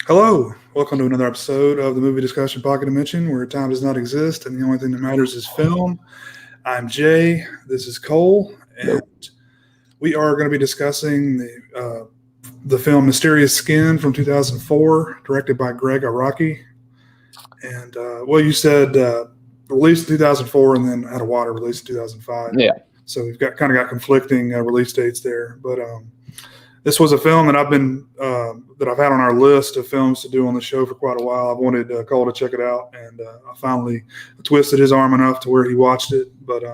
Hello, welcome to another episode of the Movie Discussion Pocket Dimension, where time does not exist and the only thing that matters is film. I'm Jay. This is Cole, and Hello. we are going to be discussing the film Mysterious Skin from 2004, directed by Greg Araki. And you said released in 2004, and then Out of Water released in 2005. Yeah. So we've got conflicting release dates there, but this was a film that I've had on our list of films to do on the show for quite a while. I've wanted Cole to check it out, and I finally twisted his arm enough to where he watched it. But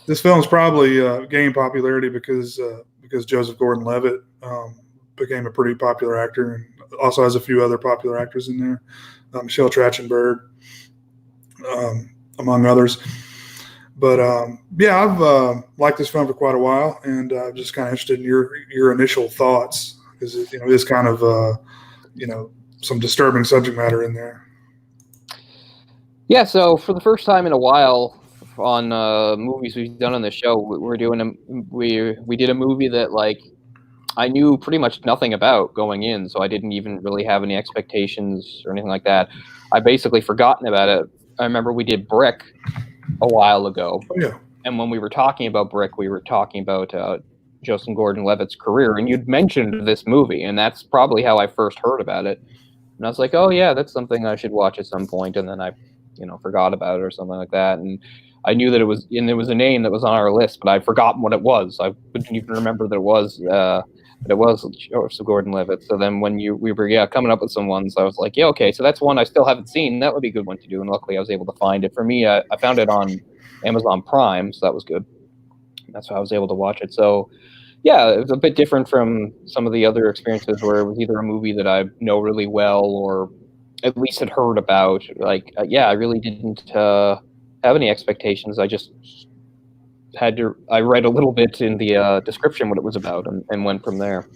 this film's probably gained popularity because Joseph Gordon-Levitt became a pretty popular actor, and also has a few other popular actors in there, Michelle Trachtenberg, among others. But I've liked this film for quite a while, and I'm just kind of interested in your initial thoughts, because it is kind of some disturbing subject matter in there. Yeah. So for the first time in a while on movies we've done on the show, we did a movie that I knew pretty much nothing about going in, so I didn't even really have any expectations or anything like that. I basically forgotten about it. I remember we did Brick a while ago. Oh, yeah. And when we were talking about Brick, we were talking about Joseph Gordon-Levitt's career, and you'd mentioned this movie, and that's probably how I first heard about it. And I was like, oh yeah, that's something I should watch at some point, and then I, forgot about it or something like that. And I knew that it was a name that was on our list, but I'd forgotten what it was. I couldn't even remember that it was Joseph Gordon-Levitt. So then when we were coming up with some ones, I was like, yeah, okay, so that's one I still haven't seen. That would be a good one to do, and luckily I was able to find it. For me, I found it on Amazon Prime, so that was good. That's how I was able to watch it. So yeah, it was a bit different from some of the other experiences where it was either a movie that I know really well or at least had heard about. I really didn't have any expectations. I just I read a little bit in the description what it was about and went from there.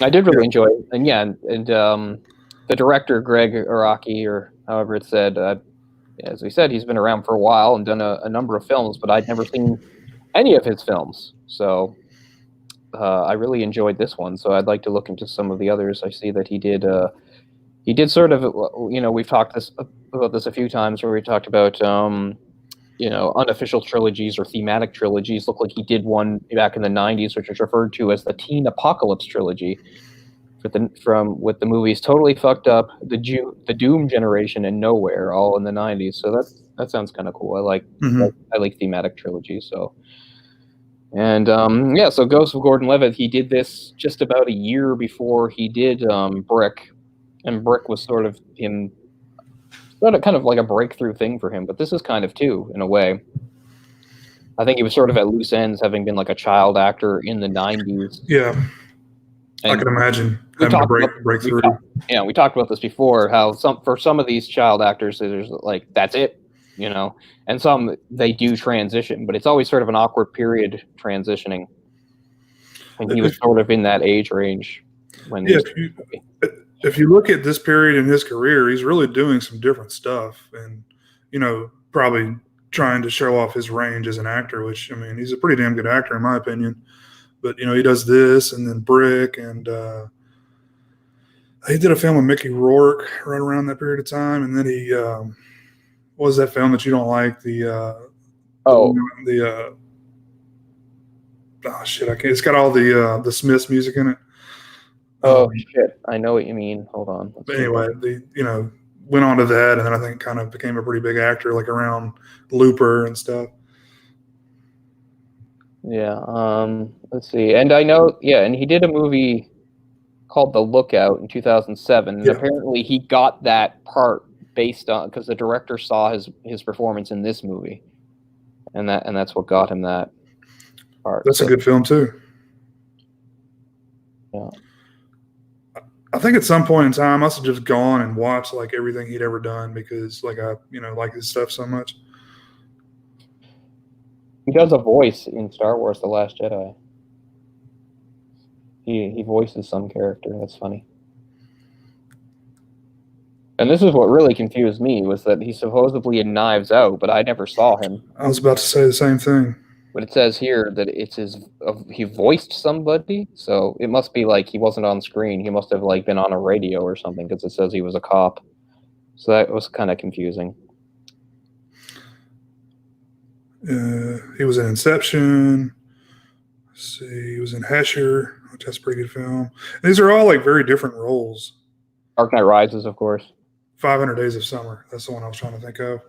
I did really enjoy it. And the director, Greg Araki, or however it's said, as we said, he's been around for a while and done a number of films, but I'd never seen any of his films. So I really enjoyed this one. So I'd like to look into some of the others. I see that he did sort of, we've talked about this a few times where we talked about, unofficial trilogies or thematic trilogies. Looked like he did one back in the 90s, which was referred to as the Teen Apocalypse Trilogy, with the movies Totally Fucked Up, the Doom Generation, and Nowhere, all in the 90s. So that sounds kind of cool. I like thematic trilogies. So, and so Ghost of Gordon-Levitt, he did this just about a year before he did Brick, and Brick was sort of kind of like a breakthrough thing for him, but this is kind of too, in a way. I think he was sort of at loose ends, having been like a child actor in the 90s. Yeah, and I can imagine having a breakthrough. We talked about this before, how for some of these child actors, there's that's it, and some they do transition, but it's always sort of an awkward period transitioning. And he was sort of in that age range when if you look at this period in his career, he's really doing some different stuff, and probably trying to show off his range as an actor, which, I mean, he's a pretty damn good actor in my opinion. But he does this, and then Brick, and he did a film with Mickey Rourke right around that period of time, and then he what was that film that you don't like? It's got all the Smiths music in it. Oh shit! I know what you mean. Hold on. But anyway, went on to that, and then I think kind of became a pretty big actor, like around Looper and stuff. Yeah. Let's see. And I know, and he did a movie called The Lookout in 2007. And apparently, he got that part based on because the director saw his performance in this movie, and that's what got him that part. That's a good film too. Yeah. I think at some point in time, I must have just gone and watched like everything he'd ever done because I like his stuff so much. He does a voice in Star Wars: The Last Jedi. He voices some character. That's funny. And this is what really confused me, was that he's supposedly in Knives Out, but I never saw him. I was about to say the same thing. But it says here that it's he voiced somebody, so it must be like he wasn't on screen. He must have like been on a radio or something because it says he was a cop. So that was kind of confusing. He was in Inception. Let's see, he was in Hesher, which that's a pretty good film. These are all like very different roles. Dark Knight Rises, of course. 500 Days of Summer. That's the one I was trying to think of.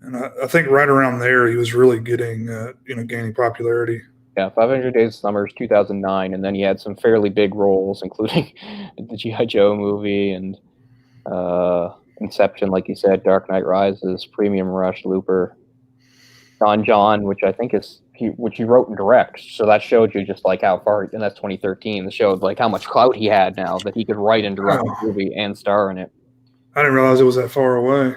And I think right around there, he was really getting, gaining popularity. Yeah, 500 Days of Summer is 2009, and then he had some fairly big roles, including the G.I. Joe movie and Inception, like you said, Dark Knight Rises, Premium Rush, Looper, Don John, which I think is which he wrote and direct. So that showed you just like how far, and that's 2013. It showed like how much clout he had now that he could write and direct a movie and star in it. I didn't realize it was that far away.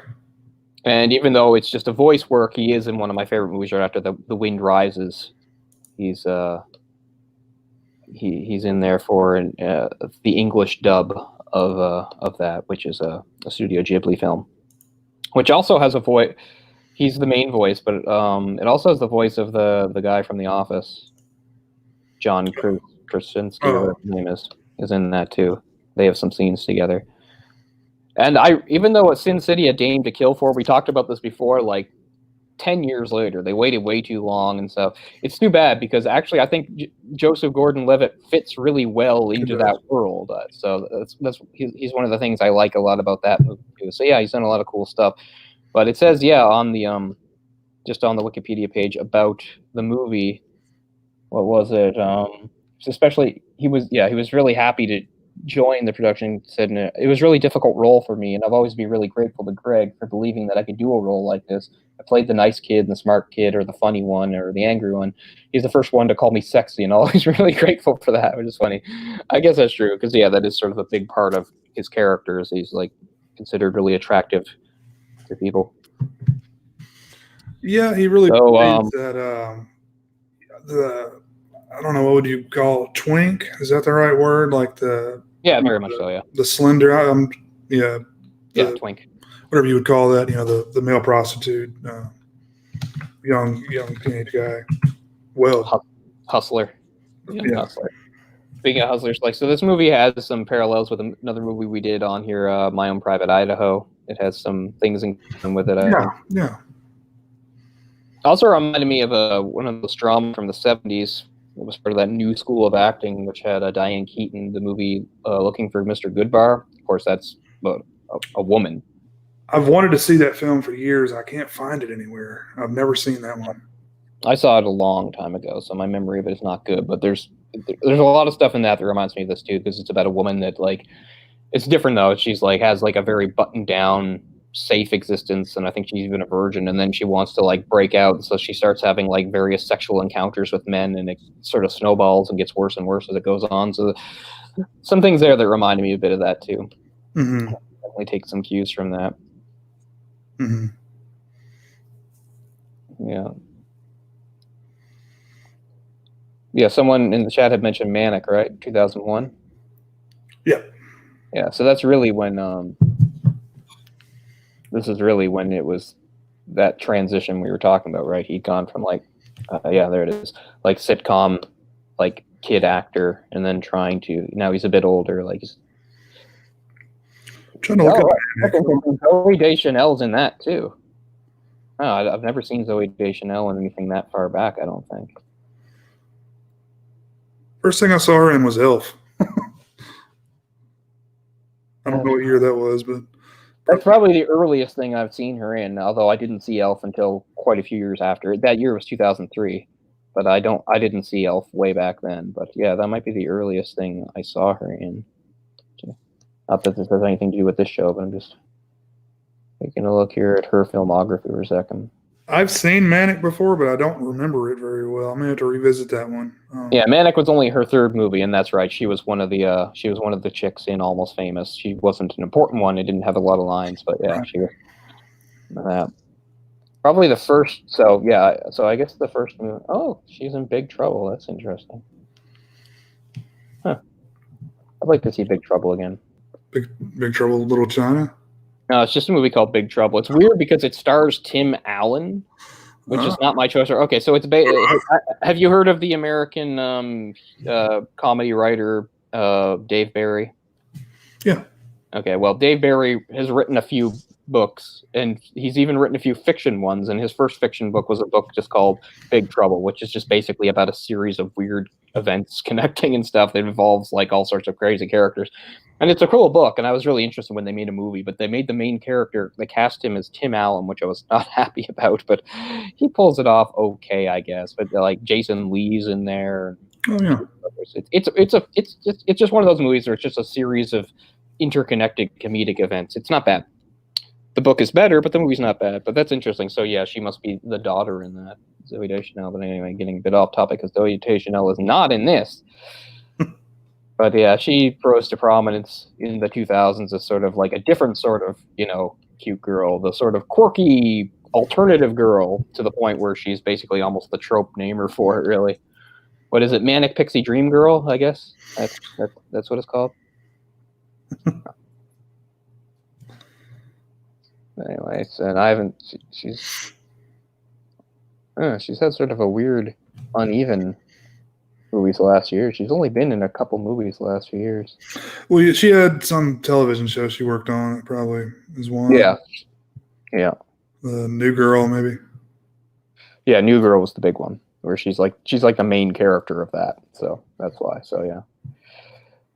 And even though it's just a voice work, he is in one of my favorite movies right after The Wind Rises. He's in there for the English dub of that, which is a Studio Ghibli film, which also has a voice. He's the main voice, but it also has the voice of the guy from The Office, John Krasinski, whatever his name is in that too. They have some scenes together. And even though Sin City, A Dame to Kill For, we talked about this before, like 10 years later, they waited way too long, and so it's too bad because actually I think Joseph Gordon-Levitt fits really well into that world. So he's one of the things I like a lot about that movie too. So yeah, he's done a lot of cool stuff. But it says on the just on the Wikipedia page about the movie, what was it? Especially he was really happy to join the production. Said it was a really difficult role for me, and I've always been really grateful to Greg for believing that I could do a role like this. I played the nice kid, and the smart kid, or the funny one, or the angry one. He's the first one to call me sexy, and I'm always really grateful for that, which is funny. I guess that's true because that is sort of a big part of his characters. He's like considered really attractive to people. Yeah, he really plays that. I don't know, what would you call it? Twink? Is that the right word? Like very much so. Yeah, the slender. twink. Whatever you would call that. The male prostitute, young teenage guy. Well, hustler. Yeah. Hustler. Speaking of hustlers, so this movie has some parallels with another movie we did on here, My Own Private Idaho. It has some things in common with it. Yeah. Also reminded me of one of those dramas from the 70s. It was part of that new school of acting, which had Diane Keaton, the movie Looking for Mr. Goodbar. Of course, that's a woman. I've wanted to see that film for years. I can't find it anywhere. I've never seen that one. I saw it a long time ago, so my memory of it is not good. But there's a lot of stuff in that reminds me of this too, because it's about a woman that it's different though. She's has a very buttoned down, safe existence, and I think she's even a virgin, and then she wants to break out, so she starts having various sexual encounters with men, and it sort of snowballs and gets worse and worse as it goes on. So some things there that reminded me a bit of that too. Mm-hmm. Definitely take some cues from that. Mm-hmm. Yeah, someone in the chat had mentioned Manic, right? 2001. Yeah, so that's really when this is really when it was that transition we were talking about, right? He'd gone from there it is, sitcom, kid actor, and then now he's a bit older, he's trying to look at Zoe Deschanel's in that too. Oh, I've never seen Zoe Deschanel in anything that far back, I don't think. First thing I saw her in was Elf. I don't know what year that was, but that's probably the earliest thing I've seen her in, although I didn't see Elf until quite a few years after. That year was 2003, but I didn't see Elf way back then. But yeah, that might be the earliest thing I saw her in. Not that this has anything to do with this show, but I'm just taking a look here at her filmography for a second. I've seen Manic before, but I don't remember it very well. I'm gonna have to revisit that one. Yeah, Manic was only her third movie, and that's right. She was one of the chicks in Almost Famous. She wasn't an important one. It didn't have a lot of lines, but yeah, she was. Probably the first. So yeah, so I guess the first movie. Oh, she's in Big Trouble. That's interesting. Huh. I'd like to see Big Trouble again. Big Trouble, Little China. No, it's just a movie called Big Trouble. It's weird because it stars Tim Allen, which is not my choice. Okay, so it's have you heard of the American comedy writer Dave Barry? Yeah. Okay, well, Dave Barry has written a few books, and he's even written a few fiction ones, and his first fiction book was a book just called Big Trouble, which is just basically about a series of weird events connecting and stuff that involves like all sorts of crazy characters. And it's a cool book, and I was really interested when they made a movie, but they made the main character, they cast him as Tim Allen, which I was not happy about, but he pulls it off okay, I guess. But like Jason Lee's in there. Oh yeah. It's just one of those movies where it's just a series of interconnected comedic events. It's not bad. The book is better, but the movie's not bad. But that's interesting. So yeah, she must be the daughter in that, Zooey Deschanel. But anyway, getting a bit off topic because Zooey Deschanel is not in this. But yeah, she rose to prominence in the 2000s as sort of like a different sort of, cute girl, the sort of quirky alternative girl, to the point where she's basically almost the trope namer for it, really. What is it? Manic Pixie Dream Girl, I guess. That's what it's called. Anyways, and I haven't. She's had sort of a weird, uneven movies last year. She's only been in a couple movies the last few years. Well, she had some television show she worked on. It probably is one. Yeah. New Girl, maybe. Yeah, New Girl was the big one, where she's like the main character of that. So that's why. So yeah,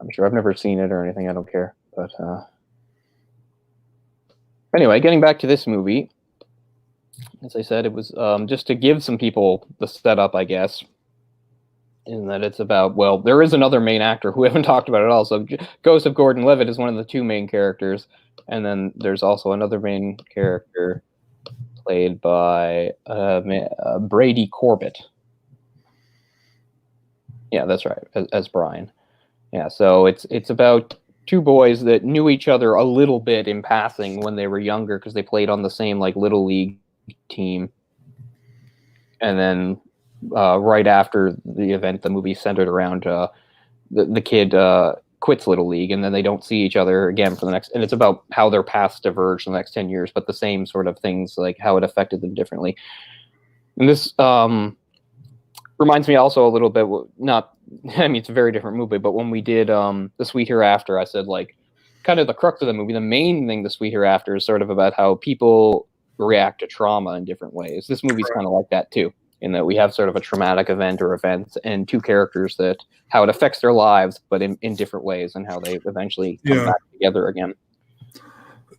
I'm sure I've never seen it or anything. I don't care. But anyway, getting back to this movie, as I said, it was just to give some people the setup, I guess. In that it's about, well, there is another main actor who we haven't talked about at all. So Ghost of Gordon-Levitt is one of the two main characters. And then there's also another main character played by Brady Corbett. Yeah, that's right, as Brian. Yeah, so it's about two boys that knew each other a little bit in passing when they were younger because they played on the same like little league team. And then right after the event, the movie centered around the kid quits Little League, and then they don't see each other again for the next. And it's about how their paths diverge in the next 10 years, but the same sort of things, like how it affected them differently. And this reminds me also a little bit. It's a very different movie, but when we did The Sweet Hereafter, I said like kind of the crux of the movie. The main thing, The Sweet Hereafter, is sort of about how people react to trauma in different ways. This movie's kind of like that too, in that we have sort of a traumatic event or events and two characters that how it affects their lives, but in different ways, and how they eventually come back together again.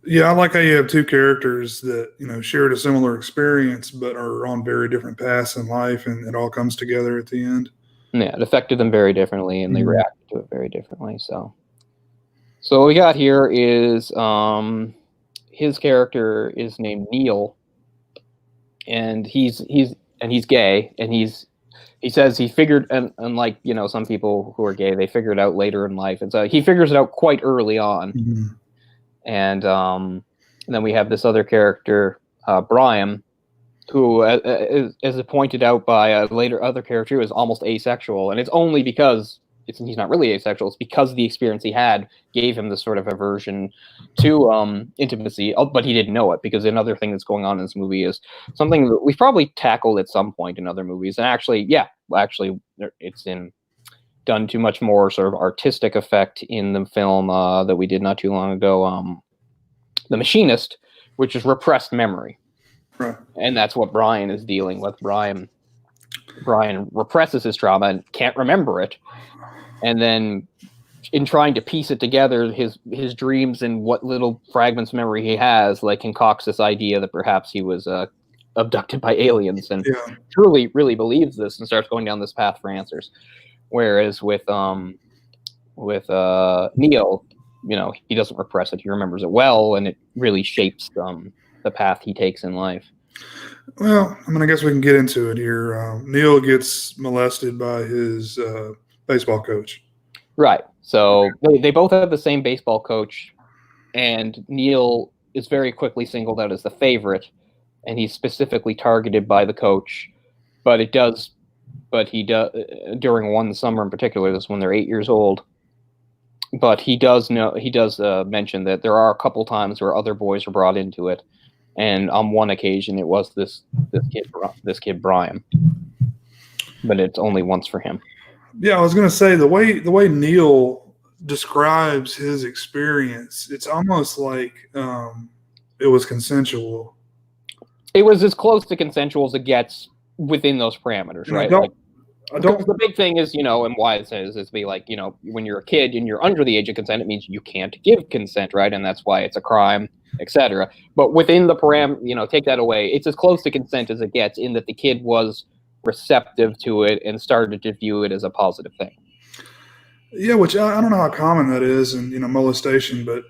Yeah, I like how you have two characters that, shared a similar experience, but are on very different paths in life, and it all comes together at the end. Yeah, it affected them very differently, and they reacted to it very differently. So what we got here is his character is named Neil, and he's gay, and he says he figured, and unlike some people who are gay, they figure it out later in life, and so he figures it out quite early on. Mm-hmm. And then we have this other character, Brian, who, as pointed out by a later other character, is almost asexual, and it's only because he's not really asexual. It's because the experience he had gave him this sort of aversion to intimacy, but he didn't know it, because another thing that's going on in this movie is something that we've probably tackled at some point in other movies, and actually it's done to much more sort of artistic effect in the film that we did not too long ago, The Machinist, which is repressed memory. Right. And that's what Brian is dealing with. Brian represses his trauma and can't remember it. And then in trying to piece it together, his dreams and what little fragments of memory he has, concocts this idea that perhaps he was abducted by aliens, and truly, really believes this and starts going down this path for answers. Whereas with Neil, he doesn't repress it. He remembers it well, and it really shapes the path he takes in life. Well, I guess we can get into it here. Neil gets molested by his baseball coach. Right. So they both have the same baseball coach, and Neil is very quickly singled out as the favorite, and he's specifically targeted by the coach. But he does during one summer in particular. This is when they're 8 years old. But he does mention that there are a couple times where other boys are brought into it, And on one occasion, it was this kid Brian, but it's only once for him. Yeah, I was gonna say the way Neil describes his experience, it's almost like it was consensual. It was as close to consensual as it gets within those parameters, And right? I don't. The big thing is, and why it says is be like, when you're a kid and you're under the age of consent, it means you can't give consent, right? And that's why it's a crime, etc. But within the take that away, it's as close to consent as it gets in that the kid was receptive to it and started to view it as a positive thing. Yeah, which I don't know how common that is in molestation, but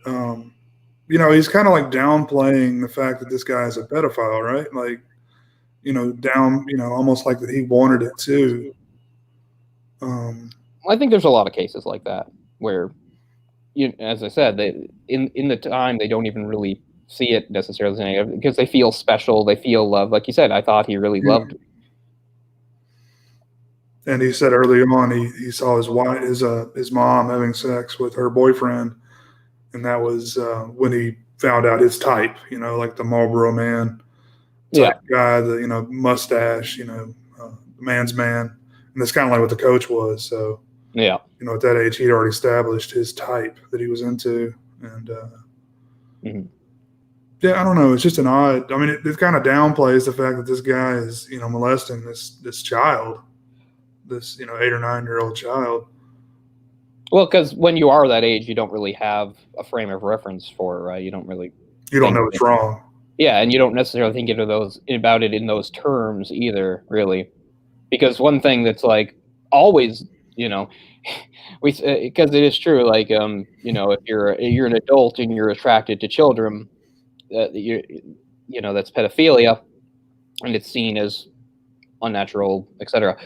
he's kind of like downplaying the fact that this guy is a pedophile, right? Like, almost like that he wanted it too. I think there's a lot of cases like that where, as I said, in the time they don't even really see it necessarily because they feel special, they feel love. Like you said, I thought he really loved me. And he said early on he saw his mom having sex with her boyfriend, and that was when he found out his type. Like the Marlboro Man type guy, the mustache, man's man, and that's kind of like what the coach was. So yeah, at that age he'd already established his type that he was into, and yeah, I don't know. It's just an odd. I mean, it kind of downplays the fact that this guy is molesting this child. This 8 or 9 year old child. Well, because when you are that age, you don't really have a frame of reference for it, right? You don't know it's wrong. Yeah, and you don't necessarily think about it in those terms either, really, because one thing that's like always, because it is true. Like, if you're an adult and you're attracted to children, that's pedophilia, and it's seen as unnatural, etc.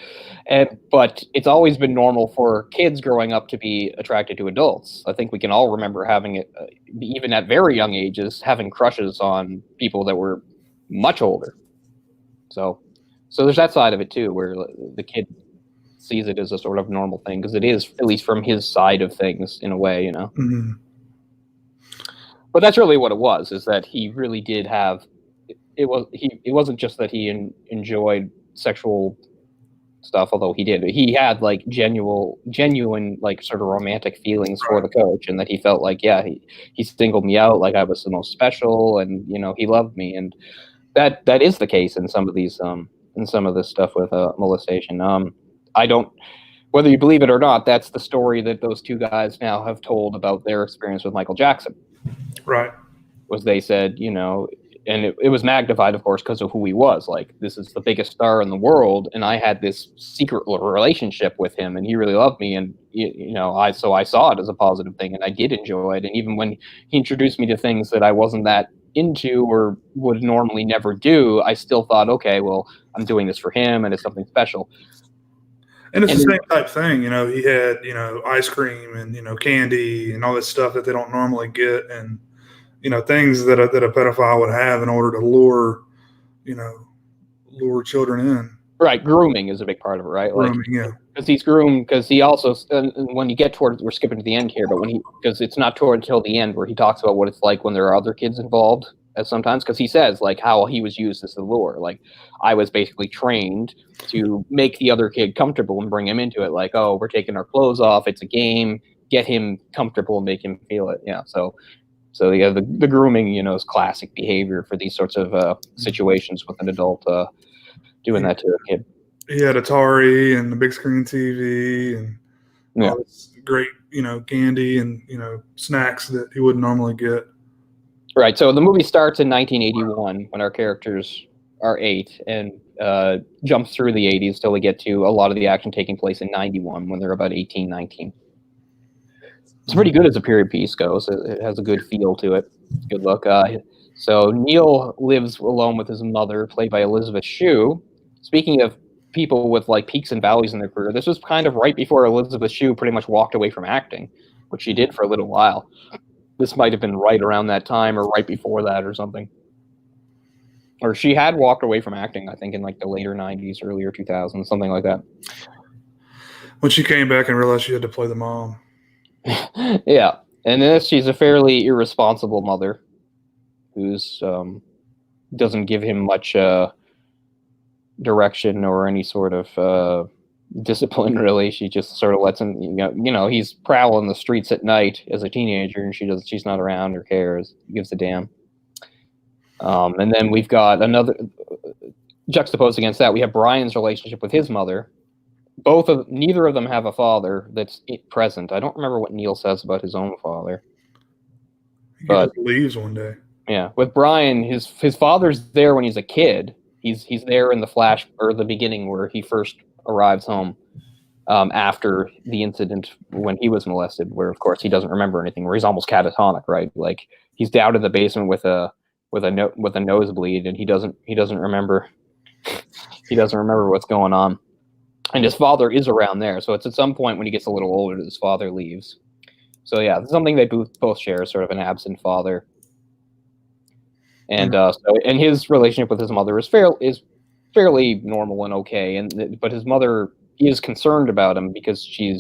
But it's always been normal for kids growing up to be attracted to adults. I think we can all remember having it, even at very young ages, having crushes on people that were much older. So there's that side of it too, where the kid sees it as a sort of normal thing because it is, at least from his side of things, in a way, Mm-hmm. But that's really what it was. Is that he really did have. It wasn't just that he enjoyed sexual stuff, although he had like genuine like sort of romantic feelings for the coach, and that he felt like he singled me out, like I was the most special, and he loved me, and that is the case in some of these in some of this stuff with molestation. I don't, whether you believe it or not, that's the story that those two guys now have told about their experience with Michael Jackson. Right. Was they said, and it was magnified, of course, because of who he was. Like, this is the biggest star in the world, and I had this secret relationship with him, and he really loved me, and I saw it as a positive thing, and I did enjoy it. And even when he introduced me to things that I wasn't that into or would normally never do, I still thought, okay, well, I'm doing this for him, and it's something special. And it's the same type thing, he had ice cream and candy and all this stuff that they don't normally get, and things that a pedophile would have in order to lure children in. Right, grooming is a big part of it, right? Grooming, yeah. Because he's groomed. Because he also, when you get towards, we're skipping to the end here, but because it's not until the end where he talks about what it's like when there are other kids involved. Sometimes, because he says like how he was used as the lure. Like, I was basically trained to make the other kid comfortable and bring him into it. Like, oh, we're taking our clothes off. It's a game. Get him comfortable and make him feel it. Yeah. So yeah, the grooming, is classic behavior for these sorts of situations with an adult doing that to a kid. He had Atari and the big screen TV and all this great, candy and, snacks that he wouldn't normally get. Right. So the movie starts in 1981 when our characters are 8 and jumps through the 80s till we get to a lot of the action taking place in 91 when they're about 18, 19. It's pretty good as a period piece goes. It has a good feel to it. Good look. So Neil lives alone with his mother, played by Elizabeth Shue. Speaking of people with like peaks and valleys in their career, this was kind of right before Elizabeth Shue pretty much walked away from acting, which she did for a little while. This might have been right around that time or right before that or something. Or she had walked away from acting, I think, in like the later 90s, earlier 2000s, something like that. When she came back and realized she had to play the mom. Yeah. And then she's a fairly irresponsible mother who's doesn't give him much direction or any sort of discipline, really. She just sort of lets him, he's prowling the streets at night as a teenager, and she's not around or cares, gives a damn. And then we've got another juxtaposed against that. We have Brian's relationship with his mother. Neither of them have a father that's present. I don't remember what Neil says about his own father. He just leaves one day. Yeah, with Brian, his father's there when he's a kid. He's there in the beginning where he first arrives home after the incident when he was molested, where of course he doesn't remember anything, where he's almost catatonic, right? Like he's down in the basement with a nosebleed, and he doesn't remember what's going on. And his father is around there, so it's at some point when he gets a little older that his father leaves. So yeah, it's something they both share, sort of an absent father. And and his relationship with his mother is fairly normal and okay. But his mother is concerned about him because she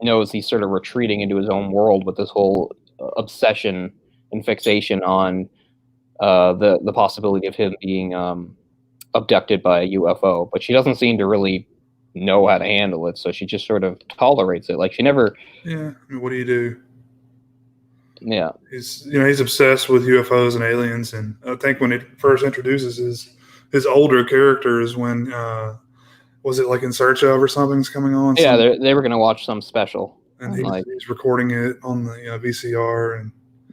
knows he's sort of retreating into his own world with this whole obsession and fixation on the possibility of him being abducted by a UFO. But she doesn't seem to really know how to handle it, so she just sort of tolerates it. Like she never. Yeah, I mean, what do you do? Yeah, he's obsessed with UFOs and aliens, and I think when it first introduces his older characters, when was it like In Search of or something's coming on? Yeah, they were going to watch some special, and he's recording it on the VCR,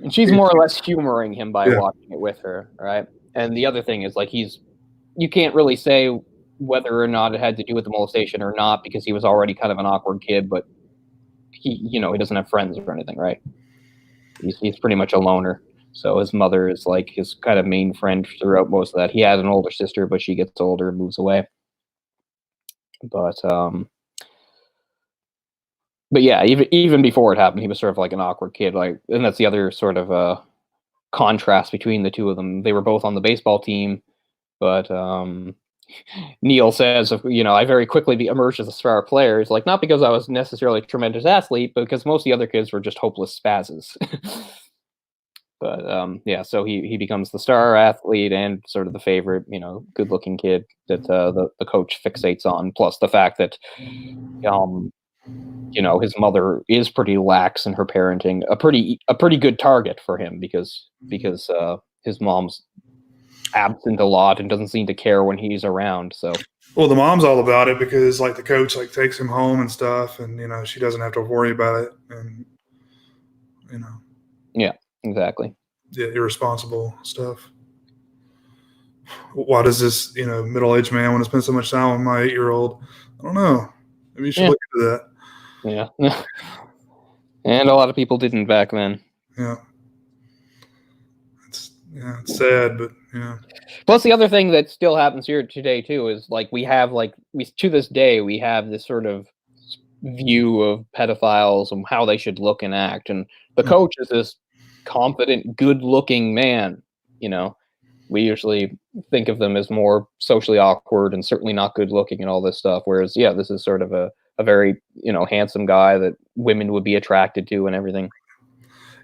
and she's more or less humoring him by watching it with her, right? And the other thing is, like, you can't really say whether or not it had to do with the molestation or not, because he was already kind of an awkward kid, but he doesn't have friends or anything, right? He's pretty much a loner. So his mother is like his kind of main friend throughout most of that. He had an older sister, but she gets older and moves away. But yeah, even before it happened, he was sort of like an awkward kid. Like, and that's the other sort of contrast between the two of them. They were both on the baseball team, but Neil says, I very quickly emerged as a star player. It's like, not because I was necessarily a tremendous athlete, but because most of the other kids were just hopeless spazzes. But yeah, so he becomes the star athlete and sort of the favorite, good-looking kid that the coach fixates on. Plus the fact that, his mother is pretty lax in her parenting, a pretty good target for him because his mom's absent a lot and doesn't seem to care when he's around. So, well, the mom's all about it because like the coach like takes him home and stuff, and she doesn't have to worry about it, and yeah, exactly. Yeah, irresponsible stuff. Why does this middle-aged man want to spend so much time with my 8-year-old? I don't know. Maybe you should look into that. Yeah. And a lot of people didn't back then. Yeah. It's sad, but yeah. Plus, the other thing that still happens here today too is like to this day we have this sort of view of pedophiles and how they should look and act, and the coach is this confident, good-looking man. We usually think of them as more socially awkward and certainly not good-looking and all this stuff. Whereas, yeah, this is sort of a very handsome guy that women would be attracted to and everything.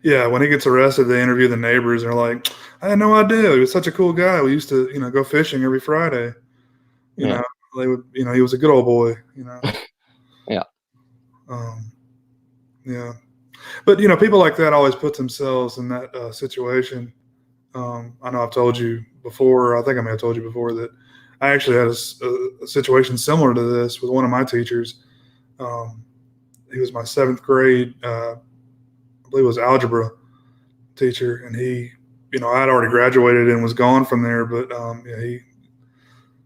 Yeah, when he gets arrested, they interview the neighbors. And they're like, I had no idea. He was such a cool guy. We used to, go fishing every Friday. You know, they would, he was a good old boy, Yeah. Yeah. But, people like that always put themselves in that situation. I know I've told you before, I think I may have told you before, that I actually had a situation similar to this with one of my teachers. He was my 7th grade, I believe it was algebra teacher, and he, I had already graduated and was gone from there, but he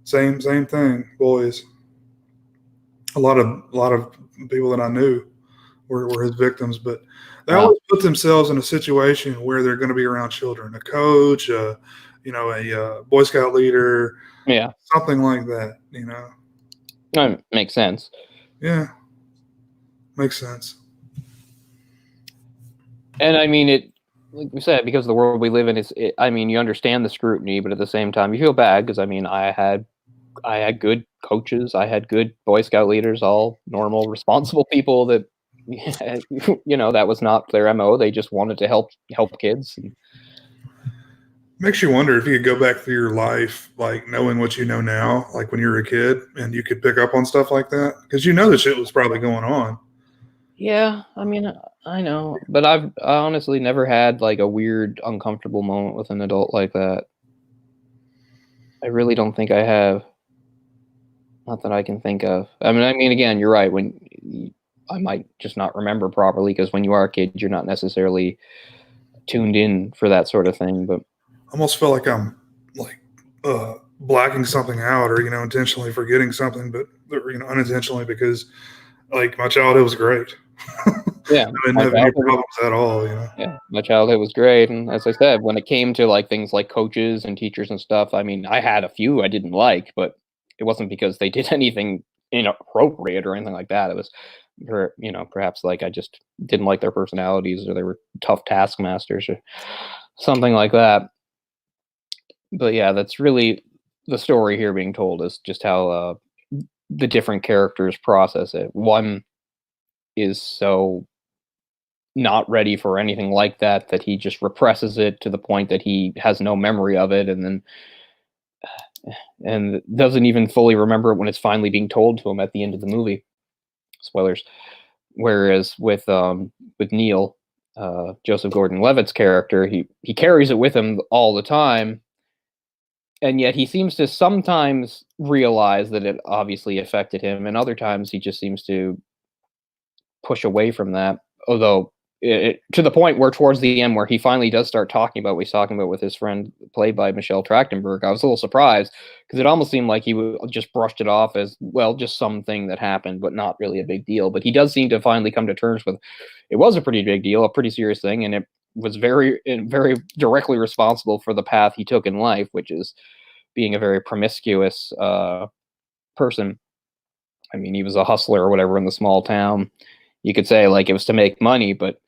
same thing, boys. A lot of people that I knew were his victims, but they always put themselves in a situation where they're going to be around children, a coach, a Boy Scout leader, something like that. That makes sense. Yeah, makes sense. And I mean, it, like we said, because the world we live in you understand the scrutiny, but at the same time, you feel bad because I had good coaches, I had good Boy Scout leaders, all normal, responsible people that, that was not their MO. They just wanted to help kids. Makes you wonder if you could go back through your life, like knowing what you know now, like when you were a kid, and you could pick up on stuff like that because you know the shit was probably going on. Yeah, I mean, I know, but I honestly never had like a weird, uncomfortable moment with an adult like that. I really don't think I have. Not that I can think of. I mean, again, you're right. I might just not remember properly because when you are a kid, you're not necessarily tuned in for that sort of thing. But I almost feel like I'm like blacking something out, or intentionally forgetting something, but unintentionally because like my childhood was great. yeah, I didn't my have any childhood, problems at all. yeah, my childhood was great. And as I said, when it came to like things like coaches and teachers and stuff, I mean, I had a few I didn't like, but it wasn't because they did anything inappropriate or anything like that. It was, perhaps like I just didn't like their personalities or they were tough taskmasters or something like that. But yeah, that's really the story here being told is just how the different characters process it. One is so not ready for anything like that that he just represses it to the point that he has no memory of it, and then and doesn't even fully remember it when it's finally being told to him at the end of the movie. Spoilers. Whereas with Neil, Joseph Gordon-Levitt's character, he carries it with him all the time, and yet he seems to sometimes realize that it obviously affected him, and other times he just seems to push away from that. Although to the point where towards the end, where he finally does start talking about what he's talking about with his friend, played by Michelle Trachtenberg, I was a little surprised because it almost seemed like he just brushed it off as well, just something that happened, but not really a big deal. But he does seem to finally come to terms with it was a pretty big deal, a pretty serious thing, and it was very directly responsible for the path he took in life, which is being a very promiscuous person. I mean, he was a hustler or whatever in the small town. You could say like it was to make money, but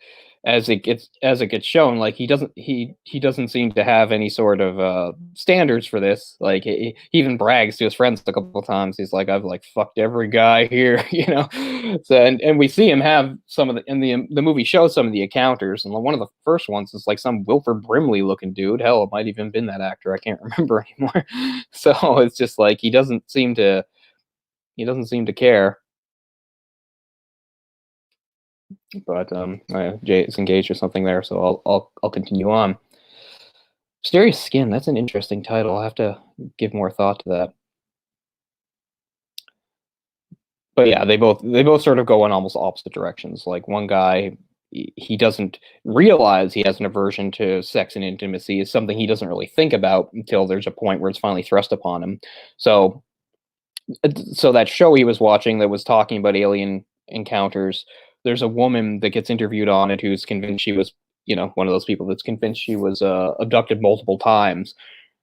as it gets shown, like he doesn't seem to have any sort of standards for this. Like he even brags to his friends a couple of times. He's like, I've like fucked every guy here, you know. So and we see him have some of the movie shows some of the encounters, and one of the first ones is like some Wilford Brimley looking dude. Hell, it might even been that actor. I can't remember anymore. So it's just like he doesn't seem to care. But Jay is engaged or something there, so I'll continue on. Mysterious Skin. That's an interesting title. I'll have to give more thought to that. But yeah, they both sort of go in almost opposite directions. Like one guy, he doesn't realize he has an aversion to sex and intimacy. Is something he doesn't really think about until there's a point where it's finally thrust upon him. So that show he was watching that was talking about alien encounters, there's a woman that gets interviewed on it who's convinced she was, one of those people that's convinced she was abducted multiple times,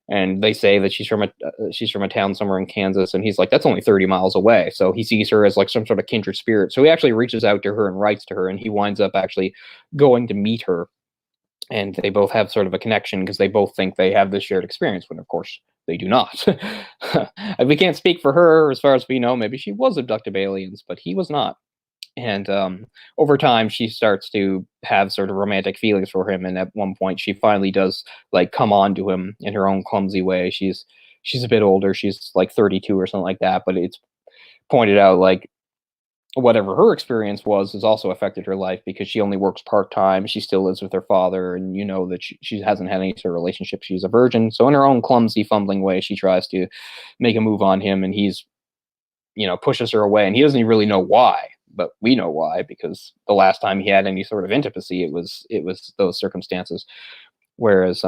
and they say that she's from a town somewhere in Kansas, and he's like, that's only 30 miles away. So he sees her as like some sort of kindred spirit. So he actually reaches out to her and writes to her, and he winds up actually going to meet her, and they both have sort of a connection because they both think they have this shared experience when of course they do not. We can't speak for her as far as we know. Maybe she was abducted by aliens, but he was not. And over time she starts to have sort of romantic feelings for him, and at one point she finally does like come on to him in her own clumsy way. She's a bit older, she's like 32 or something like that, but it's pointed out like whatever her experience was has also affected her life because she only works part-time. She still lives with her father, and that she hasn't had any sort of relationship. She's a virgin. So in her own clumsy, fumbling way, she tries to make a move on him, and he's, pushes her away, and he doesn't even really know why, but we know why, because the last time he had any sort of intimacy, it was those circumstances. Whereas,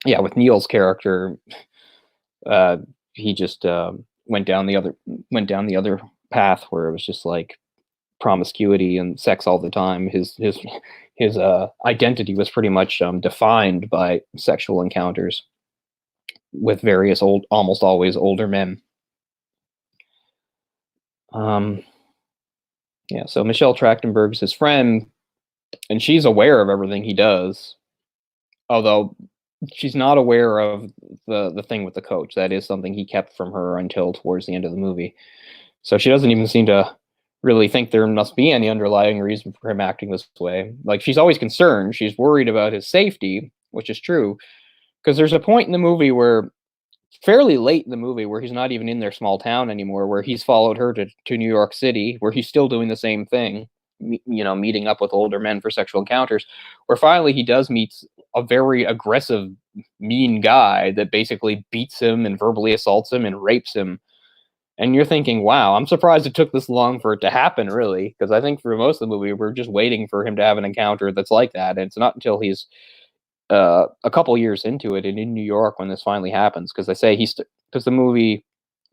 yeah, with Neil's character, he just went down the other path where it was just like promiscuity and sex all the time. His identity was pretty much defined by sexual encounters with various almost always older men. Yeah, so Michelle Trachtenberg's his friend, and she's aware of everything he does, although she's not aware of the thing with the coach. That is something he kept from her until towards the end of the movie. So she doesn't even seem to really think there must be any underlying reason for him acting this way. Like, she's always concerned. She's worried about his safety, which is true. because there's a point in the movie where, fairly late in the movie, where he's not even in their small town anymore, where he's followed her to New York City, where he's still doing the same thing, meeting up with older men for sexual encounters, where finally he does meet a very aggressive, mean guy that basically beats him and verbally assaults him and rapes him. And you're thinking, wow, I'm surprised it took this long for it to happen, really, because I think for most of the movie, we're just waiting for him to have an encounter that's like that. And it's not until he's a couple years into it and in New York when this finally happens, because they say because the movie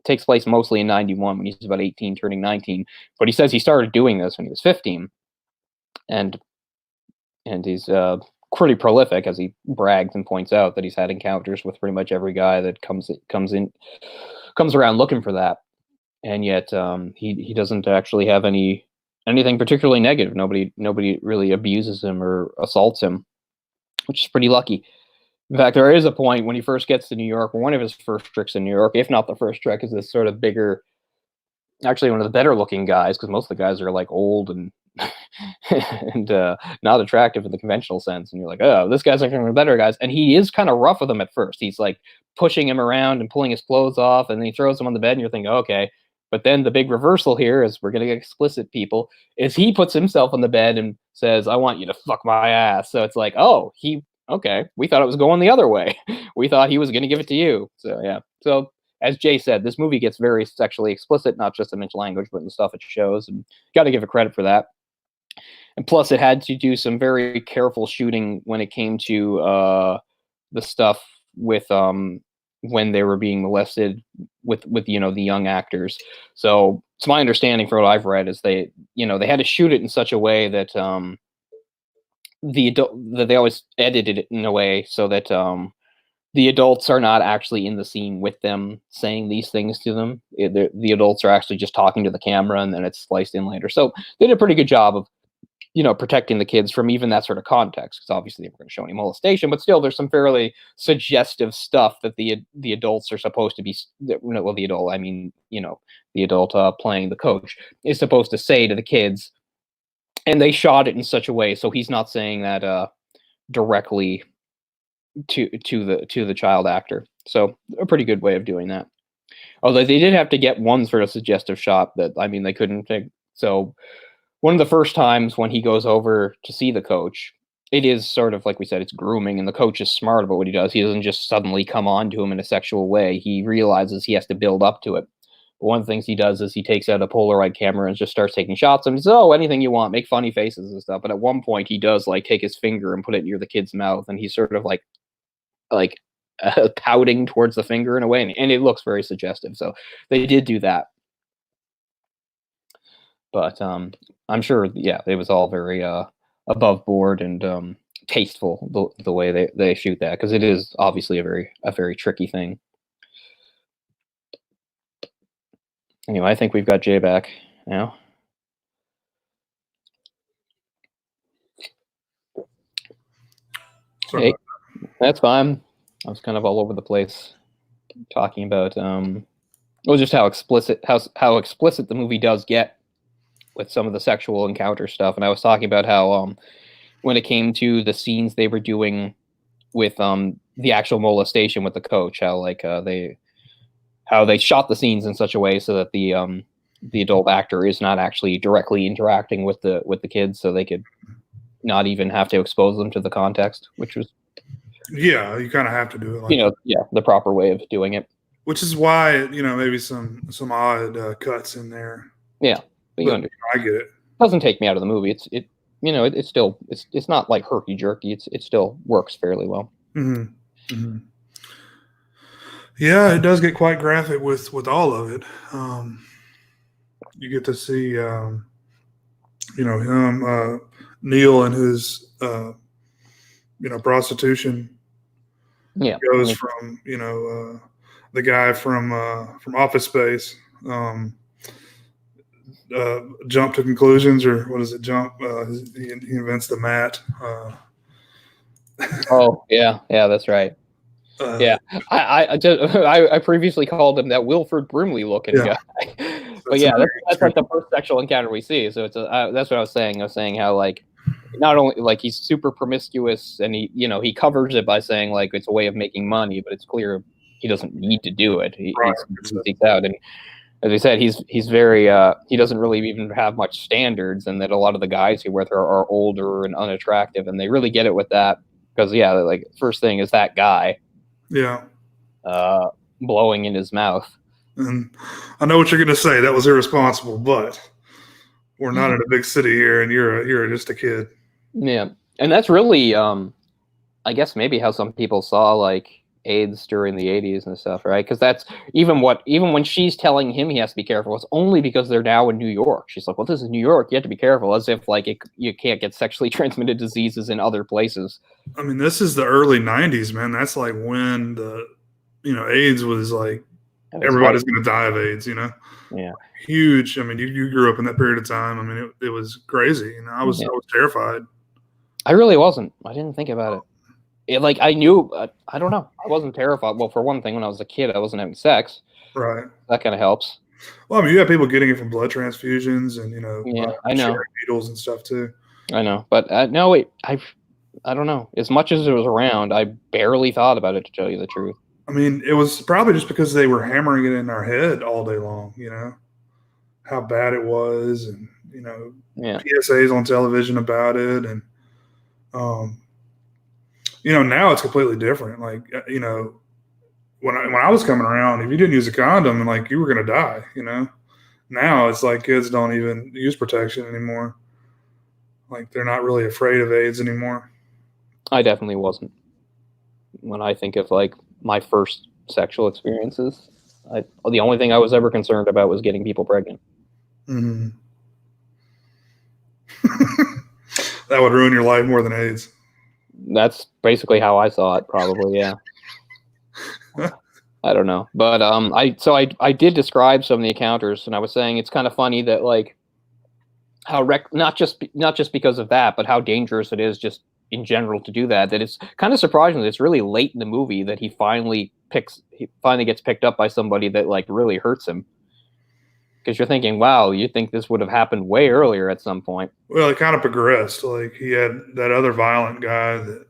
takes place mostly in 91 when he's about 18 turning 19, but he says he started doing this when he was 15, and he's pretty prolific, as he brags and points out that he's had encounters with pretty much every guy that comes around looking for that. And yet he doesn't actually have anything particularly negative. Nobody really abuses him or assaults him, which is pretty lucky. In fact, there is a point when he first gets to New York, where one of his first tricks in New York, if not the first trick, is this sort of bigger, actually one of the better looking guys, because most of the guys are like old and and not attractive in the conventional sense. And you're like, oh, this guy's like one of the better guys. And he is kind of rough with him at first. He's like pushing him around and pulling his clothes off, and then he throws him on the bed, and you're thinking, okay. But then the big reversal here, is we're going to get explicit, people, is he puts himself on the bed and says, I want you to fuck my ass. So it's like, oh, okay, we thought it was going the other way. We thought he was going to give it to you. So, yeah. So, as Jay said, this movie gets very sexually explicit, not just in its language, but in the stuff it shows. And got to give it credit for that. And plus, it had to do some very careful shooting when it came to the stuff with when they were being molested with the young actors. So it's my understanding, from what I've read, is they had to shoot it in such a way that that they always edited it in a way so that the adults are not actually in the scene with them saying these things to them. The adults are actually just talking to the camera, and then it's spliced in later. So they did a pretty good job of protecting the kids from even that sort of context, because obviously they weren't going to show any molestation, but still there's some fairly suggestive stuff that the adults are supposed to be, well, the adult, I mean, the adult playing the coach is supposed to say to the kids, and they shot it in such a way so he's not saying that directly to the child actor. So a pretty good way of doing that. Although they did have to get one sort of suggestive shot that, I mean, they couldn't take. So one of the first times when he goes over to see the coach, it is sort of like we said, it's grooming, and the coach is smart about what he does. He doesn't just suddenly come on to him in a sexual way. He realizes he has to build up to it. But one of the things he does is he takes out a Polaroid camera and just starts taking shots. And he says, oh, anything you want, make funny faces and stuff. But at one point he does like take his finger and put it near the kid's mouth, and he's sort of like pouting towards the finger in a way, and it looks very suggestive. So they did do that. But I'm sure, yeah, it was all very above board and tasteful the way they shoot that, because it is obviously a very tricky thing. Anyway, I think we've got Jay back now. Sorry. Hey, that's fine. I was kind of all over the place talking about just how explicit the movie does get with some of the sexual encounter stuff. And I was talking about how when it came to the scenes they were doing with the actual molestation with the coach, how they shot the scenes in such a way so that the adult actor is not actually directly interacting with the kids, so they could not even have to expose them to the context, which was, yeah, you kind of have to do it like the proper way of doing it. Which is why maybe some odd cuts in there. Yeah, but I get it. It doesn't take me out of the movie. It's still it's not like herky jerky. It still works fairly well. Mm-hmm. Mm-hmm. Yeah, it does get quite graphic with all of it. You get to see him, Neil and his prostitution. Yeah, goes from the guy from Office Space. Jump to conclusions, or what is it? Jump. He invents the mat. Oh yeah, that's right. Yeah, I previously called him that Wilford Brimley looking guy. But yeah, that's like the first sexual encounter we see. So it's that's what I was saying. I was saying how like not only like he's super promiscuous, and he covers it by saying like it's a way of making money, but it's clear he doesn't need to do it. He seeks out, and as I said, he's very he doesn't really even have much standards, and that a lot of the guys he's with are older and unattractive, and they really get it with that because like first thing is that guy, Yeah, blowing in his mouth. and I know what you're gonna say. That was irresponsible, but we're not in a big city here, and you're just a kid. Yeah, and that's really I guess maybe how some people saw like AIDS during the 80s and stuff, right? Because that's even when she's telling him he has to be careful, it's only because they're now in New York. She's like, well, this is New York, you have to be careful, as if like you can't get sexually transmitted diseases in other places. I mean, this is the early 90s, man. That's like when AIDS was like, everybody's going to die of AIDS, Yeah. Huge. I mean, you grew up in that period of time. I mean, it was crazy. I was terrified. I really wasn't. I didn't think about it. I knew, I don't know. I wasn't terrified. Well, for one thing, when I was a kid, I wasn't having sex. Right. That kind of helps. Well, I mean, you have people getting it from blood transfusions and, I know. needles and stuff too. I know. But no, wait, I don't know. As much as it was around, I barely thought about it, to tell you the truth. I mean, it was probably just because they were hammering it in our head all day long, how bad it was, and, PSAs on television about it. And, now it's completely different. Like, when I was coming around, if you didn't use a condom, like, you were going to die, Now it's like kids don't even use protection anymore. Like, they're not really afraid of AIDS anymore. I definitely wasn't. When I think of like my first sexual experiences, the only thing I was ever concerned about was getting people pregnant. Mm-hmm. That would ruin your life more than AIDS. That's basically how I saw it, probably. Yeah. I don't know, but I did describe some of the encounters, and I was saying it's kind of funny that like how not just because of that, but how dangerous it is just in general to do that. That it's kind of surprising that it's really late in the movie that he finally gets picked up by somebody that like really hurts him. Because you're thinking, wow, you think this would have happened way earlier at some point. Well, it kind of progressed. Like, he had that other violent guy that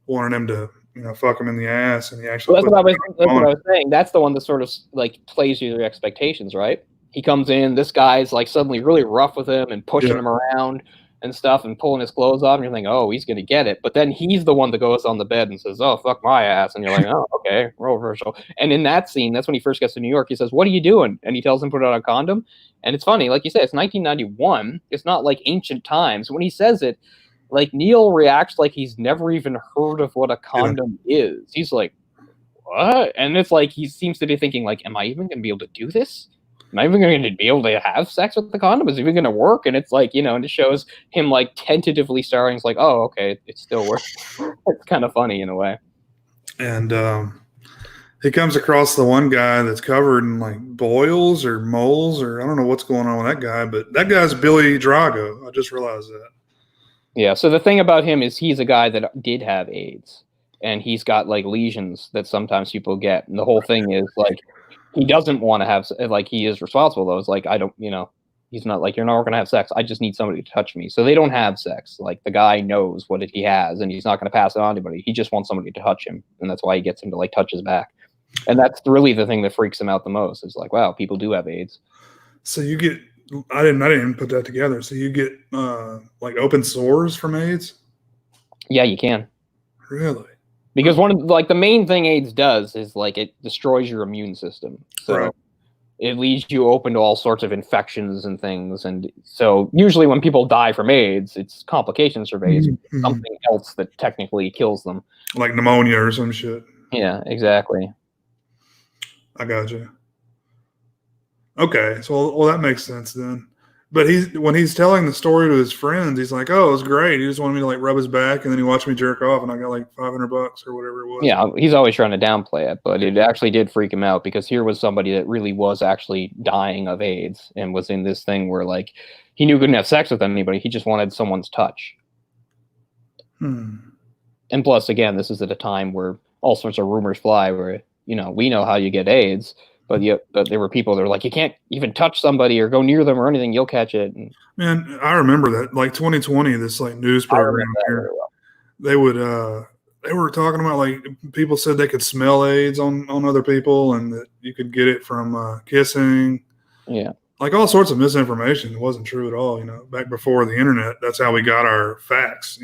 wanted him to, fuck him in the ass, and he actually. Well, that's what I was saying. That's the one that sort of like plays your expectations, right? He comes in, this guy's like suddenly really rough with him and pushing him around and stuff and pulling his clothes off, and you're thinking, oh, he's gonna get it. But then he's the one that goes on the bed and says, oh, fuck my ass, and you're like, oh, okay, role reversal. And in that scene, that's when he first gets to New York. He says, what are you doing? And he tells him put on a condom. And it's funny, like you said, it's 1991. It's not like ancient times. When he says it, like Neil reacts like he's never even heard of what a condom is. He's like, what? And it's like he seems to be thinking, like, am I even going to be able to do this? Am I even going to be able to have sex with the condom? Is it even going to work? And it's like, and it shows him like tentatively starting. It's like, oh, okay, it still works. It's kind of funny in a way. And he comes across the one guy that's covered in like boils or moles, or I don't know what's going on with that guy, but that guy's Billy Drago. I just realized that. Yeah. So the thing about him is he's a guy that did have AIDS, and he's got like lesions that sometimes people get. And the whole thing is like, he doesn't want to have, like, he is responsible though. It's like, I don't, he's not like, you're not going to have sex. I just need somebody to touch me. So they don't have sex. Like, the guy knows what he has, and he's not going to pass it on to anybody. He just wants somebody to touch him. And that's why he gets him to like touch his back. And that's really the thing that freaks him out the most. It's like, wow, people do have AIDS. So you get, I didn't even put that together. So you get like open sores from AIDS? Yeah, you can. Really? Because one of like the main thing AIDS does is like it destroys your immune system. So it leaves you open to all sorts of infections and things. And so usually when people die from AIDS, it's complications from AIDS, something else that technically kills them. Like pneumonia or some shit. Yeah, exactly. I got you. Okay, so well that makes sense then. But when he's telling the story to his friends, he's like, "Oh, it was great. He just wanted me to like rub his back, and then he watched me jerk off, and I got like $500 or whatever it was." Yeah, he's always trying to downplay it, but it actually did freak him out because here was somebody that really was actually dying of AIDS and was in this thing where like he knew he couldn't have sex with anybody. He just wanted someone's touch. And plus, again, this is at a time where all sorts of rumors fly where, we know how you get AIDS, But there were people that were like, you can't even touch somebody or go near them or anything, you'll catch it. And Man, I remember that. Like 2020, this like news I remember program that here, very well. they were talking about like people said they could smell AIDS on other people and that you could get it from kissing. Yeah. Like all sorts of misinformation. It wasn't true at all. Back before the internet, that's how we got our facts.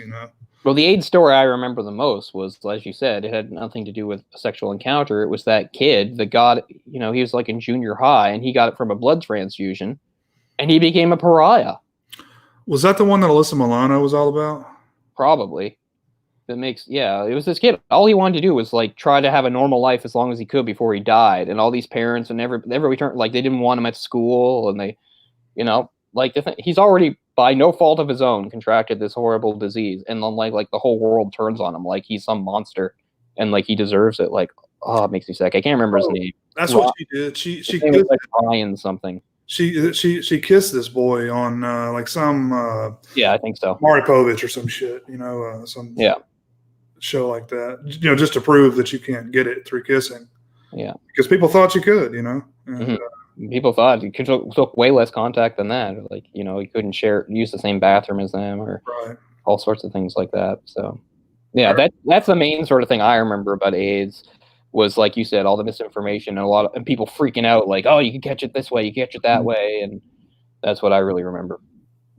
Well, the AIDS story I remember the most was, as you said, it had nothing to do with a sexual encounter. It was that kid that got, he was like in junior high and he got it from a blood transfusion and he became a pariah. Was that the one that Alyssa Milano was all about? Probably. It was this kid. All he wanted to do was like try to have a normal life as long as he could before he died. And all these parents and every turn, like they didn't want him at school and they, he's already by no fault of his own contracted this horrible disease. And then like the whole world turns on him like he's some monster and like he deserves it. Like, oh, it makes me sick. I can't remember his name. That's what she did. She kissed like Ryan something. She kissed this boy on like some I think so. Maury Povich or some shit, some show like that, just to prove that you can't get it through kissing. Yeah, because people thought you could, and, people thought you could took way less contact than that. Like you couldn't use the same bathroom as them, or all sorts of things like that. So that's the main sort of thing I remember about AIDS. Was like you said, all the misinformation and people freaking out, like, oh, you can catch it this way, you can catch it that way, and that's what I really remember.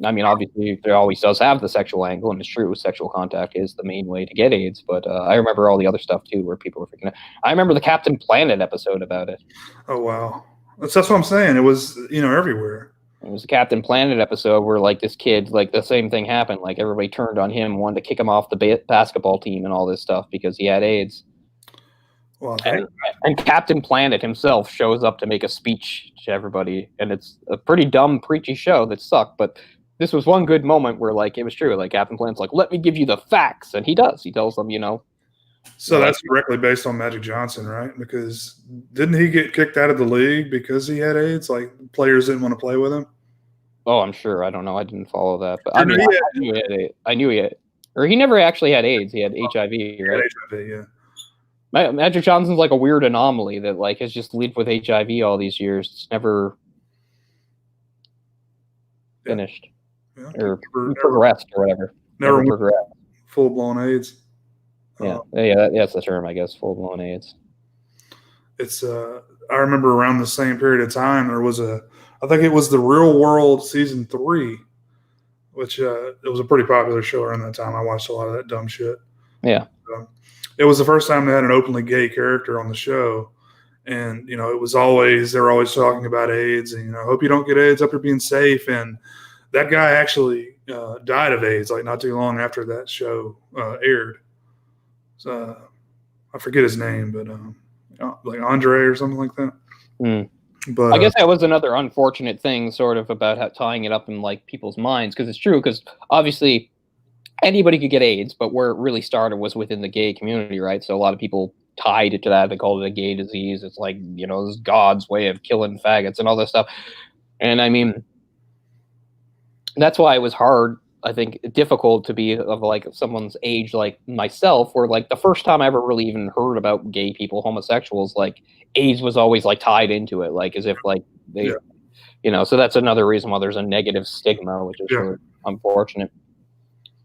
I mean, obviously, there always does have the sexual angle, and it's true, sexual contact is the main way to get AIDS. But I remember all the other stuff too, where people were freaking out. I remember the Captain Planet episode about it. Oh wow, that's what I'm saying. It was everywhere. It was a Captain Planet episode where like this kid, like the same thing happened. Like everybody turned on him, wanted to kick him off the basketball team and all this stuff because he had AIDS. Well, and Captain Planet himself shows up to make a speech to everybody, and it's a pretty dumb, preachy show that sucked. But this was one good moment where, like, it was true. Like Captain Planet's like, "Let me give you the facts," and he does. He tells them, So that's directly based on Magic Johnson, right? Because didn't he get kicked out of the league because he had AIDS? Like players didn't want to play with him. Oh, I'm sure. I don't know. I didn't follow that, but I knew he had, or he never actually had AIDS. He had HIV, right? HIV, yeah. Magic Johnson's like a weird anomaly that like has just lived with HIV all these years. It's never finished or progressed or whatever. Never progressed. Full-blown AIDS. That's the term, I guess. Full-blown AIDS. It's I remember around the same period of time there was I think it was The Real World season 3, which it was a pretty popular show around that time. I watched a lot of that dumb shit. Yeah. It was the first time they had an openly gay character on the show. And, they were always talking about AIDS and, hope you don't get AIDS, hope you're being safe. And that guy actually died of AIDS, like not too long after that show aired. So I forget his name, but like Andre or something like that. Mm. But I guess that was another unfortunate thing sort of about tying it up in like people's minds. Cause it's true. Cause obviously, anybody could get AIDS, but where it really started was within the gay community, right? So a lot of people tied it to that. They called it a gay disease. It's like, this is God's way of killing faggots and all this stuff. And I mean, that's why it was hard, I think, difficult to be of like someone's age like myself, where like the first time I ever really even heard about gay people, homosexuals, like AIDS was always like tied into it, like as if like they, so that's another reason why there's a negative stigma, which is really unfortunate.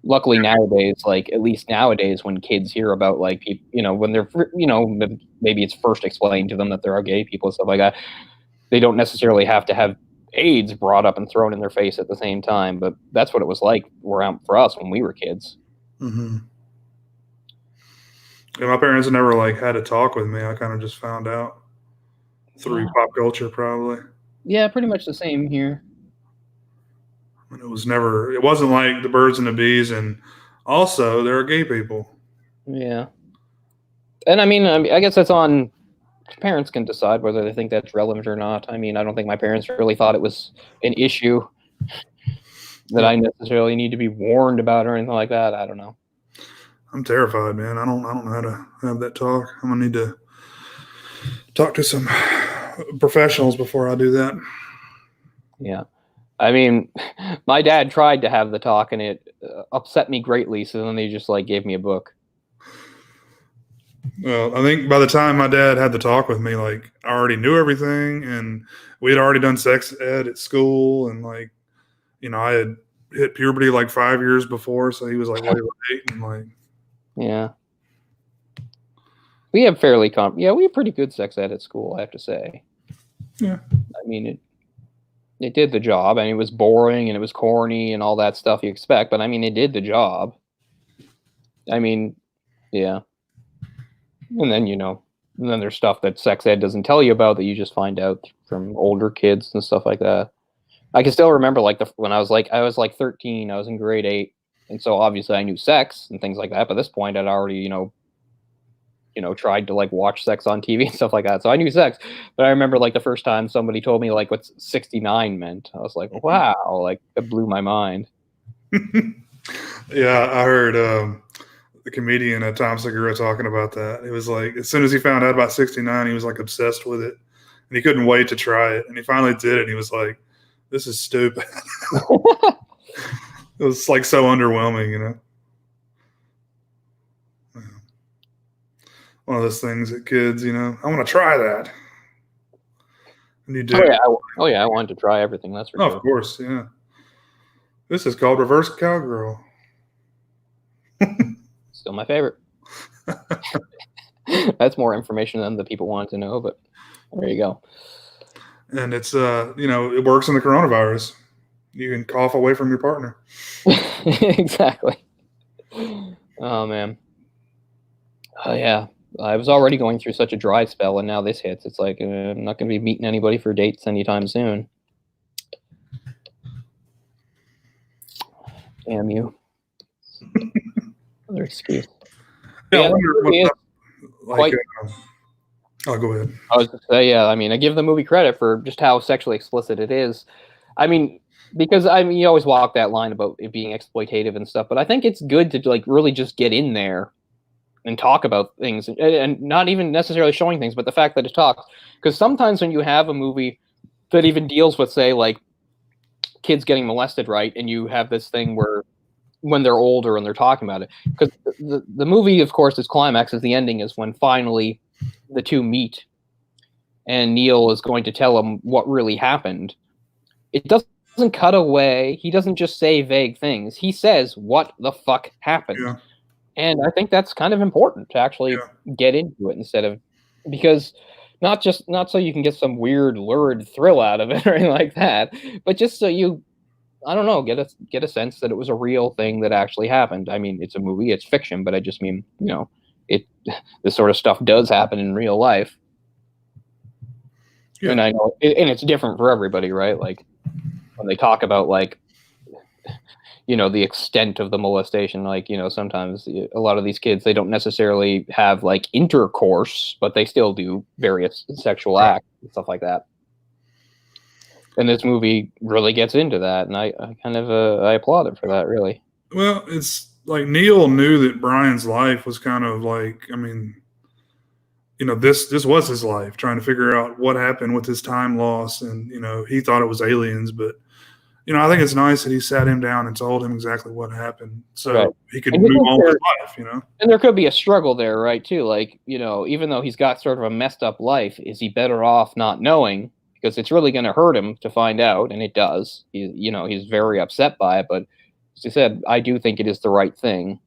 Luckily nowadays, like at least nowadays, when kids hear about like people, when they're, maybe it's first explained to them that there are gay people and stuff like that, they don't necessarily have to have AIDS brought up and thrown in their face at the same time. But that's what it was like for us when we were kids. Mm-hmm. Yeah, my parents never like had a talk with me. I kind of just found out through pop culture, probably. Yeah, pretty much the same here. And it wasn't like the birds and the bees, and also there are gay people. Yeah. And I mean, I guess that's on parents can decide whether they think that's relevant or not. I mean, I don't think my parents really thought it was an issue that I necessarily need to be warned about or anything like that. I don't know. I'm terrified, man. I don't know how to have that talk. I'm gonna need to talk to some professionals before I do that. Yeah. I mean, my dad tried to have the talk and it upset me greatly. So then they just like gave me a book. Well, I think by the time my dad had the talk with me, like I already knew everything, and we had already done sex ed at school, and like I had hit puberty like 5 years before, so he was like way late, and like Yeah. We have fairly we have pretty good sex ed at school, I have to say. Yeah. I mean, it did the job, and it was boring, and it was corny, and all that stuff you expect, but I mean, it did the job. I mean, yeah. And then, and then there's stuff that sex ed doesn't tell you about that you just find out from older kids and stuff like that. I can still remember when I was like 13, I was in grade 8, and so obviously I knew sex and things like that. But at this point, I'd already tried to like watch sex on TV and stuff like that, so I knew sex. But I remember like the first time somebody told me like what 69 meant, I was like, wow, like it blew my mind. Yeah, I heard the comedian Tom Segura talking about that. It was like as soon as he found out about 69, he was like obsessed with it, and he couldn't wait to try it. And he finally did it, and he was like, "This is stupid." It was like so underwhelming, One of those things that kids, I want to try that. And you do. Oh yeah, I wanted to try everything. That's for sure. Of course, yeah. This is called reverse cowgirl. Still my favorite. That's more information than the people wanted to know, but there you go. And it's it works in the coronavirus. You can cough away from your partner. Exactly. Oh man. Oh yeah. I was already going through such a dry spell, and now this hits. It's like I'm not going to be meeting anybody for dates anytime soon. Damn you. Another excuse. Yeah, I wonder what I'll go ahead. I was going to say, yeah, I mean, I give the movie credit for just how sexually explicit it is. I mean, because you always walk that line about it being exploitative and stuff, but I think it's good to like really just get in there and talk about things, and not even necessarily showing things, but the fact that it talks. Because sometimes when you have a movie that even deals with, say, like kids getting molested, right, and you have this thing where when they're older and they're talking about it, because the movie, of course, its climax is the ending is when finally the two meet, and Neil is going to tell them what really happened. It doesn't cut away. He doesn't just say vague things. He says what the fuck happened. Yeah. And I think that's kind of important to actually get into it instead of, because not so you can get some weird lurid thrill out of it or anything like that, but just so you, I don't know, get a sense that it was a real thing that actually happened. I mean, it's a movie, it's fiction, but I just mean, this sort of stuff does happen in real life. Yeah. And I know, and it's different for everybody, right? Like when they talk about like, the extent of the molestation, like, sometimes a lot of these kids, they don't necessarily have like intercourse, but they still do various sexual acts and stuff like that. And this movie really gets into that, and I kind of I applaud it for that, really. Well, it's like Neil knew that Brian's life was kind of like, I mean, this was his life, trying to figure out what happened with his time loss, and he thought it was aliens, but I think it's nice that he sat him down and told him exactly what happened, so he could move on with his life. And there could be a struggle there, right? Too, like even though he's got sort of a messed up life, is he better off not knowing? Because it's really going to hurt him to find out, and it does. He's very upset by it, but as I said, I do think it is the right thing.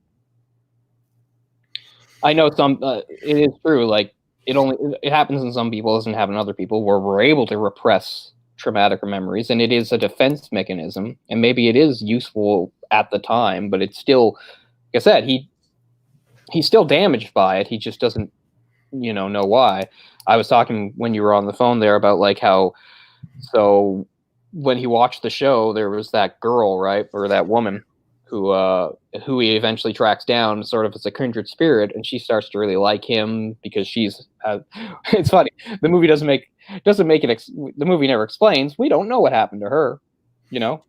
I know it is true. Like it happens in some people, doesn't happen in other people, where we're able to repress traumatic memories, and it is a defense mechanism, and maybe it is useful at the time, but it's still, like I said, he's still damaged by it. He just doesn't know why. I was talking when you were on the phone there about like how, so when he watched the show, there was that girl, right, or that woman who he eventually tracks down sort of as a kindred spirit, and she starts to really like him because she's it's funny, the movie doesn't make it the movie never explains. We don't know what happened to her,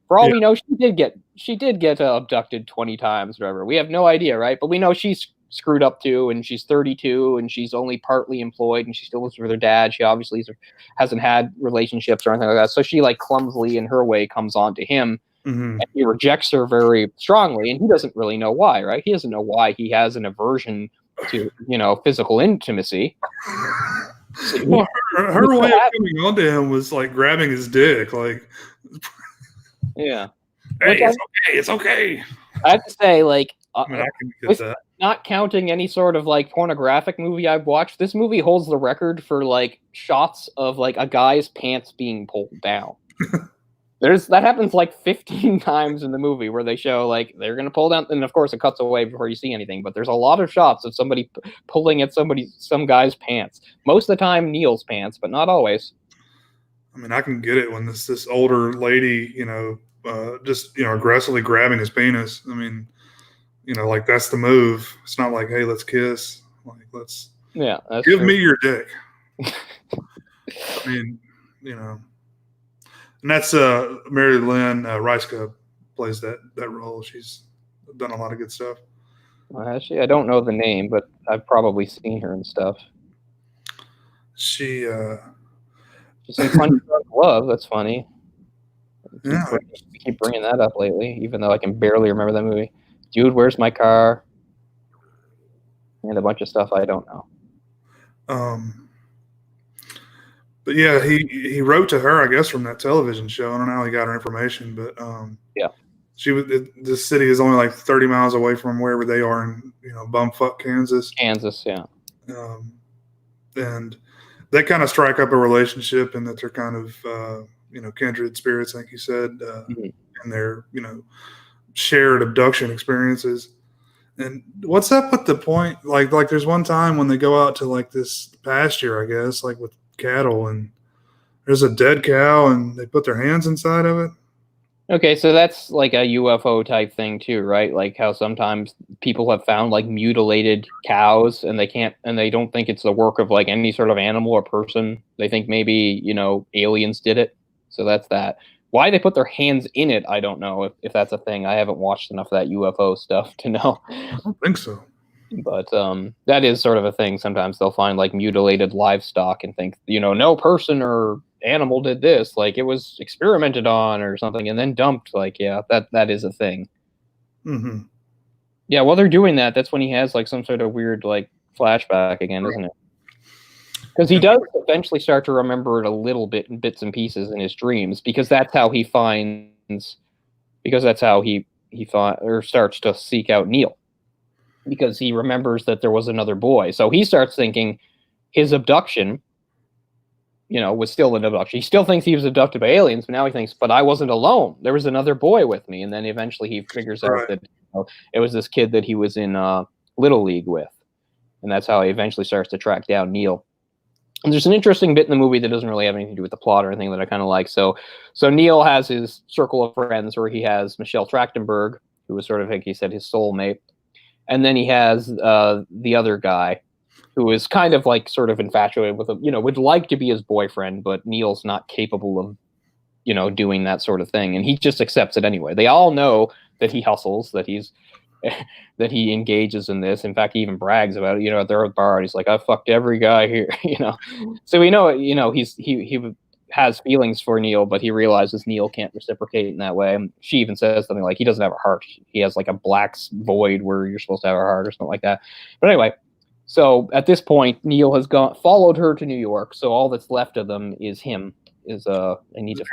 for all we know, she did get abducted 20 times or whatever. We have no idea, right? But we know she's screwed up too, and she's 32, and she's only partly employed, and she still lives with her dad. She obviously hasn't had relationships or anything like that, so she like clumsily in her way comes on to him. Mm-hmm. And he rejects her very strongly, and he doesn't really know why, right? He doesn't know why he has an aversion to physical intimacy. So, well, her way of coming onto him was like grabbing his dick, like, yeah, hey, it's okay. I have to say, like, I mean, I can get that. Not counting any sort of like pornographic movie I've watched, this movie holds the record for like shots of like a guy's pants being pulled down. That happens like 15 times in the movie where they show like they're gonna pull down, and of course it cuts away before you see anything. But there's a lot of shots of somebody pulling at some guy's pants. Most of the time, Neil's pants, but not always. I mean, I can get it when this older lady, just aggressively grabbing his penis. I mean, like that's the move. It's not like, hey, let's kiss. Like, let's give me your dick. I mean, and that's Mary Lynn Riceka plays that role. She's done a lot of good stuff. Actually, I don't know the name, but I've probably seen her and stuff. She's in Punch Drunk Love. That's funny. Yeah, keep bringing that up lately, even though I can barely remember that movie. Dude, Where's My Car? And a bunch of stuff I don't know. But yeah, he wrote to her, I guess, from that television show. I don't know how he got her information, but yeah, this city is only like 30 miles away from wherever they are in bumfuck Kansas. Kansas, yeah. And they kind of strike up a relationship, and that they're kind of kindred spirits, I think you said, in their shared abduction experiences. And what's up with the point? Like there's one time when they go out to like this pasture, I guess, like with cattle, and there's a dead cow, and they put their hands inside of it. Okay, so that's like a UFO type thing too, right? Like how sometimes people have found like mutilated cows, and they don't think it's the work of like any sort of animal or person. They think maybe aliens did it. So that's that. Why they put their hands in it, I don't know if that's a thing. I haven't watched enough of that UFO stuff to know. I don't think so. But that is sort of a thing. Sometimes they'll find like mutilated livestock and think, no person or animal did this. Like it was experimented on or something and then dumped. Like, yeah, that is a thing. Mm-hmm. Yeah, while they're doing that, that's when he has like some sort of weird like flashback again, isn't it? Because he does eventually start to remember it a little bit in bits and pieces in his dreams, because that's how he starts to seek out Neil, because he remembers that there was another boy. So he starts thinking his abduction, was still an abduction. He still thinks he was abducted by aliens, but now he thinks, but I wasn't alone. There was another boy with me. And then eventually he figures out that it was this kid that he was in Little League with. And that's how he eventually starts to track down Neil. And there's an interesting bit in the movie that doesn't really have anything to do with the plot or anything that I kind of like. So Neil has his circle of friends where he has Michelle Trachtenberg, who was sort of, like he said, his soulmate. And then he has the other guy who is kind of like sort of infatuated with him, would like to be his boyfriend, but Neil's not capable of, doing that sort of thing. And he just accepts it anyway. They all know that he hustles, that he engages in this. In fact, he even brags about it, at their bar. He's like, I fucked every guy here, So we know, he has feelings for Neil, but he realizes Neil can't reciprocate in that way. And she even says something like, he doesn't have a heart. He has like a black void where you're supposed to have a heart or something like that. But anyway, so at this point, Neil has followed her to New York. So all that's left of them is him. I need to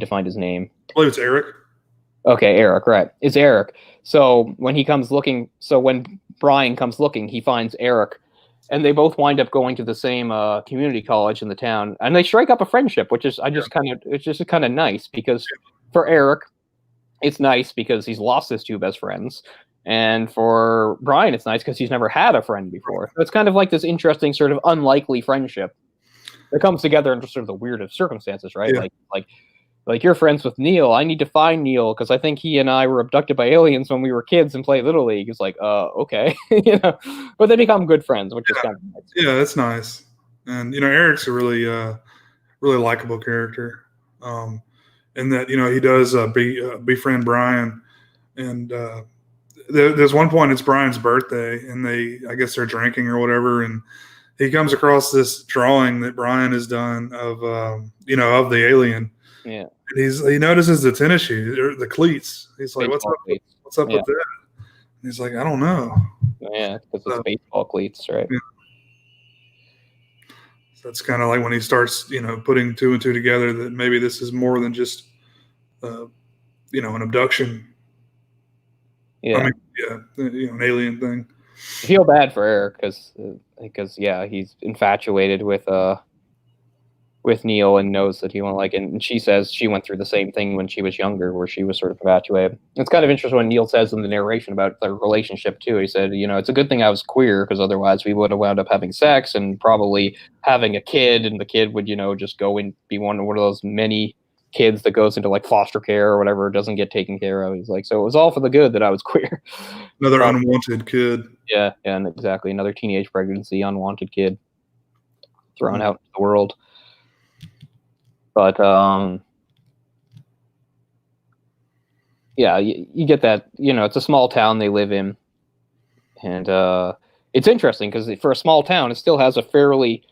find his name. I believe it's Eric. Okay, Eric, right. It's Eric. So when Brian comes looking, he finds Eric, and they both wind up going to the same community college in the town, and they strike up a friendship, which is it's just kind of nice, because for Eric, it's nice because he's lost his two best friends, and for Brian, it's nice because he's never had a friend before. So it's kind of like this interesting sort of unlikely friendship that comes together under sort of the weirdest circumstances, right? Yeah. Like you're friends with Neil. I need to find Neil because I think he and I were abducted by aliens when we were kids and played Little League. It's like, okay, but they become good friends, which is kind of nice. Yeah, that's nice. And Eric's a really, really likable character, in that he does befriend Brian, and there's one point it's Brian's birthday, and I guess they're drinking or whatever, and he comes across this drawing that Brian has done of of the alien. Yeah. And he notices the tennis shoes or the cleats. He's like, "What's up with that?" And he's like, "I don't know." Yeah, because it's baseball cleats, right? Yeah. So that's kind of like when he starts, putting two and two together, that maybe this is more than just, an abduction. Yeah. I mean, an alien thing. I feel bad for Eric because he's infatuated with Neil and knows that he won't like it. And she says she went through the same thing when she was younger, where she was sort of infatuated. It's kind of interesting when Neil says in the narration about their relationship too. He said, it's a good thing I was queer, because otherwise we would have wound up having sex and probably having a kid, and the kid would, just go and be one of those many kids that goes into like foster care or whatever, doesn't get taken care of. He's like, so it was all for the good that I was queer. Another unwanted kid. Yeah, and exactly. Another teenage pregnancy, unwanted kid thrown out into the world. But you get that. It's a small town they live in, and it's interesting because for a small town, it still has a fairly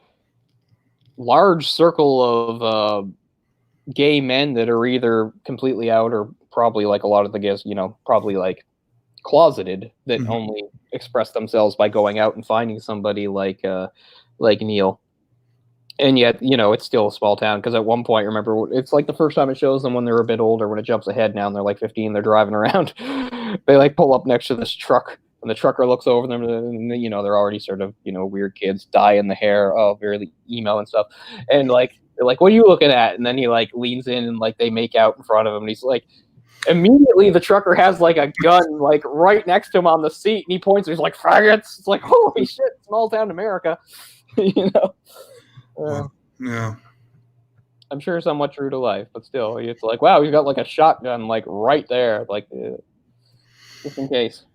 large circle of gay men that are either completely out or probably, like a lot of the guys, probably like closeted, that only express themselves by going out and finding somebody like Neil. And yet, it's still a small town, because at one point, remember, it's like the first time it shows them when they're a bit older, when it jumps ahead now and they're like 15, they're driving around. They like pull up next to this truck, and the trucker looks over them, and they're already sort of, weird kids, dye in the hair, very emo and stuff. And like, they're like, what are you looking at? And then he like leans in and like they make out in front of him, and he's like, immediately the trucker has like a gun like right next to him on the seat, and he points and he's like, faggots. It's like, holy shit, small town America. Yeah, I'm sure somewhat true to life, but still, it's like, wow, he's got like a shotgun like right there, like just in case.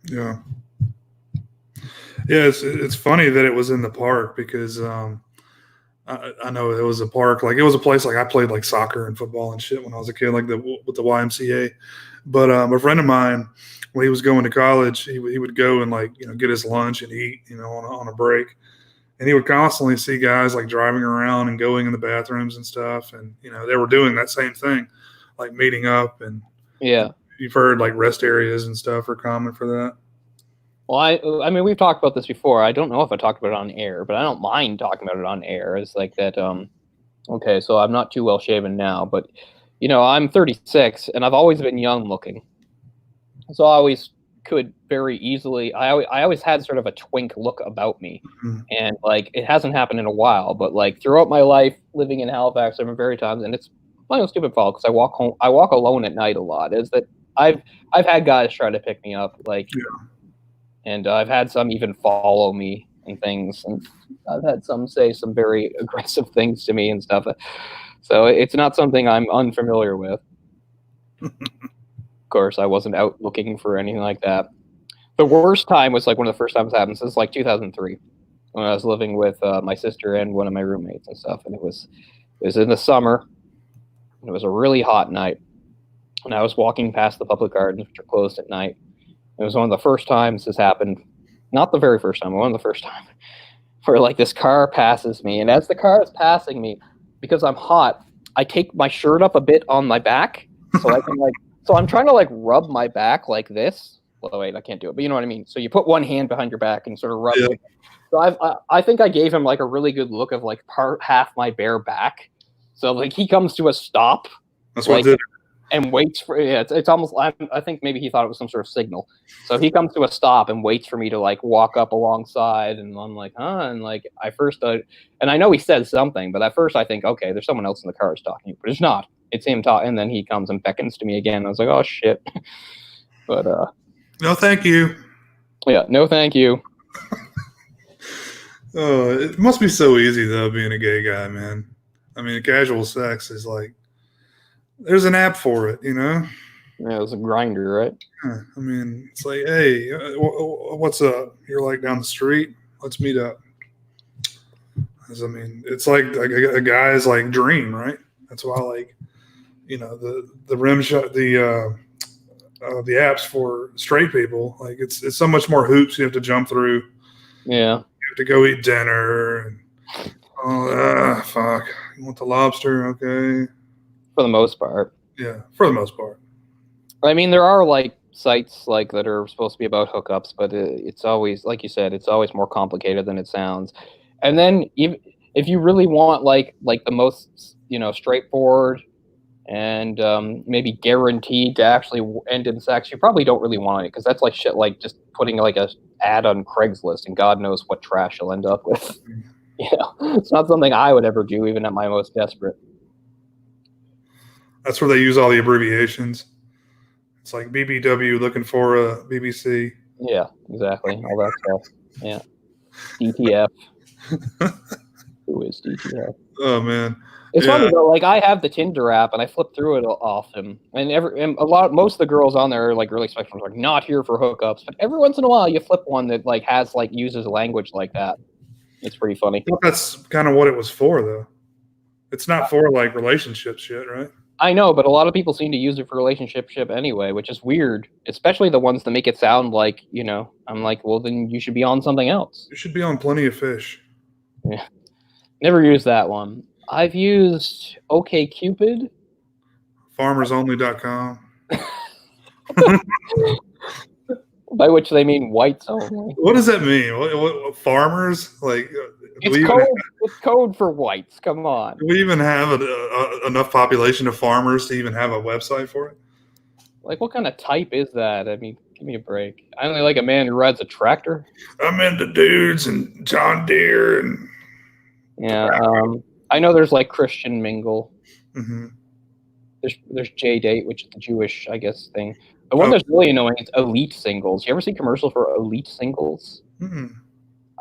Yeah. It's funny that it was in the park, because I know it was a park, like it was a place like I played like soccer and football and shit when I was a kid, like with the YMCA. But a friend of mine, when he was going to college, he would go and like get his lunch and eat on a break. And he would constantly see guys like driving around and going in the bathrooms and stuff. And, they were doing that same thing, like meeting up. And you've heard like rest areas and stuff are common for that. Well, I mean, we've talked about this before. I don't know if I talked about it on air, but I don't mind talking about it on air. It's like that. Okay, so I'm not too well shaven now, but, I'm 36 and I've always been young looking. So I always could very easily, I always had sort of a twink look about me, and like it hasn't happened in a while, but like throughout my life living in Halifax, I've been very times, and it's my own stupid fault because I walk alone at night a lot, is that I've had guys try to pick me up, like, and I've had some even follow me and things, and I've had some say some very aggressive things to me and stuff, so it's not something I'm unfamiliar with. Course, I wasn't out looking for anything like that. The worst time was like one of the first times it happened. This is like 2003, when I was living with my sister and one of my roommates and stuff. And it was in the summer. And it was a really hot night. And I was walking past the public gardens, which are closed at night. It was one of the first times this happened. Not the very first time, but one of the first time, where like this car passes me. And as the car is passing me, because I'm hot, I take my shirt up a bit on my back, so I can like. So I'm trying to like rub my back like this. Well, wait, I can't do it, but you know what I mean. So you put one hand behind your back and sort of rub it. So I think I gave him like a really good look of like half my bare back. So like he comes to a stop. That's what I did. And waits for it's almost. I think maybe he thought it was some sort of signal. So he comes to a stop and waits for me to like walk up alongside, and I'm like, huh? And like I first, and I know he says something, but at first I think, okay, there's someone else in the car who's talking, but it's not. It's him talking, and then he comes and beckons to me again. I was like, oh shit. But no, thank you. Yeah, no, thank you. Oh, it must be so easy though, being a gay guy, man. I mean, casual sex is like, there's an app for it, Yeah, it was a grinder, right? I mean, it's like, hey, what's up? You're like down the street. Let's meet up. I mean, it's like a guy's like dream, right? That's why, like, the rim shot, the apps for straight people, like it's so much more hoops you have to jump through. Yeah, you have to go eat dinner, and fuck, you want the lobster? Okay. For the most part. Yeah, for the most part. I mean, there are like sites like that are supposed to be about hookups, but it's always, like you said, it's always more complicated than it sounds. And then even if you really want like the most straightforward and maybe guaranteed to actually end in sex, you probably don't really want it, because that's like shit like just putting like a ad on Craigslist and God knows what trash you'll end up with. It's not something I would ever do, even at my most desperate. That's where they use all the abbreviations. It's like BBW looking for a BBC. Yeah, exactly. All that stuff. Yeah. DTF. Who is DTF? Oh man. It's funny though. Like I have the Tinder app and I flip through it often, and most of the girls on there are like really spectrum, like not here for hookups. But every once in a while, you flip one that like has like uses language like that. It's pretty funny. That's kind of what it was for, though. It's not for like relationship shit, right? I know, but a lot of people seem to use it for relationship anyway, which is weird. Especially the ones that make it sound like I'm like, well, then you should be on something else. You should be on Plenty of Fish. Yeah, never used that one. I've used OkCupid. FarmersOnly.com. By which they mean whites only. What does that mean? What farmers? Like it's code for whites. Come on. Do we even have enough population of farmers to even have a website for it? Like, what kind of type is that? I mean, give me a break. I only like a man who rides a tractor. I'm into dudes and John Deere and yeah. I know there's like Christian Mingle. Mm-hmm. There's J-Date, which is the Jewish, I guess, thing. The one that's really annoying is Elite Singles. You ever see commercials for Elite Singles? Mm-hmm.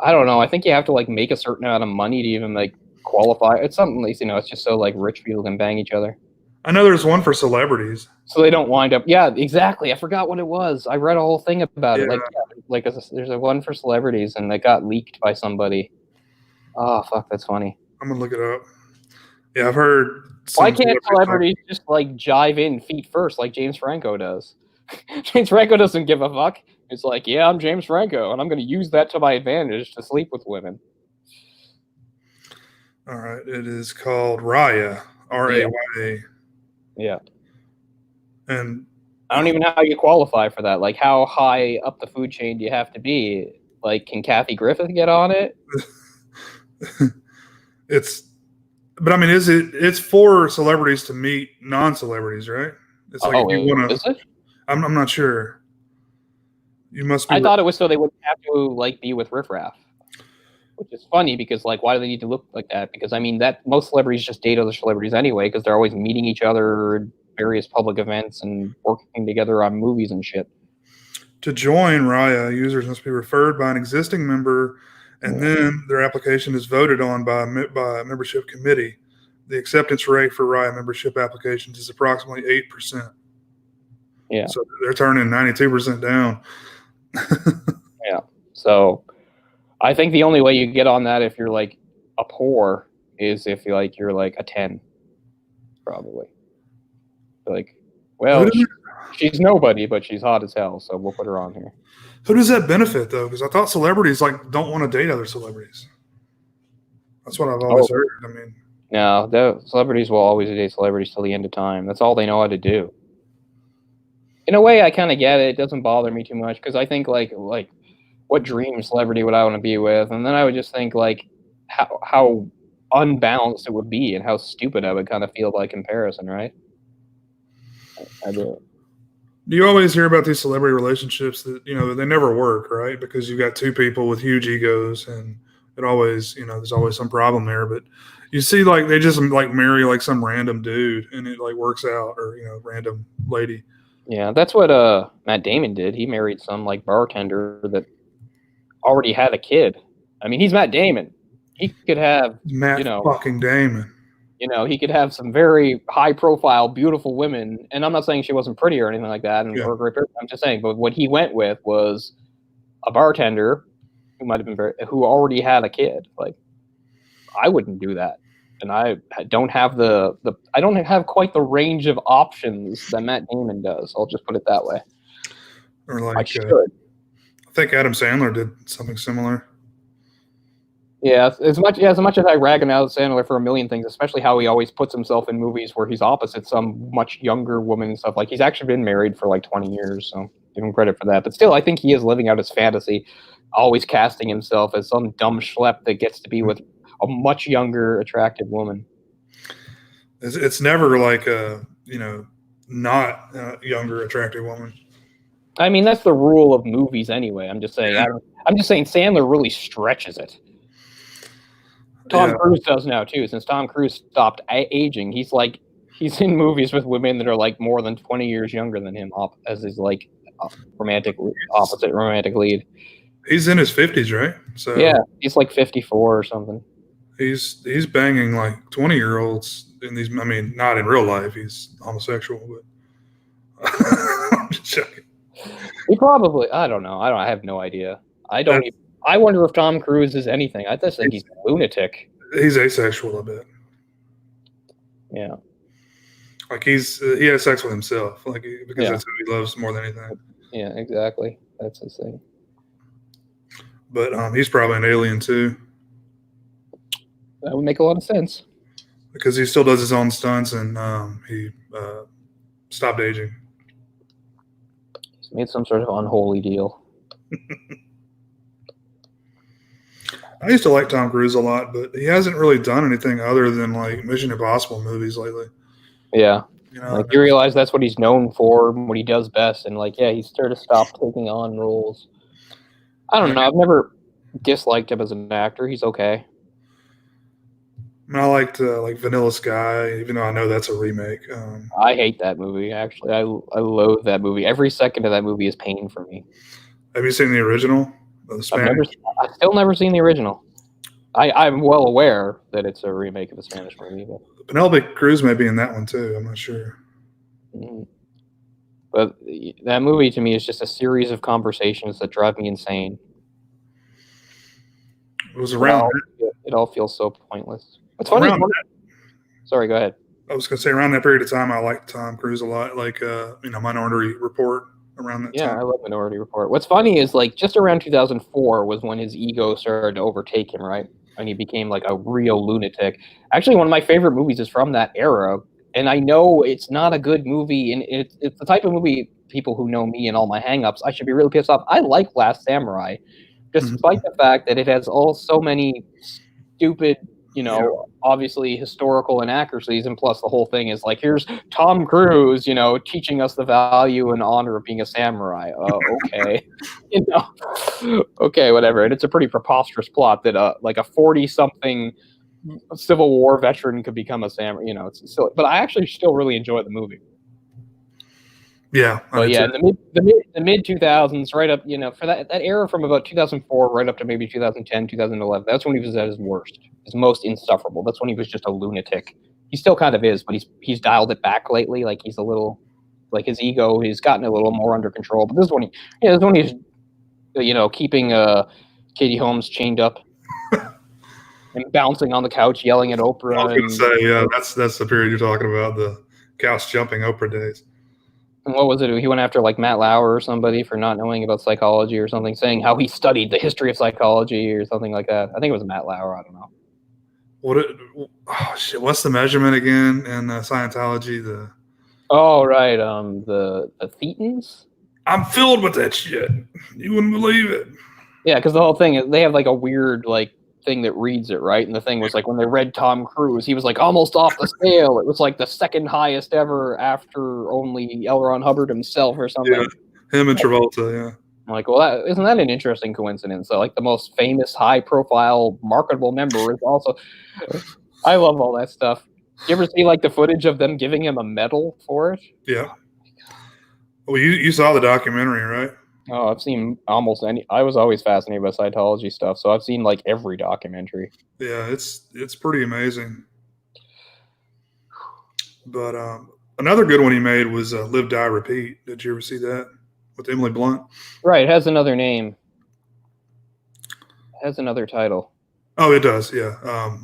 I don't know. I think you have to like make a certain amount of money to even like qualify. It's something like, it's just so like rich people can bang each other. I know there's one for celebrities. So they don't wind up. Yeah, exactly. I forgot what it was. I read a whole thing about it. There's a one for celebrities and it got leaked by somebody. Oh, fuck. That's funny. I'm going to look it up. Yeah, I've heard. Why can't celebrities just like jive in feet first like James Franco does? James Franco doesn't give a fuck. It's like, yeah, I'm James Franco, and I'm going to use that to my advantage to sleep with women. All right. It is called Raya. Raya. Yeah. And I don't even know how you qualify for that. Like, how high up the food chain do you have to be? Like, can Kathy Griffith get on it? But I mean, it's for celebrities to meet non-celebrities, right? It's like if you want to. Is it? I'm not sure. You must be. I thought it was so they wouldn't have to like be with riffraff, which is funny because like, why do they need to look like that? Because I mean, that most celebrities just date other celebrities anyway because they're always meeting each other at various public events and working together on movies and shit. To join Raya, users must be referred by an existing member, and then their application is voted on by a membership committee. The acceptance rate for Raya membership applications is approximately 8%. Yeah. So they're turning 92% down. Yeah. So I think the only way you get on that if you're like a poor is if you're like a 10, probably. Like, well, she's nobody, but she's hot as hell, so we'll put her on here. Who does that benefit though? Because I thought celebrities like don't want to date other celebrities. That's what I've always heard. I mean, no, the celebrities will always date celebrities till the end of time. That's all they know how to do. In a way, I kind of get it. It doesn't bother me too much because I think like what dream celebrity would I want to be with? And then I would just think like how unbalanced it would be and how stupid I would kind of feel by comparison, right? I do. Do you always hear about these celebrity relationships that they never work, right? Because you've got two people with huge egos, and it always there's always some problem there. But you see, like they just like marry like some random dude, and it like works out, or random lady. Yeah, that's what Matt Damon did. He married some like bartender that already had a kid. I mean, he's Matt Damon. He could have Matt fucking Damon. He could have some very high-profile, beautiful women, and I'm not saying she wasn't pretty or anything like that. And I'm just saying, but what he went with was a bartender who might have been who already had a kid. Like, I wouldn't do that, and I don't have I don't have quite the range of options that Matt Damon does. I'll just put it that way. Or like, I should. I think Adam Sandler did something similar. Yeah, as much as I rag on Adam Sandler for a million things, especially how he always puts himself in movies where he's opposite some much younger woman and stuff. Like he's actually been married for like 20 years, so give him credit for that. But still, I think he is living out his fantasy, always casting himself as some dumb schlep that gets to be with a much younger, attractive woman. It's never like a, not a younger, attractive woman. I mean, that's the rule of movies anyway. I'm just saying. I'm just saying Sandler really stretches it. Tom Cruise does now too. Since Tom Cruise stopped aging, he's in movies with women that are like more than 20 years younger than him, as his like opposite romantic lead. He's in his 50s, right? So yeah, he's like 54 or something. He's banging like 20-year-olds in these. I mean, not in real life. He's homosexual, but I'm just joking. He probably. I don't know. I have no idea. I wonder if Tom Cruise is anything. I just think he's a lunatic. He's asexual a bit. Yeah. Like he has sex with himself, because that's who he loves more than anything. Yeah, exactly. That's his thing. But he's probably an alien too. That would make a lot of sense. Because he still does his own stunts, and he stopped aging. He's made some sort of unholy deal. I used to like Tom Cruise a lot, but he hasn't really done anything other than like Mission Impossible movies lately. Yeah. You realize that's what he's known for, what he does best, and he's sort of stopped taking on roles. I don't know. I've never disliked him as an actor. He's okay. I mean, I liked Vanilla Sky, even though I know that's a remake. I hate that movie. Actually, I loathe that movie. Every second of that movie is pain for me. Have you seen the original? I've still never seen the original. I'm well aware that it's a remake of a Spanish movie. But Penelope Cruz may be in that one too. I'm not sure. But that movie to me is just a series of conversations that drive me insane. It was around. It all feels so pointless. It's funny. Sorry, go ahead. I was going to say around that period of time, I liked Tom Cruise a lot. Minority Report. Around that time. Yeah, I love Minority Report. What's funny is just around 2004 was when his ego started to overtake him, right? And he became like a real lunatic. Actually, one of my favorite movies is from that era. And I know it's not a good movie, and it's the type of movie people who know me and all my hangups, I should be really pissed off. I like Last Samurai, despite the fact that it has so many stupid, obviously historical inaccuracies, and plus the whole thing is here's Tom Cruise, teaching us the value and honor of being a samurai. Okay, okay, whatever. And it's a pretty preposterous plot that a 40-something Civil War veteran could become a samurai. It's silly, but I actually still really enjoy the movie. Yeah, but yeah, the mid 2000s, right up, for that era from about 2004 right up to maybe 2010, 2011. That's when he was at his worst, his most insufferable. That's when he was just a lunatic. He still kind of is, but he's dialed it back lately. He's a little, his ego has gotten a little more under control. But this is when he's, keeping Katie Holmes chained up and bouncing on the couch, yelling at Oprah. I was going to say, yeah, that's the period you're talking about, the couch jumping Oprah days. And what was it? He went after Matt Lauer or somebody for not knowing about psychology or something, saying how he studied the history of psychology or something like that. I think it was Matt Lauer. I don't know. What's the measurement again in Scientology? The thetans. I'm filled with that shit. You wouldn't believe it. Yeah, because the whole thing is they have a weird thing that reads it, right? And the thing was when they read Tom Cruise, he was almost off the scale. It was the second highest ever after only L. Ron Hubbard himself or something. Yeah, him and Travolta, yeah. I'm well, isn't that an interesting coincidence? So the most famous, high-profile, marketable member is also. I love all that stuff. You ever see the footage of them giving him a medal for it? Yeah. Well, you saw the documentary, right? Oh, I've seen almost any. I was always fascinated by Scientology stuff, so I've seen every documentary. Yeah, it's pretty amazing. But another good one he made was Live, Die, Repeat. Did you ever see that with Emily Blunt? Right, it has another name. It has another title. Oh, it does, yeah.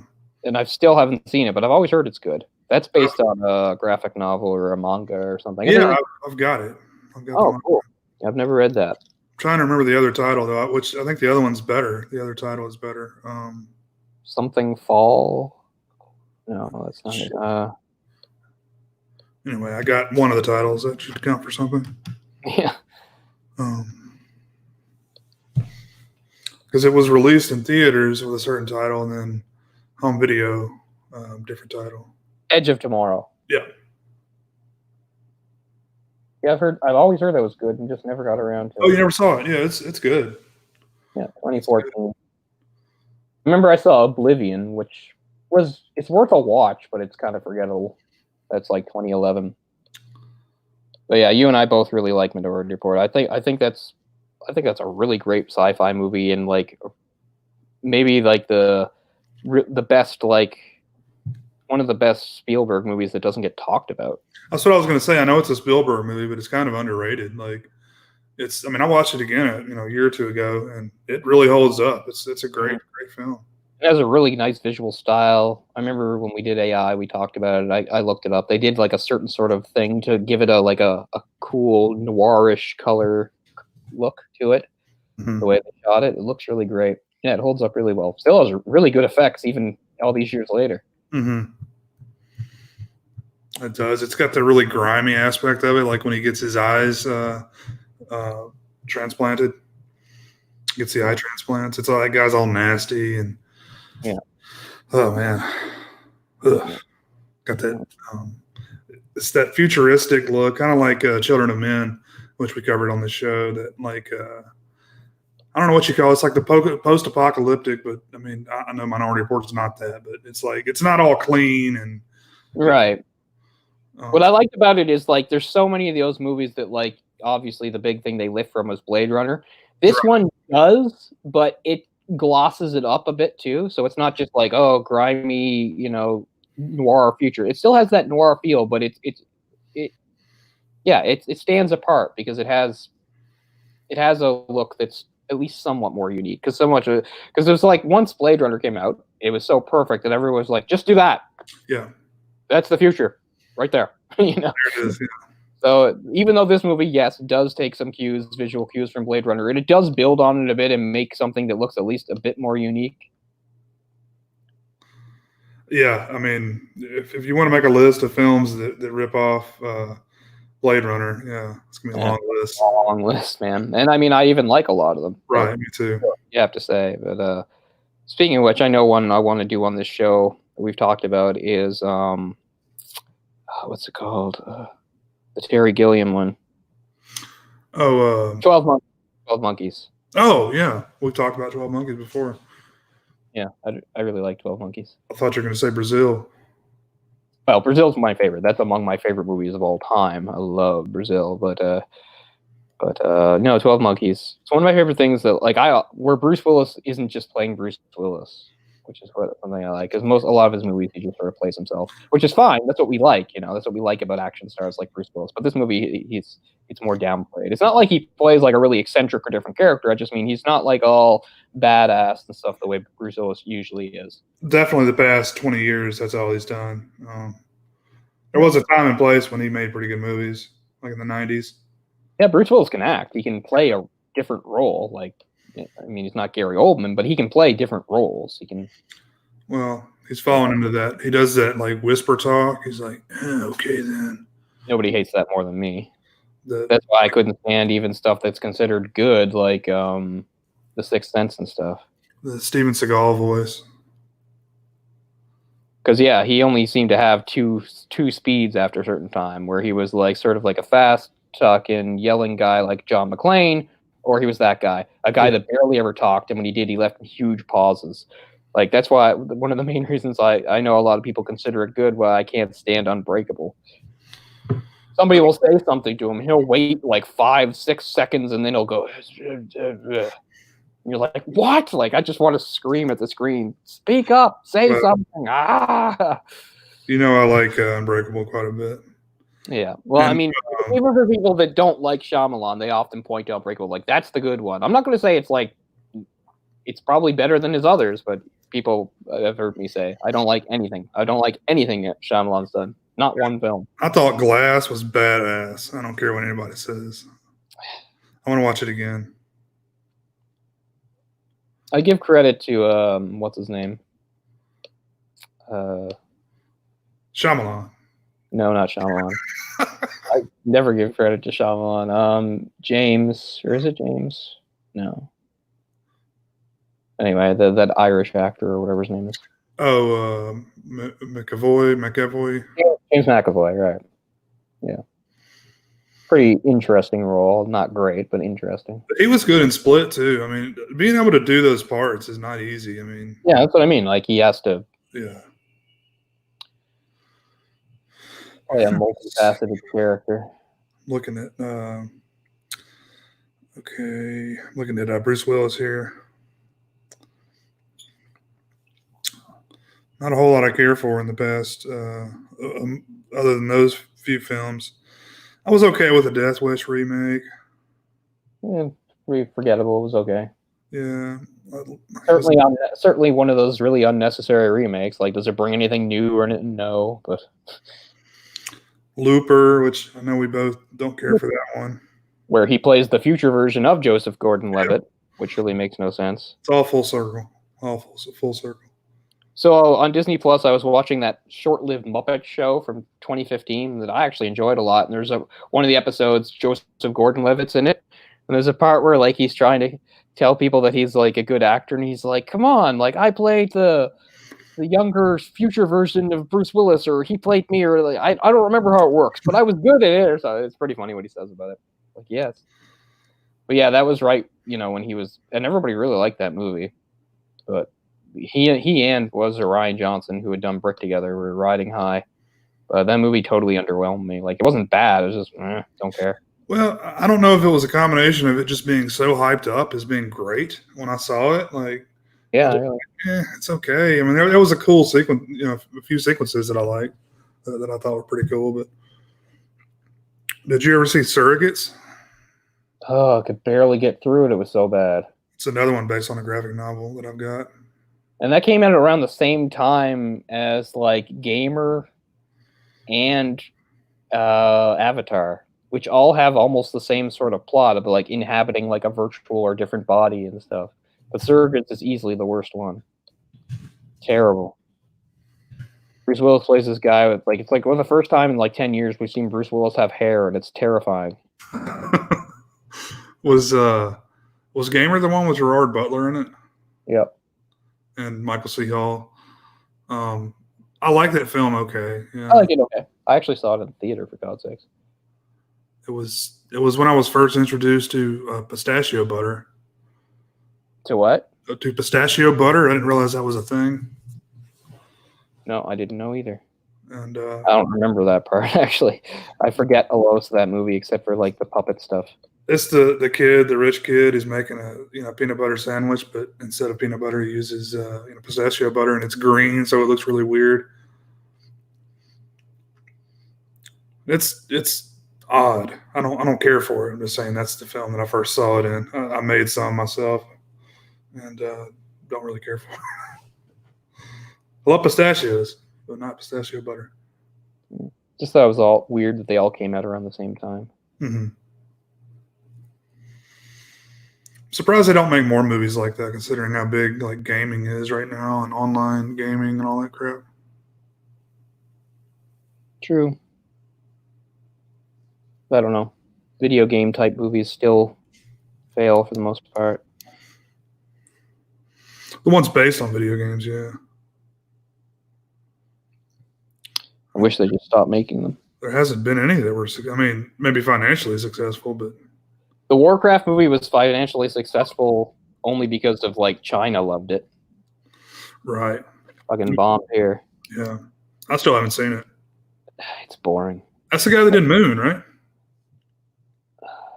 And I still haven't seen it, but I've always heard it's good. That's based on a graphic novel or a manga or something. Yeah, I've got it. Cool. I've never read that. I'm trying to remember the other title, though, which I think the other one's better. The other title is better. Something Fall? No, that's not it. Anyway, I got one of the titles. That should count for something. Yeah. Because it was released in theaters with a certain title, and then home video, different title. Edge of Tomorrow. Yeah. Yeah, I've always heard that was good, and just never got around to it. Oh, you never saw it? Yeah, it's good. Yeah, 2014. Remember, I saw Oblivion, which it's worth a watch, but it's kind of forgettable. That's like 2011. But yeah, you and I both really like Minority Report. I think that's a really great sci-fi movie, and like maybe like the best, like one of the best Spielberg movies that doesn't get talked about. That's what I was going to say. I know it's a Spielberg movie, but it's kind of underrated. Like I mean, I watched it again, a year or two ago, and it really holds up. It's a great film. It has a really nice visual style. I remember when we did AI, we talked about it. I looked it up. They did like a certain sort of thing to give it a cool noirish color look to it. Mm-hmm. The way they shot it, it looks really great. Yeah, it holds up really well. Still has really good effects even all these years later. Mm-hmm. It does. It's got the really grimy aspect of it, like when he gets his eyes transplanted, gets the eye transplants. It's all that guy's all nasty and oh man, got that. It's that futuristic look, kind of like Children of Men, which we covered on the show. That like I don't know what you call it. It's like the post-apocalyptic, but I mean I know Minority Report is not that, but it's like it's not all clean and right. What I liked about it is like there's so many of those movies that like obviously the big thing they lift from was Blade Runner. This one does, but it glosses it up a bit too. So it's not just like, oh, grimy, noir future. It still has that noir feel, but it stands apart because it has a look that's at least somewhat more unique. Because there's like once Blade Runner came out, it was so perfect that everyone was like, just do that. Yeah, that's the future. Right there, There it is, yeah. So even though this movie, yes, does take some visual cues from Blade Runner, and it does build on it a bit and make something that looks at least a bit more unique. Yeah, I mean, if you want to make a list of films that rip off Blade Runner, yeah, it's gonna be a long list. Long list, man. And I mean, I even like a lot of them. Right, me too. You have to say. But speaking of which, I know one I want to do on this show that we've talked about is what's it called? The Terry Gilliam one. Oh, 12 Monkeys. Oh, yeah. We've talked about 12 Monkeys before. Yeah, I really like 12 Monkeys. I thought you were going to say Brazil. Well, Brazil's my favorite. That's among my favorite movies of all time. I love Brazil, but no, 12 Monkeys. It's one of my favorite things that where Bruce Willis isn't just playing Bruce Willis, which is something I like. Because a lot of his movies, he just sort of plays himself, which is fine. That's what we like, That's what we like about action stars like Bruce Willis. But this movie, it's more downplayed. It's not like he plays like a really eccentric or different character. I just mean he's not like all badass and stuff the way Bruce Willis usually is. Definitely the past 20 years, that's all he's done. There was a time and place when he made pretty good movies, like in the 90s. Yeah, Bruce Willis can act. He can play a different role, he's not Gary Oldman, but he can play different roles. He can. Well, he's fallen into that. He does that like whisper talk. He's like, okay, then. Nobody hates that more than me. That's why I couldn't stand even stuff that's considered good, like The Sixth Sense and stuff. The Steven Seagal voice. Because he only seemed to have two speeds after a certain time, where he was like sort of like a fast talking, yelling guy like John McClane. Or he was that guy, a guy that barely ever talked, and when he did, he left huge pauses. Like that's why one of the main reasons I know a lot of people consider it good. Why I can't stand Unbreakable. Somebody will say something to him, he'll wait like 5-6 seconds, and then he'll go. And you're like, what? Like I just want to scream at the screen. Speak up, say something. Ah. I like Unbreakable quite a bit. Yeah, well, I mean, even for people that don't like Shyamalan, they often point to Unbreakable like that's the good one. I'm not going to say it's probably better than his others, but people have heard me say I don't like anything. I don't like anything that Shyamalan's done. Not one film. I thought Glass was badass. I don't care what anybody says. I want to watch it again. I give credit to what's his name? Shyamalan. No, not Shyamalan. Never give credit to Shyamalan. James, or is it James? No. Anyway, that Irish actor or whatever his name is. Oh, McAvoy. James McAvoy, right? Yeah. Pretty interesting role. Not great, but interesting. He was good in Split too. I mean, being able to do those parts is not easy. I mean, Yeah, that's what I mean. Like he has to yeah. play a multifaceted character. Looking at looking at Bruce Willis here. Not a whole lot I care for in the past, other than those few films. I was okay with the Death Wish remake. Yeah, pretty forgettable. It was okay. Yeah, Certainly one of those really unnecessary remakes. Like, does it bring anything new or anything? No, but Looper, which I know we both don't care for that one. Where he plays the future version of Joseph Gordon-Levitt, which really makes no sense. It's all full circle. All full circle. So on Disney Plus, I was watching that short-lived Muppet show from 2015 that I actually enjoyed a lot. And there's one of the episodes, Joseph Gordon-Levitt's in it, and there's a part where like he's trying to tell people that he's like a good actor, and he's like, "Come on, like I played the younger future version of Bruce Willis, or he played me, or like I don't remember how it works, but I was good at it." So it's pretty funny what he says about it. Like, yes, but yeah, that was right. You know, when he was, and everybody really liked that movie, but. He and was Ryan Johnson, who had done Brick together, were riding high. That movie totally underwhelmed me. Like, it wasn't bad. It was just, don't care. Well, I don't know if it was a combination of it just being so hyped up as being great when I saw it. Like, yeah, it's okay. I mean, there was a cool sequence, a few sequences that I liked that I thought were pretty cool. But did you ever see Surrogates? Oh, I could barely get through it. It was so bad. It's another one based on a graphic novel that I've got. And that came out around the same time as like Gamer and Avatar, which all have almost the same sort of plot of like inhabiting like a virtual or different body and stuff. But Surrogates is easily the worst one. Terrible. Bruce Willis plays this guy with like, it's like the first time in like 10 years we've seen Bruce Willis have hair, and it's terrifying. Was Gamer the one with Gerard Butler in it? Yep. And Michael C. Hall. I like that film. Okay, yeah. I like it. Okay, I actually saw it in the theater, for God's sakes. It was when I was first introduced to pistachio butter. To what? To pistachio butter. I didn't realize that was a thing. No, I didn't know either. And I don't remember that part, actually. I forget a lot of that movie except for like the puppet stuff. It's the rich kid is making a peanut butter sandwich, but instead of peanut butter, he uses pistachio butter, and it's green, so it looks really weird. It's odd. I don't care for it. I'm just saying that's the film that I first saw it in. I made some myself, and don't really care for it. I love pistachios, but not pistachio butter. Just thought it was all weird that they all came out around the same time. Mm-hmm. Surprised they don't make more movies like that, considering how big like gaming is right now and online gaming and all that crap. True. I don't know. Video game type movies still fail for the most part. The ones based on video games, yeah. I wish they just stopped making them. There hasn't been any that were, I mean, maybe financially successful, but the Warcraft movie was financially successful only because of like China loved it. Right. Fucking bombed here. Yeah. I still haven't seen it. It's boring. That's the guy that did Moon, right?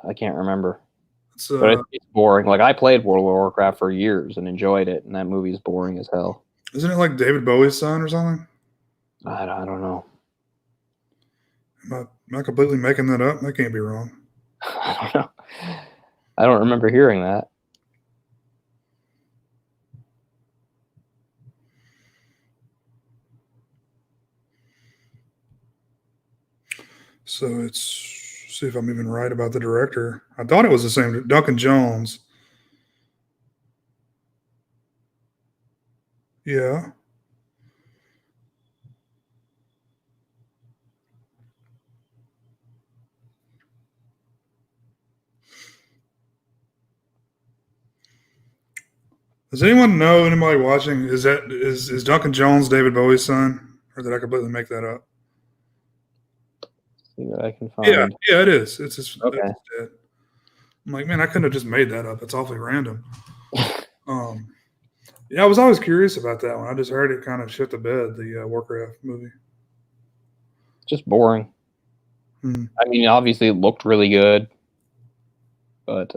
I can't remember. But it's boring. Like, I played World of Warcraft for years and enjoyed it, and that movie is boring as hell. Isn't it like David Bowie's son or something? I don't know. Am I completely making that up? That can't be wrong. I don't know. I don't remember hearing that. So see if I'm even right about the director. I thought it was the same, Duncan Jones. Yeah. Does anyone know anybody watching? Is Duncan Jones David Bowie's son, or did I completely make that up? See what I can Yeah, find. yeah, it is. It's Okay. his dad. I'm like, man, I couldn't have just made that up. It's awfully random. Um, yeah, I was always curious about that one. I just heard it kind of shit the bed. The Warcraft movie. Just boring. Hmm. I mean, obviously it looked really good, but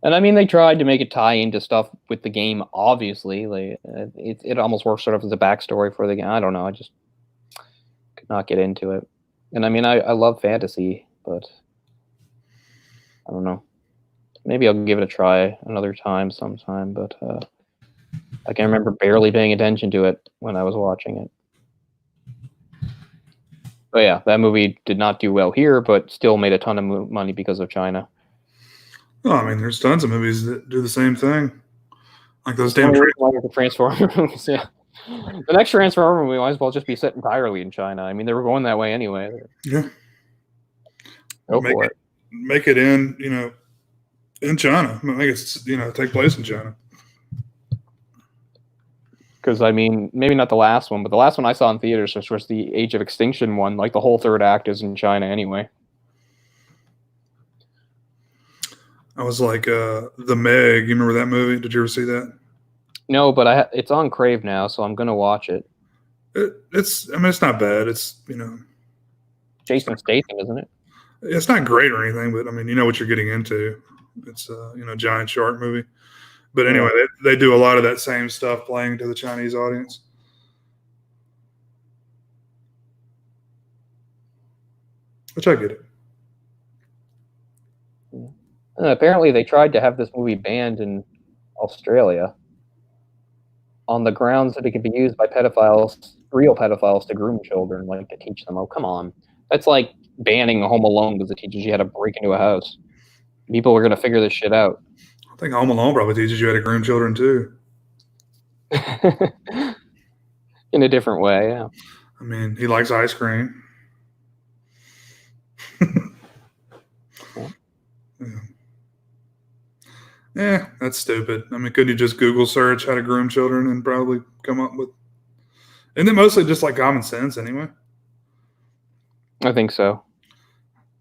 and I mean they tried to make it tie into stuff with the game. Obviously, like it almost works sort of as a backstory for the game. I don't know. I just could not get into it. And I mean, I love fantasy, but I don't know. Maybe I'll give it a try another time sometime. But I can remember barely paying attention to it when I was watching it. But yeah, that movie did not do well here, but still made a ton of money because of China. Oh, I mean, there's tons of movies that do the same thing, like those The damn. only reason why the Transformer movies, yeah. The next Transformer movie might as well just be set entirely in China. I mean, they were going that way anyway. Yeah. Go for it. Make it in China. Make it take place in China. Because I mean, maybe not the last one, but the last one I saw in theaters was the Age of Extinction one. Like the whole third act is in China anyway. I was like, The Meg. You remember that movie? Did you ever see that? No, but it's on Crave now, so I'm gonna watch it. It's not bad. It's Jason Statham, isn't it? it's not great or anything, but I mean, you know what you're getting into. It's giant shark movie. But anyway, they do a lot of that same stuff playing to the Chinese audience. Which I get it. Apparently, they tried to have this movie banned in Australia on the grounds that it could be used by real pedophiles, to groom children, like to teach them. Oh, come on. That's like banning Home Alone because it teaches you how to break into a house. People are going to figure this shit out. I think Home Alone probably teaches you how to groom children too. In a different way, yeah. I mean, he likes ice cream. Yeah, that's stupid. I mean, couldn't you just Google search how to groom children and probably come up with? Isn't it mostly just like common sense anyway? I think so.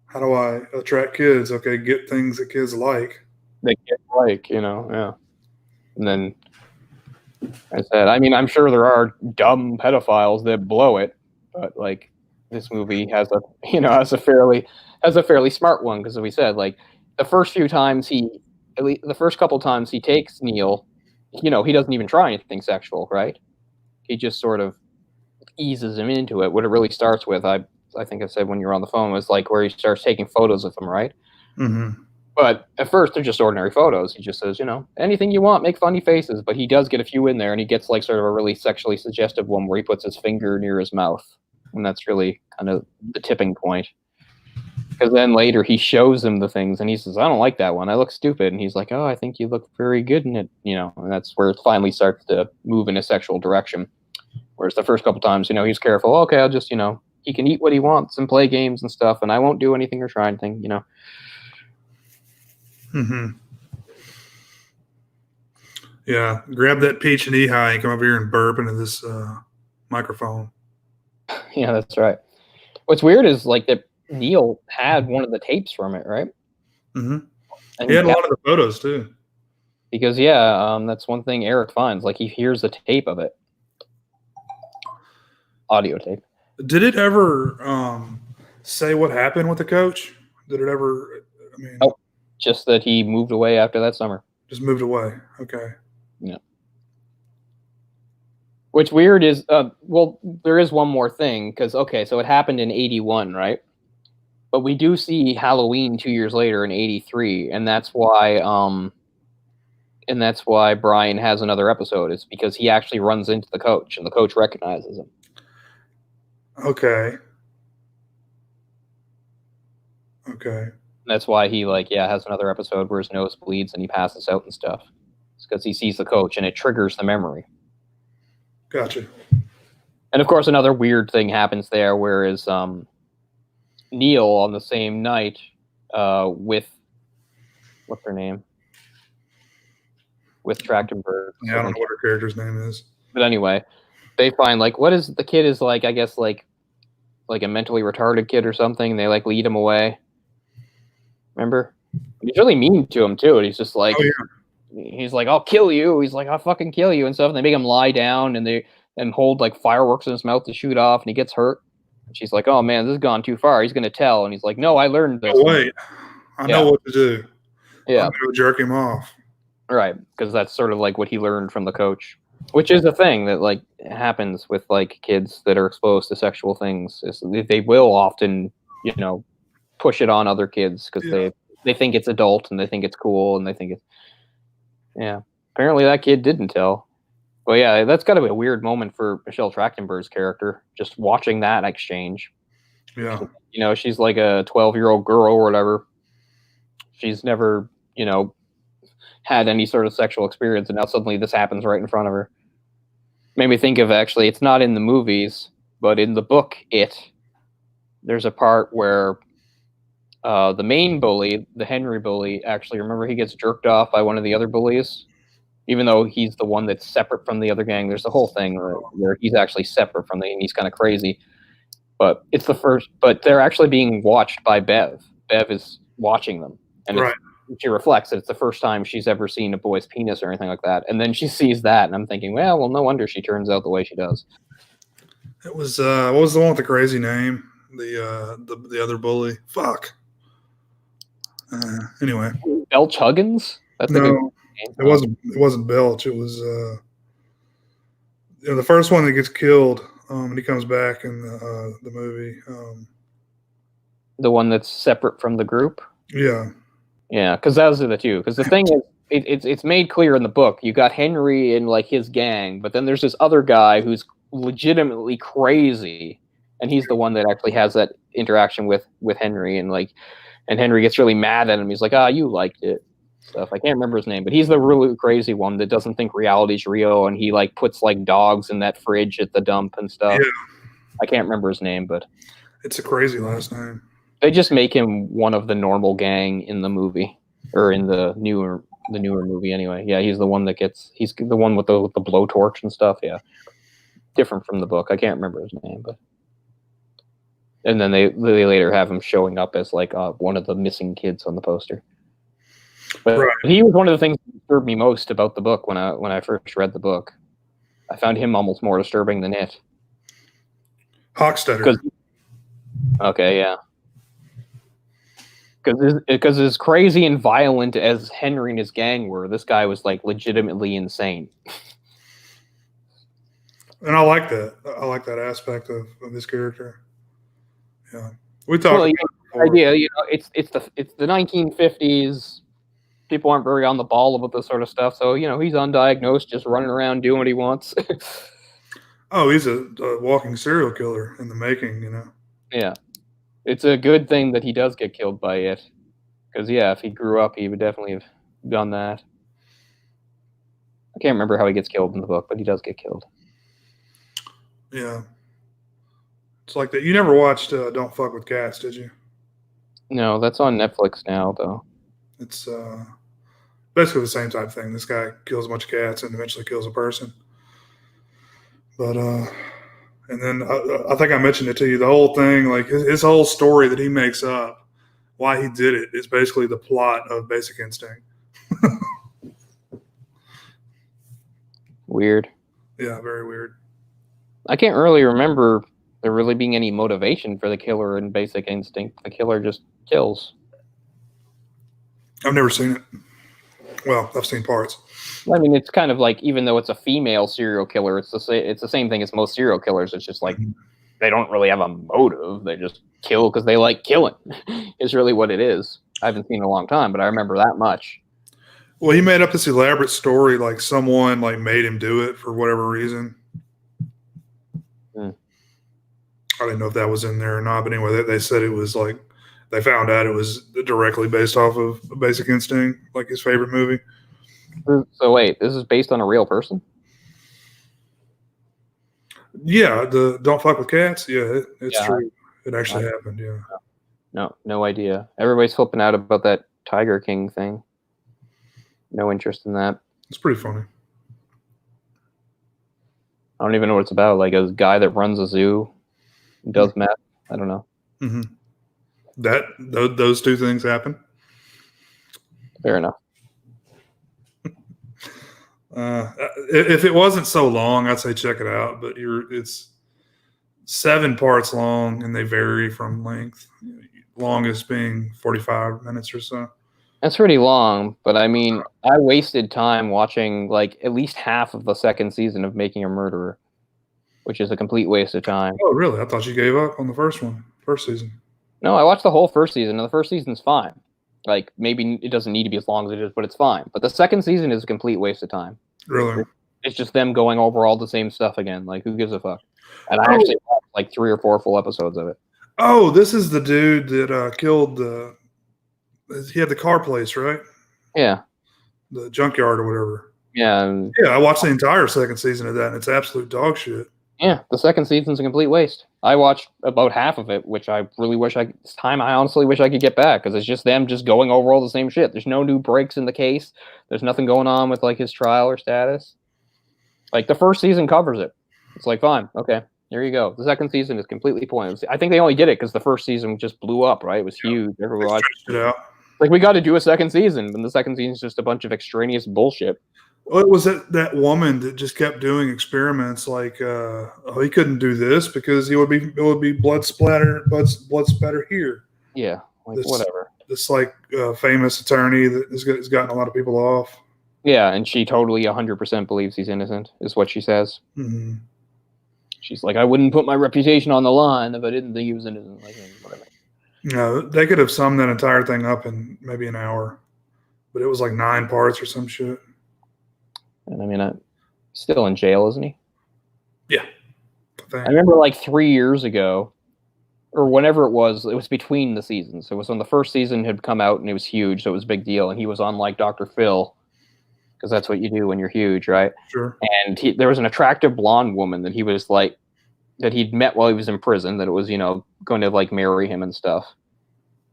How do I attract kids? Okay, get things that kids like. They get yeah. And then I said, I mean, I'm sure there are dumb pedophiles that blow it, but like this movie has a fairly smart one because we said like the first couple times he takes Neil, he doesn't even try anything sexual, right? He just sort of eases him into it. What it really starts with, I think I said when you were on the phone, was like where he starts taking photos of him, right? Mm-hmm. But at first, they're just ordinary photos. He just says, anything you want, make funny faces. But he does get a few in there, and he gets like sort of a really sexually suggestive one where he puts his finger near his mouth. And that's really kind of the tipping point. Because then later he shows him the things, and he says, I don't like that one. I look stupid. And he's like, oh, I think you look very good in it. And that's where it finally starts to move in a sexual direction. Whereas the first couple times, he's careful. Okay, I'll just, he can eat what he wants and play games and stuff, and I won't do anything or try anything, Mm-hmm. Yeah, grab that peach and high and come over here and burp into this microphone. Yeah, that's right. What's weird is like that Neil had one of the tapes from it, right? Mm-hmm. And he had a lot of the photos too. Because that's one thing Eric finds. Like he hears the tape of it, audio tape. Did it ever say what happened with the coach? Did it ever? I mean, just that he moved away after that summer. Just moved away. Okay. Yeah. What's weird is, there is one more thing because so it happened in 81, right? But we do see Halloween 2 years later in 83, and that's why Brian has another episode. It's because he actually runs into the coach, and the coach recognizes him. Okay. And that's why he has another episode where his nose bleeds and he passes out and stuff. It's because he sees the coach and it triggers the memory. Gotcha. And of course, another weird thing happens there, whereas Neil on the same night with what's her name? with Trachtenberg. Yeah, I don't know what her character's name is. But anyway, they find like what is the kid is like I guess like a mentally retarded kid or something. They like lead him away. Remember? He's really mean to him too. And he's just like, he's like, I'll kill you. He's like, I'll fucking kill you and stuff. And they make him lie down and hold like fireworks in his mouth to shoot off, and he gets hurt. And she's like, oh man, this has gone too far. He's gonna tell. And he's like, no, I learned this. Oh, wait, I know what to do. Yeah, I'm gonna jerk him off. right, because that's sort of like what he learned from the coach, which is a thing that like happens with like kids that are exposed to sexual things. Is they will often, push it on other kids because they think it's adult and they think it's cool and they think it's Apparently that kid didn't tell. Well, yeah, that's got to be a weird moment for Michelle Trachtenberg's character, just watching that exchange. Yeah. She's like a 12-year-old girl or whatever. She's never, had any sort of sexual experience, and now suddenly this happens right in front of her. Made me think of, actually, it's not in the movies, but in the book, there's a part where the main bully, the Henry bully, actually, remember he gets jerked off by one of the other bullies? Even though he's the one that's separate from the other gang, there's a whole thing where he's actually separate from and he's kind of crazy. But it's the first. But they're actually being watched by Bev. Bev is watching them, and she reflects that it's the first time she's ever seen a boy's penis or anything like that. And then she sees that, and I'm thinking, well, no wonder she turns out the way she does. It was what was the one with the crazy name? The other bully. Fuck. Anyway. Belch Huggins? That's no. It wasn't Belch. It was the first one that gets killed, and he comes back in the movie. The one that's separate from the group. Yeah. Yeah, because those are the two. Because the thing is, it's made clear in the book. You got Henry and like his gang, but then there's this other guy who's legitimately crazy, and he's the one that actually has that interaction with Henry, and Henry gets really mad at him. He's like, you liked it. Stuff. I can't remember his name, but he's the really crazy one that doesn't think reality's real, and he like puts like dogs in that fridge at the dump and stuff. Yeah. I can't remember his name, but it's a crazy last name. They just make him one of the normal gang in the movie, or in the newer movie anyway. Yeah, he's the one that he's the one with the blowtorch and stuff. Yeah, different from the book. I can't remember his name, but and then they later have him showing up as like one of the missing kids on the poster. But he was one of the things that disturbed me most about the book when I first read the book. I found him almost more disturbing than it. Hochstetter. Okay, yeah. Because as crazy and violent as Henry and his gang were, this guy was like legitimately insane. And I like that. I like that aspect of his character. Yeah, we talked. Well, the idea, it's the 1950s. People aren't very on the ball about this sort of stuff, so he's undiagnosed, just running around doing what he wants. Oh, he's a walking serial killer in the making, Yeah, it's a good thing that he does get killed by it, because if he grew up, he would definitely have done that. I can't remember how he gets killed in the book, but he does get killed. Yeah, it's like that. You never watched Don't Fuck with Cats, did you? No, that's on Netflix now, though. It's basically the same type of thing. This guy kills a bunch of cats and eventually kills a person. But and then I think I mentioned it to you. The whole thing, like his whole story that he makes up, why he did it, is basically the plot of Basic Instinct. Weird. Yeah, very weird. I can't really remember there really being any motivation for the killer in Basic Instinct. The killer just kills. I've never seen it. Well, I've seen parts. I mean, it's kind of like, even though it's a female serial killer, it's the same thing as most serial killers. It's just like they don't really have a motive. They just kill because they like killing. Is really what it is. I haven't seen it in a long time, but I remember that much. Well, he made up this elaborate story, like someone like made him do it for whatever reason. I didn't know if that was in there or not, but anyway, they said it was like, they found out it was directly based off of Basic Instinct, like his favorite movie. So wait, this is based on a real person? Yeah, the Don't Fuck with Cats. Yeah, it's true. It actually happened. Yeah. No idea. Everybody's flipping out about that Tiger King thing. No interest in that. It's pretty funny. I don't even know what it's about. Like a guy that runs a zoo, does meth. I don't know. Mm-hmm. Those two things happen. Fair enough. If it wasn't so long, I'd say check it out. But it's 7 parts long, and they vary from length. Longest being 45 minutes or so. That's pretty long, but I mean, I wasted time watching like at least half of the second season of Making a Murderer, which is a complete waste of time. Oh, really? I thought you gave up on the first season. No, I watched the whole first season, and the first season's fine. Like, maybe it doesn't need to be as long as it is, but it's fine. But the second season is a complete waste of time. Really? It's just them going over all the same stuff again. Like, who gives a fuck? And I actually watched like 3 or 4 full episodes of it. Oh, this is the dude that killed the. He had the car place, right? Yeah. The junkyard or whatever. Yeah. Yeah, I watched the entire second season of that, and it's absolute dog shit. Yeah, the second season's a complete waste. I watched about half of it, which I really wish it's time I honestly wish I could get back, because it's just them just going over all the same shit. There's no new breaks in the case. There's nothing going on with like his trial or status. Like the first season covers it. It's like, fine, okay, there you go. The second season is completely pointless. I think they only did it because the first season just blew up, right? It was huge. Everyone watched it out. Like, we got to do a second season, and the second season is just a bunch of extraneous bullshit. Well, it was that woman that just kept doing experiments like, he couldn't do this because it would be blood splatter here. Yeah, like whatever. This like famous attorney that has gotten a lot of people off. Yeah, and she totally 100% believes he's innocent, is what she says. Mm-hmm. She's like, I wouldn't put my reputation on the line if I didn't think he was innocent. Like, whatever. No, they could have summed that entire thing up in maybe an hour, but it was like 9 parts or some shit. And I mean, he's still in jail, isn't he? Yeah. I remember like 3 years ago, or whenever it was between the seasons. It was when the first season had come out and it was huge, so it was a big deal. And he was on like Dr. Phil, because that's what you do when you're huge, right? Sure. And there was an attractive blonde woman that he was like, that he'd met while he was in prison, that it was, going to like marry him and stuff.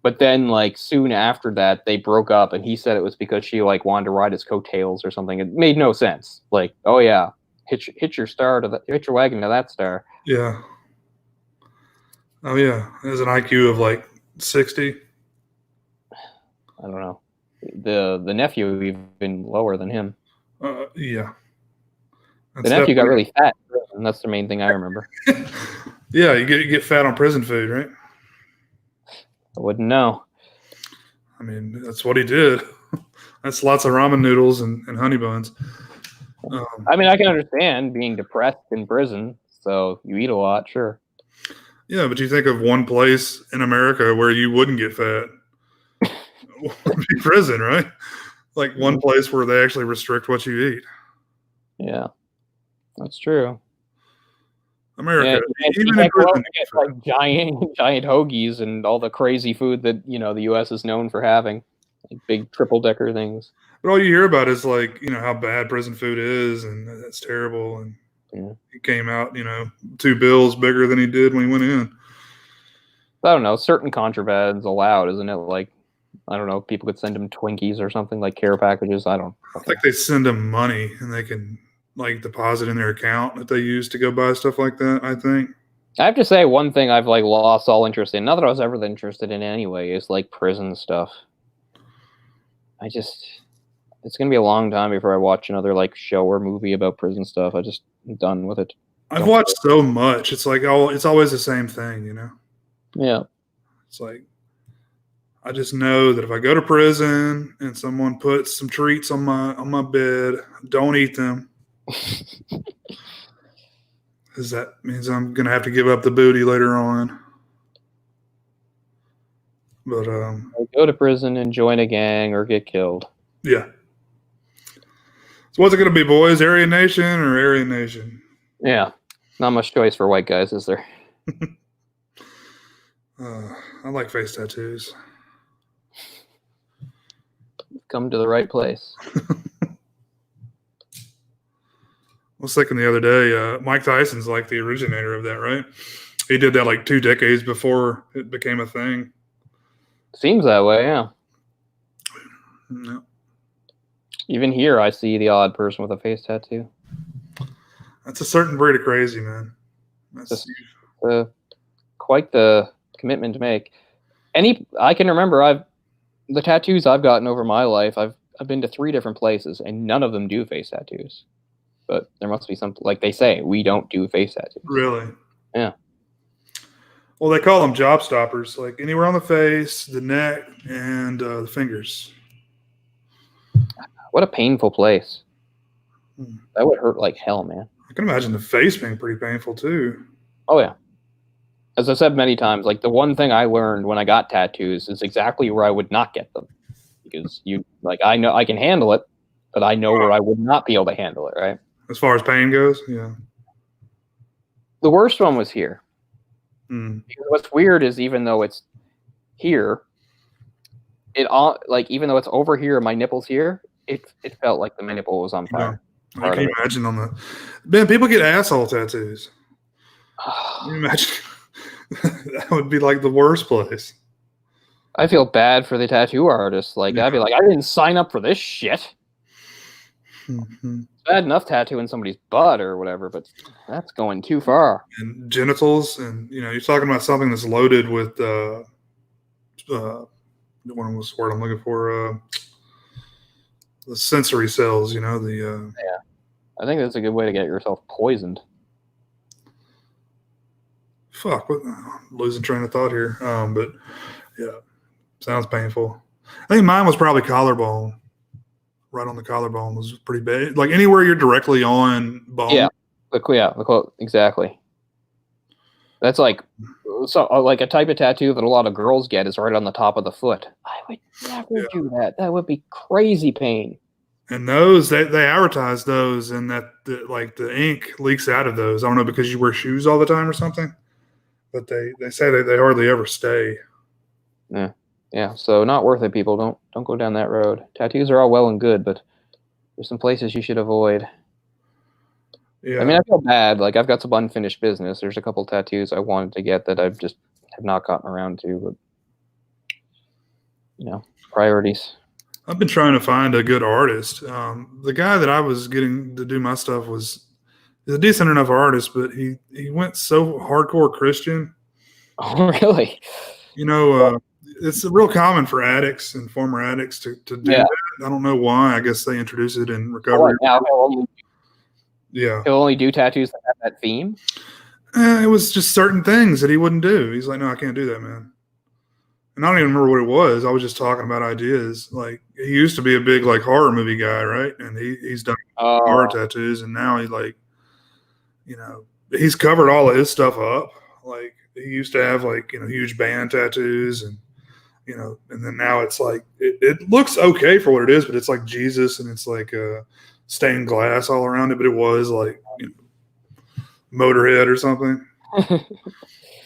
But then like soon after that, they broke up, and he said it was because she like wanted to ride his coattails or something. It made no sense. Like, oh yeah, hitch your wagon to that star. Yeah. Oh yeah, there's an IQ of like 60. I don't know. The nephew even lower than him. Yeah. The nephew got really fat, and that's the main thing I remember. Yeah, you get fat on prison food, right? I wouldn't know. I mean, that's what he did. That's lots of ramen noodles and honey buns. I mean, I can understand being depressed in prison, so you eat a lot, sure. Yeah, but you think of one place in America where you wouldn't get fat. Would be prison, right? Like one place where they actually restrict what you eat. Yeah, that's true. America, yeah, even in prison, get like giant hoagies and all the crazy food that the U.S. is known for having, like big triple-decker things. But all you hear about is like how bad prison food is, and that's terrible. And he came out 2 bills bigger than he did when he went in. I don't know. Certain contraband's allowed, isn't it? Like, I don't know. People could send him Twinkies or something, like care packages. I think they send them money, and they can like deposit in their account that they use to go buy stuff like that. I think. I have to say, one thing I've like lost all interest in, not that I was ever interested in anyway, is like prison stuff. It's gonna be a long time before I watch another like show or movie about prison stuff. I'm done with it. I've watched so much. It's like it's always the same thing, Yeah. It's like I just know that if I go to prison and someone puts some treats on my bed, don't eat them. Because that means I'm gonna have to give up the booty later on. But go to prison and join a gang or get killed. Yeah. So what's it gonna be, boys? Aryan Nation or Aryan Nation? Yeah. Not much choice for white guys, is there? I like face tattoos. Come to the right place. I was thinking the other day, Mike Tyson's like the originator of that, right? He did that like 2 decades before it became a thing. Seems that way, yeah. No. Even here, I see the odd person with a face tattoo. That's a certain breed of crazy, man. That's Quite the commitment to make. I can remember the tattoos I've gotten over my life. I've been to 3 different places, and none of them do face tattoos. But there must be something, like they say, we don't do face tattoos. really. Yeah. Well, they call them job stoppers, like anywhere on the face, the neck, and the fingers. What a painful place. Hmm. That would hurt like hell, man. I can imagine the face being pretty painful too. Oh yeah. As I said many times, like the one thing I learned when I got tattoos is exactly where I would not get them, because I know I can handle it, but I know where I would not be able to handle it. Right. As far as pain goes, yeah. The worst one was here. Hmm. Because what's weird is even though it's here, even though it's over here, my nipple's here. It felt like my nipple was on fire. Yeah. I can imagine man, people get asshole tattoos. Can you imagine? That would be like the worst place. I feel bad for the tattoo artist. Like, yeah. I'd be like, I didn't sign up for this shit. Mm-hmm. It's bad enough tattooing somebody's butt or whatever, but that's going too far. And genitals, and you're talking about something that's loaded with what was the word I'm looking for? The sensory cells. Yeah. I think that's a good way to get yourself poisoned. Fuck, losing train of thought here. But yeah, sounds painful. I think mine was probably collarbone. Right on the collarbone was pretty bad. Like anywhere you're directly on bone. Yeah, exactly. That's like a type of tattoo that a lot of girls get is right on the top of the foot. I would never do that. That would be crazy pain. And those they advertise those, and the ink leaks out of those. I don't know, because you wear shoes all the time or something. But they say that they hardly ever stay. Yeah. So not worth it, people. Don't go down that road. Tattoos are all well and good, but there's some places you should avoid. Yeah. I mean, I feel bad. Like, I've got some unfinished business. There's a couple tattoos I wanted to get that I've just have not gotten around to. But priorities. I've been trying to find a good artist. The guy that I was getting to do my stuff he's a decent enough artist, but he went so hardcore Christian. Oh, really? It's real common for addicts and former addicts to do that. I don't know why. I guess they introduce it in recovery. He'll only do tattoos that have that theme? It was just certain things that he wouldn't do. He's like, no, I can't do that, man. And I don't even remember what it was. I was just talking about ideas. Like, he used to be a big horror movie guy, right? And he's done horror tattoos, and now he's covered all of his stuff up. Like, he used to have huge band tattoos, and and then now it's like it looks okay for what it is, but it's like Jesus, and it's like stained glass all around it. But it was like Motorhead or something.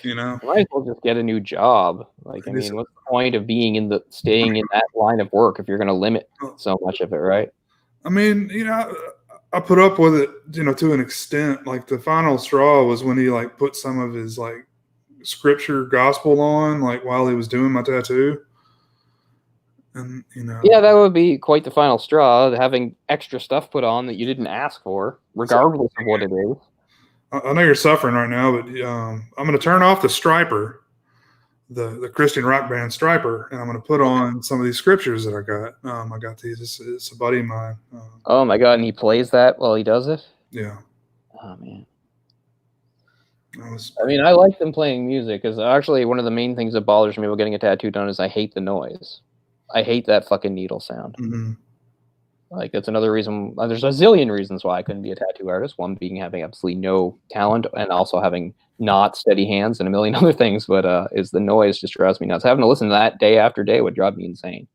Might as well just get a new job. Like, I mean, what's the point of staying in that line of work if you're going to limit so much of it, right? I mean, I put up with it, to an extent. Like, the final straw was when he put some of his scripture gospel on while he was doing my tattoo. And yeah, that would be quite the final straw, having extra stuff put on that you didn't ask for, regardless of what it is. I know you're suffering right now, but I'm going to turn off the Striper, the Christian rock band Striper, and I'm going to put on some of these scriptures that I got. I got these. It's a buddy of mine. Oh my God! And he plays that while he does it. Yeah. Oh man. I like them playing music, because actually one of the main things that bothers me about getting a tattoo done is I hate the noise. I hate that fucking needle sound. Mm-hmm. Like, that's another reason. There's a zillion reasons why I couldn't be a tattoo artist. One being having absolutely no talent, and also having not steady hands, and a million other things. But is the noise just drives me nuts. Having to listen to that day after day would drive me insane.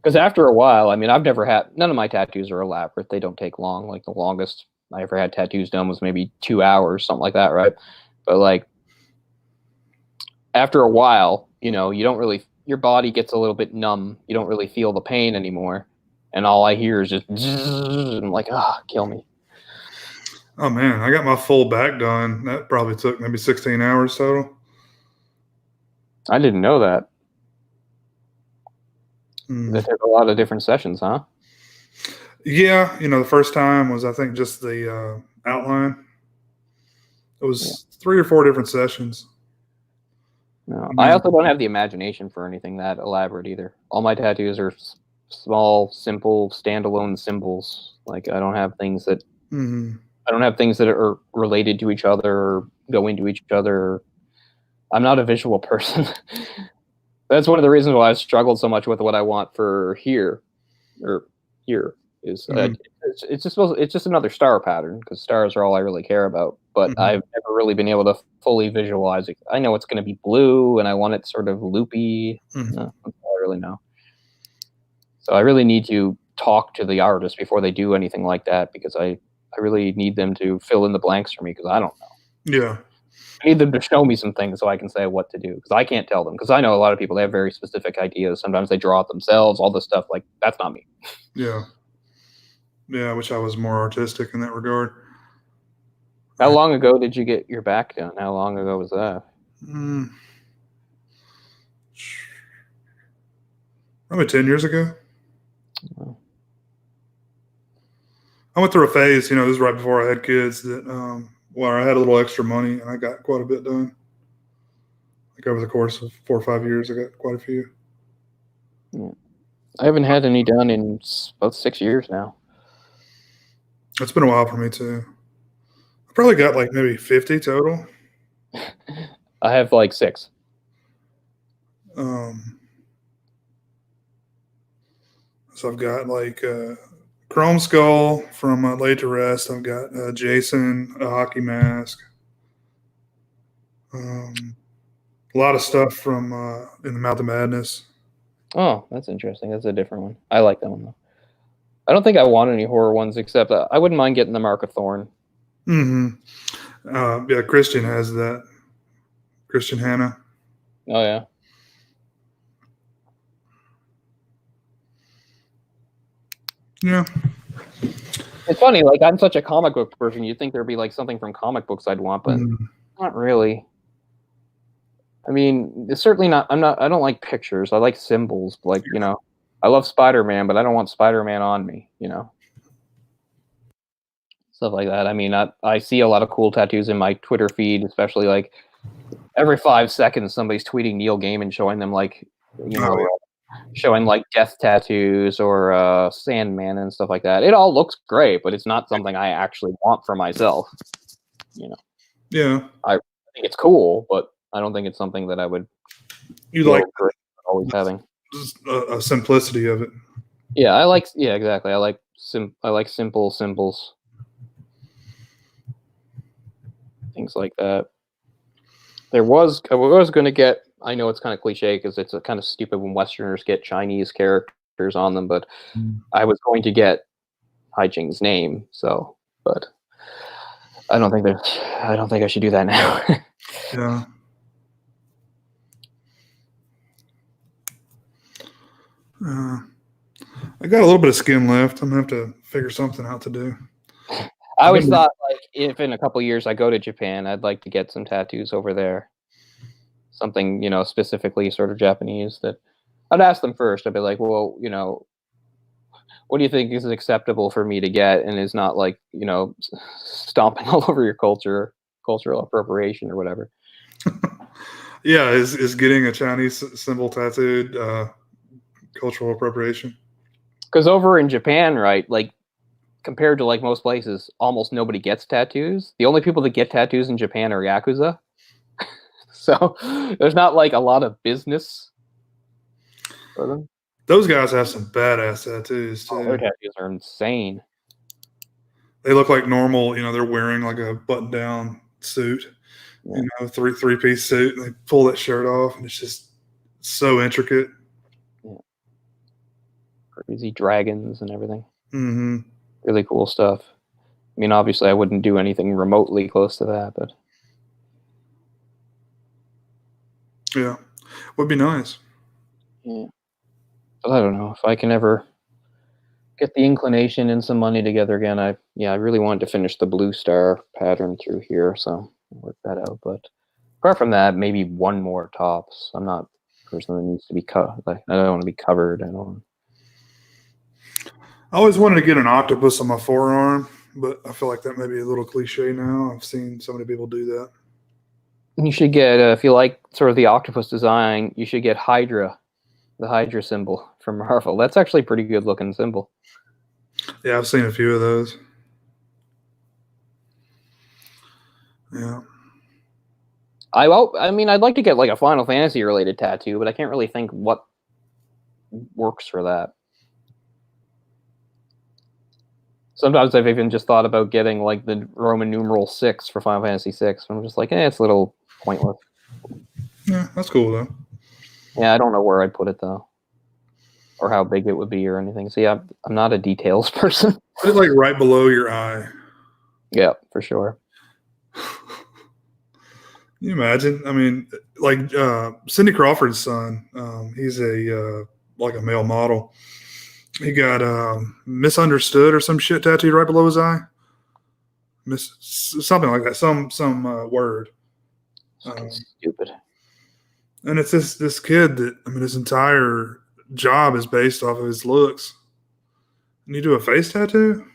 Because after a while, I mean, none of my tattoos are elaborate. They don't take long. Like, the longest I ever had tattoos done was maybe 2 hours, something like that, right? But after a while, you don't really. Your body gets a little bit numb. You don't really feel the pain anymore. And all I hear is just, I'm like, kill me. Oh, man, I got my full back done. That probably took maybe 16 hours total. I didn't know that. That took a lot of different sessions, huh? Yeah, the first time was, I think, just the outline. It was 3 or 4 different sessions. No, I also don't have the imagination for anything that elaborate either. All my tattoos are small, simple, standalone symbols. Like I don't have things that are related to each other or go into each other. I'm not a visual person. That's one of the reasons why I've struggled so much with what I want for here. Is it's just another star pattern, because stars are all I really care about. But I've never really been able to fully visualize it. I know it's going to be blue, and I want it sort of loopy. No, that's all I really know. So I really need to talk to the artist before they do anything like that, because I really need them to fill in the blanks for me, because I don't know. Yeah. I need them to show me some things so I can say what to do, because I can't tell them. Because I know a lot of people, they have very specific ideas. Sometimes they draw it themselves, all this stuff. Like, that's not me. Yeah. Yeah, I wish I was more artistic in that regard. How long ago did you get your back done? How long ago was that? Probably 10 years ago. Oh. I went through a phase, this was right before I had kids, that where I had a little extra money and I got quite a bit done. Like over the course of 4 or 5 years, I got quite a few. Yeah. I haven't had any done in about 6 years now. It's been a while for me too. I probably got like maybe 50 total. I have like 6. So I've got like Chrome Skull from Laid to Rest. I've got Jason, a hockey mask. A lot of stuff from In the Mouth of Madness. Oh, that's interesting. That's a different one. I like that one though. I don't think I want any horror ones, except I wouldn't mind getting the Mark of Thorn. Yeah, Christian has that. Christian Hanna. Oh yeah. Yeah. It's funny, like I'm such a comic book person, you'd think there'd be like something from comic books I'd want, but not really. I mean, it's certainly not. I don't like pictures. I like symbols. Like, I love Spider-Man, but I don't want Spider-Man on me. Stuff like that. I mean, I see a lot of cool tattoos in my Twitter feed, especially like every 5 seconds somebody's tweeting Neil Gaiman showing them like, showing like death tattoos or Sandman and stuff like that. It all looks great, but it's not something I actually want for myself. Yeah. I think it's cool, but I don't think it's something that I would. You like always having a simplicity of it. Yeah, I like. Yeah, exactly. I like simple symbols, things like that. I was going to get. I know it's kind of cliche because it's kind of stupid when Westerners get Chinese characters on them, but I was going to get Hai Ching's name. So, but I don't think I should do that now. Yeah. I got a little bit of skin left. I'm gonna have to figure something out to do. I always thought, like, if in a couple of years I go to Japan, I'd like to get some tattoos over there. Something, specifically sort of Japanese. That I'd ask them first. I'd be like, well, what do you think is acceptable for me to get, and is not like, stomping all over your cultural appropriation or whatever. Yeah, is getting a Chinese symbol tattooed cultural appropriation? Because over in Japan, right, like compared to like most places, almost nobody gets tattoos. The only people that get tattoos in Japan are Yakuza. So there's not like a lot of business for them. Those guys have some badass tattoos too. Their tattoos are insane. They look like normal, they're wearing like a button-down suit, three-piece suit, and they pull that shirt off, and it's just so intricate. Yeah. Crazy dragons and everything. Mm-hmm. Really cool stuff. I mean, obviously, I wouldn't do anything remotely close to that, but yeah, would be nice. Yeah, but I don't know if I can ever get the inclination and some money together again. I really wanted to finish the blue star pattern through here, so I'll work that out. But apart from that, maybe one more tops. I'm not or something that needs to be cut. Like, I don't want to be covered. I don't. I always wanted to get an octopus on my forearm, but I feel like that may be a little cliche now. I've seen so many people do that. You should get, if you like sort of the octopus design, you should get Hydra, the Hydra symbol from Marvel. That's actually a pretty good looking symbol. Yeah, I've seen a few of those. Yeah. I mean, I'd like to get like a Final Fantasy related tattoo, but I can't really think what works for that. Sometimes I've even just thought about getting like the Roman numeral 6 for Final Fantasy 6. I'm just like, it's a little pointless. Yeah, that's cool though. Yeah, I don't know where I'd put it though, or how big it would be or anything. So yeah, I'm not a details person. Put it like right below your eye. Yeah, for sure. Can you imagine? I mean, like Cindy Crawford's son, he's a like a male model. He got misunderstood or some shit tattooed right below his eye. Something like that. Some word. Stupid. And it's this kid that, I mean, his entire job is based off of his looks. And you do a face tattoo?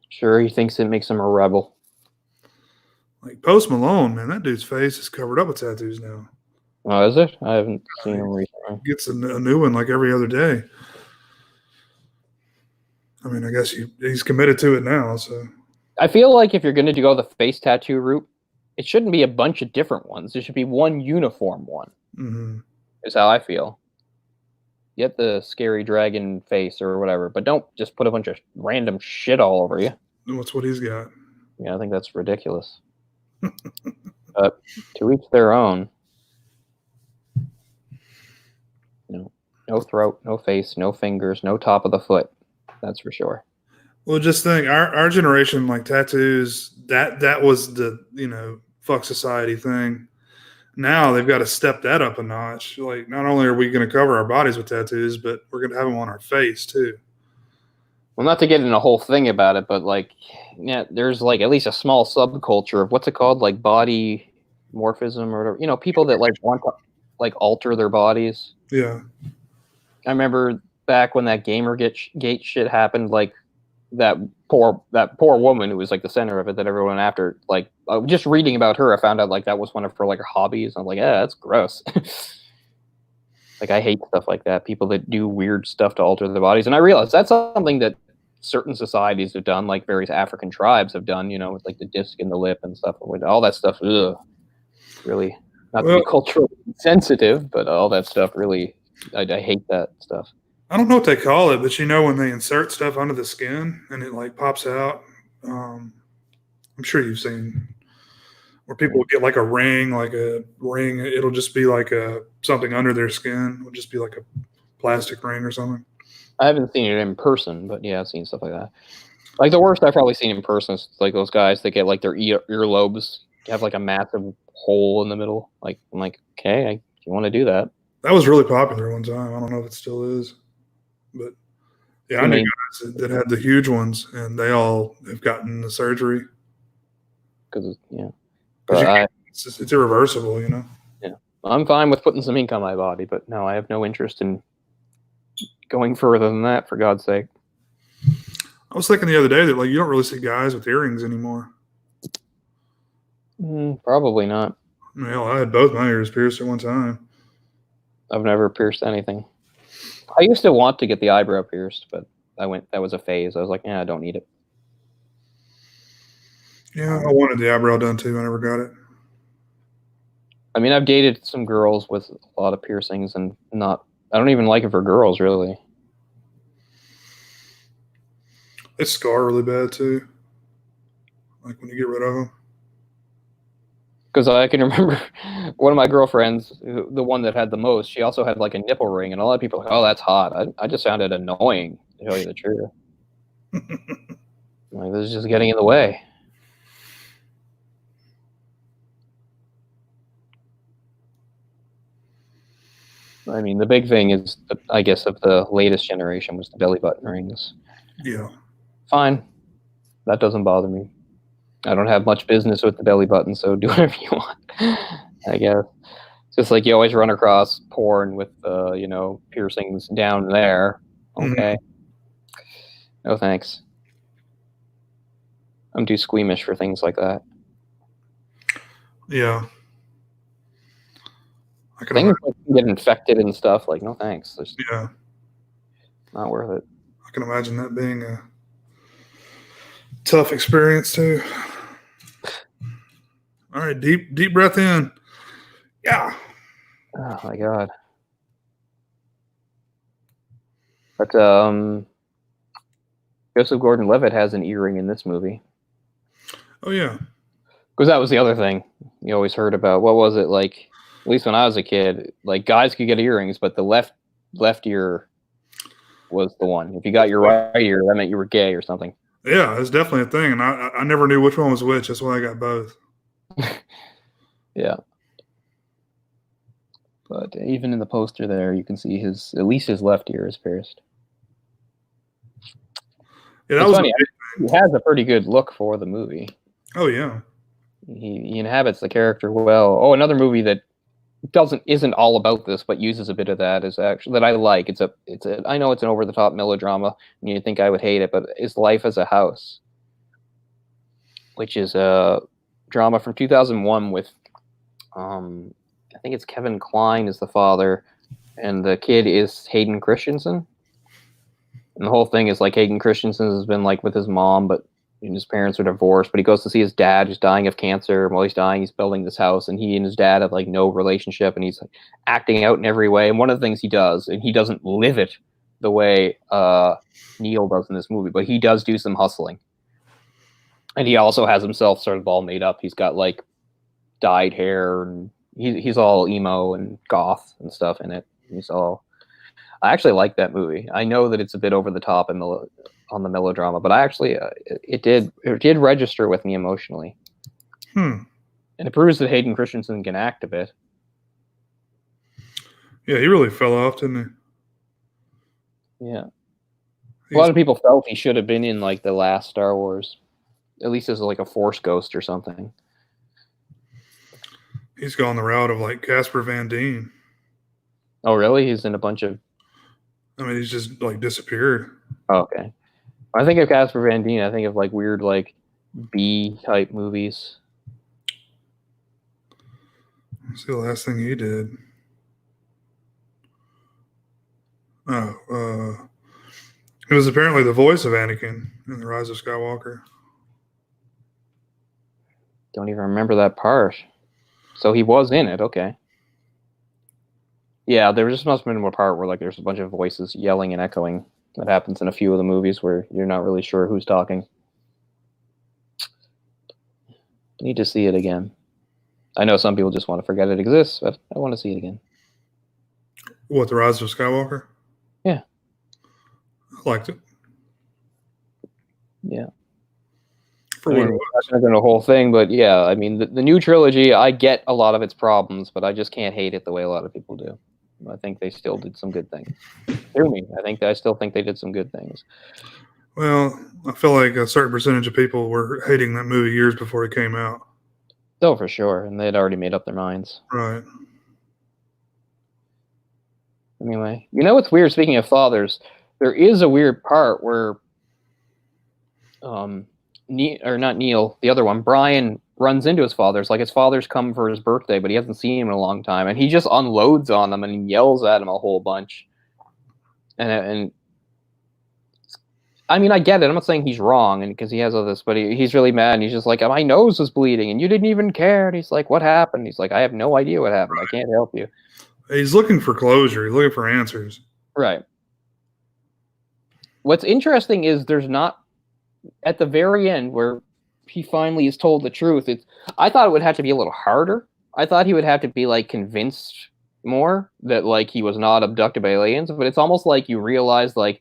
Sure, he thinks it makes him a rebel. Like Post Malone, man, that dude's face is covered up with tattoos now. Oh, is it? I haven't seen him recently. Gets a new one like every other day. I mean, I guess he's committed to it now. So I feel like if you're going to go the face tattoo route, it shouldn't be a bunch of different ones. There should be one uniform one. Mm-hmm. Is how I feel. Get the scary dragon face or whatever, but don't just put a bunch of random shit all over you. What's what he's got? Yeah, I think that's ridiculous. But to each their own. No throat, no face, no fingers, no top of the foot. That's for sure. Well, just think, our generation, like tattoos, that was the, fuck society thing. Now they've got to step that up a notch. Like, not only are we going to cover our bodies with tattoos, but we're going to have them on our face too. Well, not to get in a whole thing about it, but like, yeah, there's like at least a small subculture of what's it called, like body morphism or whatever. People that like want to like alter their bodies. Yeah. I remember back when that Gamergate shit happened, like that poor woman who was like the center of it that everyone went after, like just reading about her, I found out like that was one of her like her hobbies. I'm like, yeah, that's gross. Like, I hate stuff like that. People that do weird stuff to alter their bodies. And I realized that's something that certain societies have done, like various African tribes have done, with like the disc in the lip and stuff. All that stuff, really, not to be culturally sensitive, but all that stuff really, I hate that stuff. I don't know what they call it, but when they insert stuff under the skin and it like pops out, I'm sure you've seen where people will get like a ring, it'll just be like something under their skin. It'll just be like a plastic ring or something. I haven't seen it in person, but yeah, I've seen stuff like that. Like the worst I've probably seen in person is like those guys that get like their earlobes have like a massive hole in the middle. Like, I'm like, okay, if you want to do that. That was really popular one time. I don't know if it still is, but yeah, I knew guys that had the huge ones, and they all have gotten the surgery. Because it's irreversible, Yeah, I'm fine with putting some ink on my body, but no, I have no interest in going further than that. For God's sake. I was thinking the other day that like you don't really see guys with earrings anymore. Probably not. Well, I had both my ears pierced at one time. I've never pierced anything. I used to want to get the eyebrow pierced, but that was a phase. I was like, I don't need it. Yeah, I wanted the eyebrow done too. I never got it. I mean, I've dated some girls with a lot of piercings, and I don't even like it for girls, really. They scar really bad too. Like when you get rid of them. Because I can remember one of my girlfriends, the one that had the most, she also had like a nipple ring, and a lot of people are like, oh, that's hot. I just found it annoying, to tell you the truth. Like, this is just getting in the way. I mean, the big thing is, I guess, of the latest generation was the belly button rings. Yeah. Fine. That doesn't bother me. I don't have much business with the belly button, so do whatever you want, I guess. It's just like you always run across porn with, piercings down there. Okay. No thanks. I'm too squeamish for things like that. Yeah. I can Things imagine. like get infected and stuff, like, no thanks. It's Yeah. not worth it. I can imagine that being a tough experience too. All right, deep breath in. Yeah. Oh my god. But Joseph Gordon-Levitt has an earring in this movie. Oh yeah. Because that was the other thing you always heard about. What was it like? At least when I was a kid, like guys could get earrings, but the left ear was the one. If you got your right ear, that meant you were gay or something. Yeah, it's definitely a thing, and I never knew which one was which. That's why I got both. Yeah. But even in the poster there, you can see at least his left ear is pierced. Yeah, that It's was funny. He has a pretty good look for the movie. Oh yeah. He inhabits the character well. Oh, another movie that isn't all about this, but uses a bit of that is actually that I like. It's a I know it's an over the top melodrama, and you'd think I would hate it, but it's Life as a House, which is a drama from 2001 with I think it's Kevin Kline is the father, and the kid is Hayden Christensen. And the whole thing is like Hayden Christensen has been like with his mom, but his parents are divorced. But he goes to see his dad, who's dying of cancer. And while he's dying, he's building this house, and he and his dad have like no relationship, and he's like, acting out in every way. And one of the things he does, and he doesn't live it the way Neil does in this movie, but he does do some hustling. And he also has himself sort of all made up. He's got like dyed hair, and he's all emo and goth and stuff in it. I actually like that movie. I know that it's a bit over the top and on the melodrama, but I actually it did register with me emotionally. And it proves that Hayden Christensen can act a bit. Yeah, he really fell off, didn't he? Yeah. A lot of people felt he should have been in like the last Star Wars, at least as like a Force ghost or something. He's gone the route of like Casper Van Dien. Oh, really? He's in a bunch of. I mean, he's just like disappeared. Oh, okay. When I think of Casper Van Dien, I think of like weird like B type movies. Let's see the last thing he did. Oh, he was apparently the voice of Anakin in The Rise of Skywalker. Don't even remember that part. So he was in it, okay. Yeah, there just must have been one part where like there's a bunch of voices yelling and echoing. That happens in a few of the movies where you're not really sure who's talking. Need to see it again. I know some people just want to forget it exists, but I want to see it again. What, The Rise of Skywalker? Yeah. I liked it. Yeah. For what it was. I'm not going to the whole thing, but yeah, I mean, the new trilogy, I get a lot of its problems, but I just can't hate it the way a lot of people do. I think they still did some good things. Hear me. I still think they did some good things. Well, I feel like a certain percentage of people were hating that movie years before it came out. Oh, for sure. And they'd already made up their minds. Right. Anyway, you know what's weird? Speaking of fathers, there is a weird part where not Neil, the other one, Brian runs into his father. It's like his father's come for his birthday, but he hasn't seen him in a long time, and he just unloads on them and he yells at him a whole bunch. And I mean, I get it. I'm not saying he's wrong, and because he has all this, but he's really mad, and he's just like, my nose was bleeding, and you didn't even care. And he's like, what happened? He's like, I have no idea what happened. I can't help you. He's looking for closure. He's looking for answers. Right. What's interesting is there's not, at the very end where he finally is told the truth, I thought it would have to be a little harder. I thought he would have to be like convinced more that like he was not abducted by aliens, but it's almost like you realize like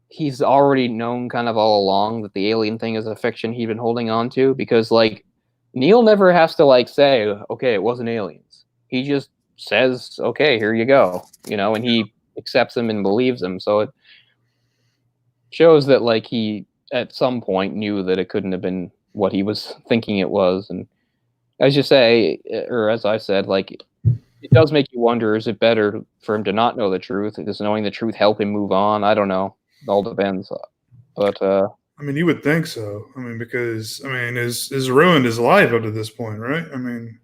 he's already known kind of all along that the alien thing is a fiction he'd been holding on to, because like Neil never has to like say, okay, it wasn't aliens. He just says, okay, here you go, and he accepts them and believes them. So it shows that like he at some point knew that it couldn't have been what he was thinking it was. And as you say, or as I said, like it does make you wonder, is it better for him to not know the truth? Does knowing the truth help him move on? I don't know. It all depends. But I mean, you would think so. I mean, because is ruined his life up to this point, right? I mean,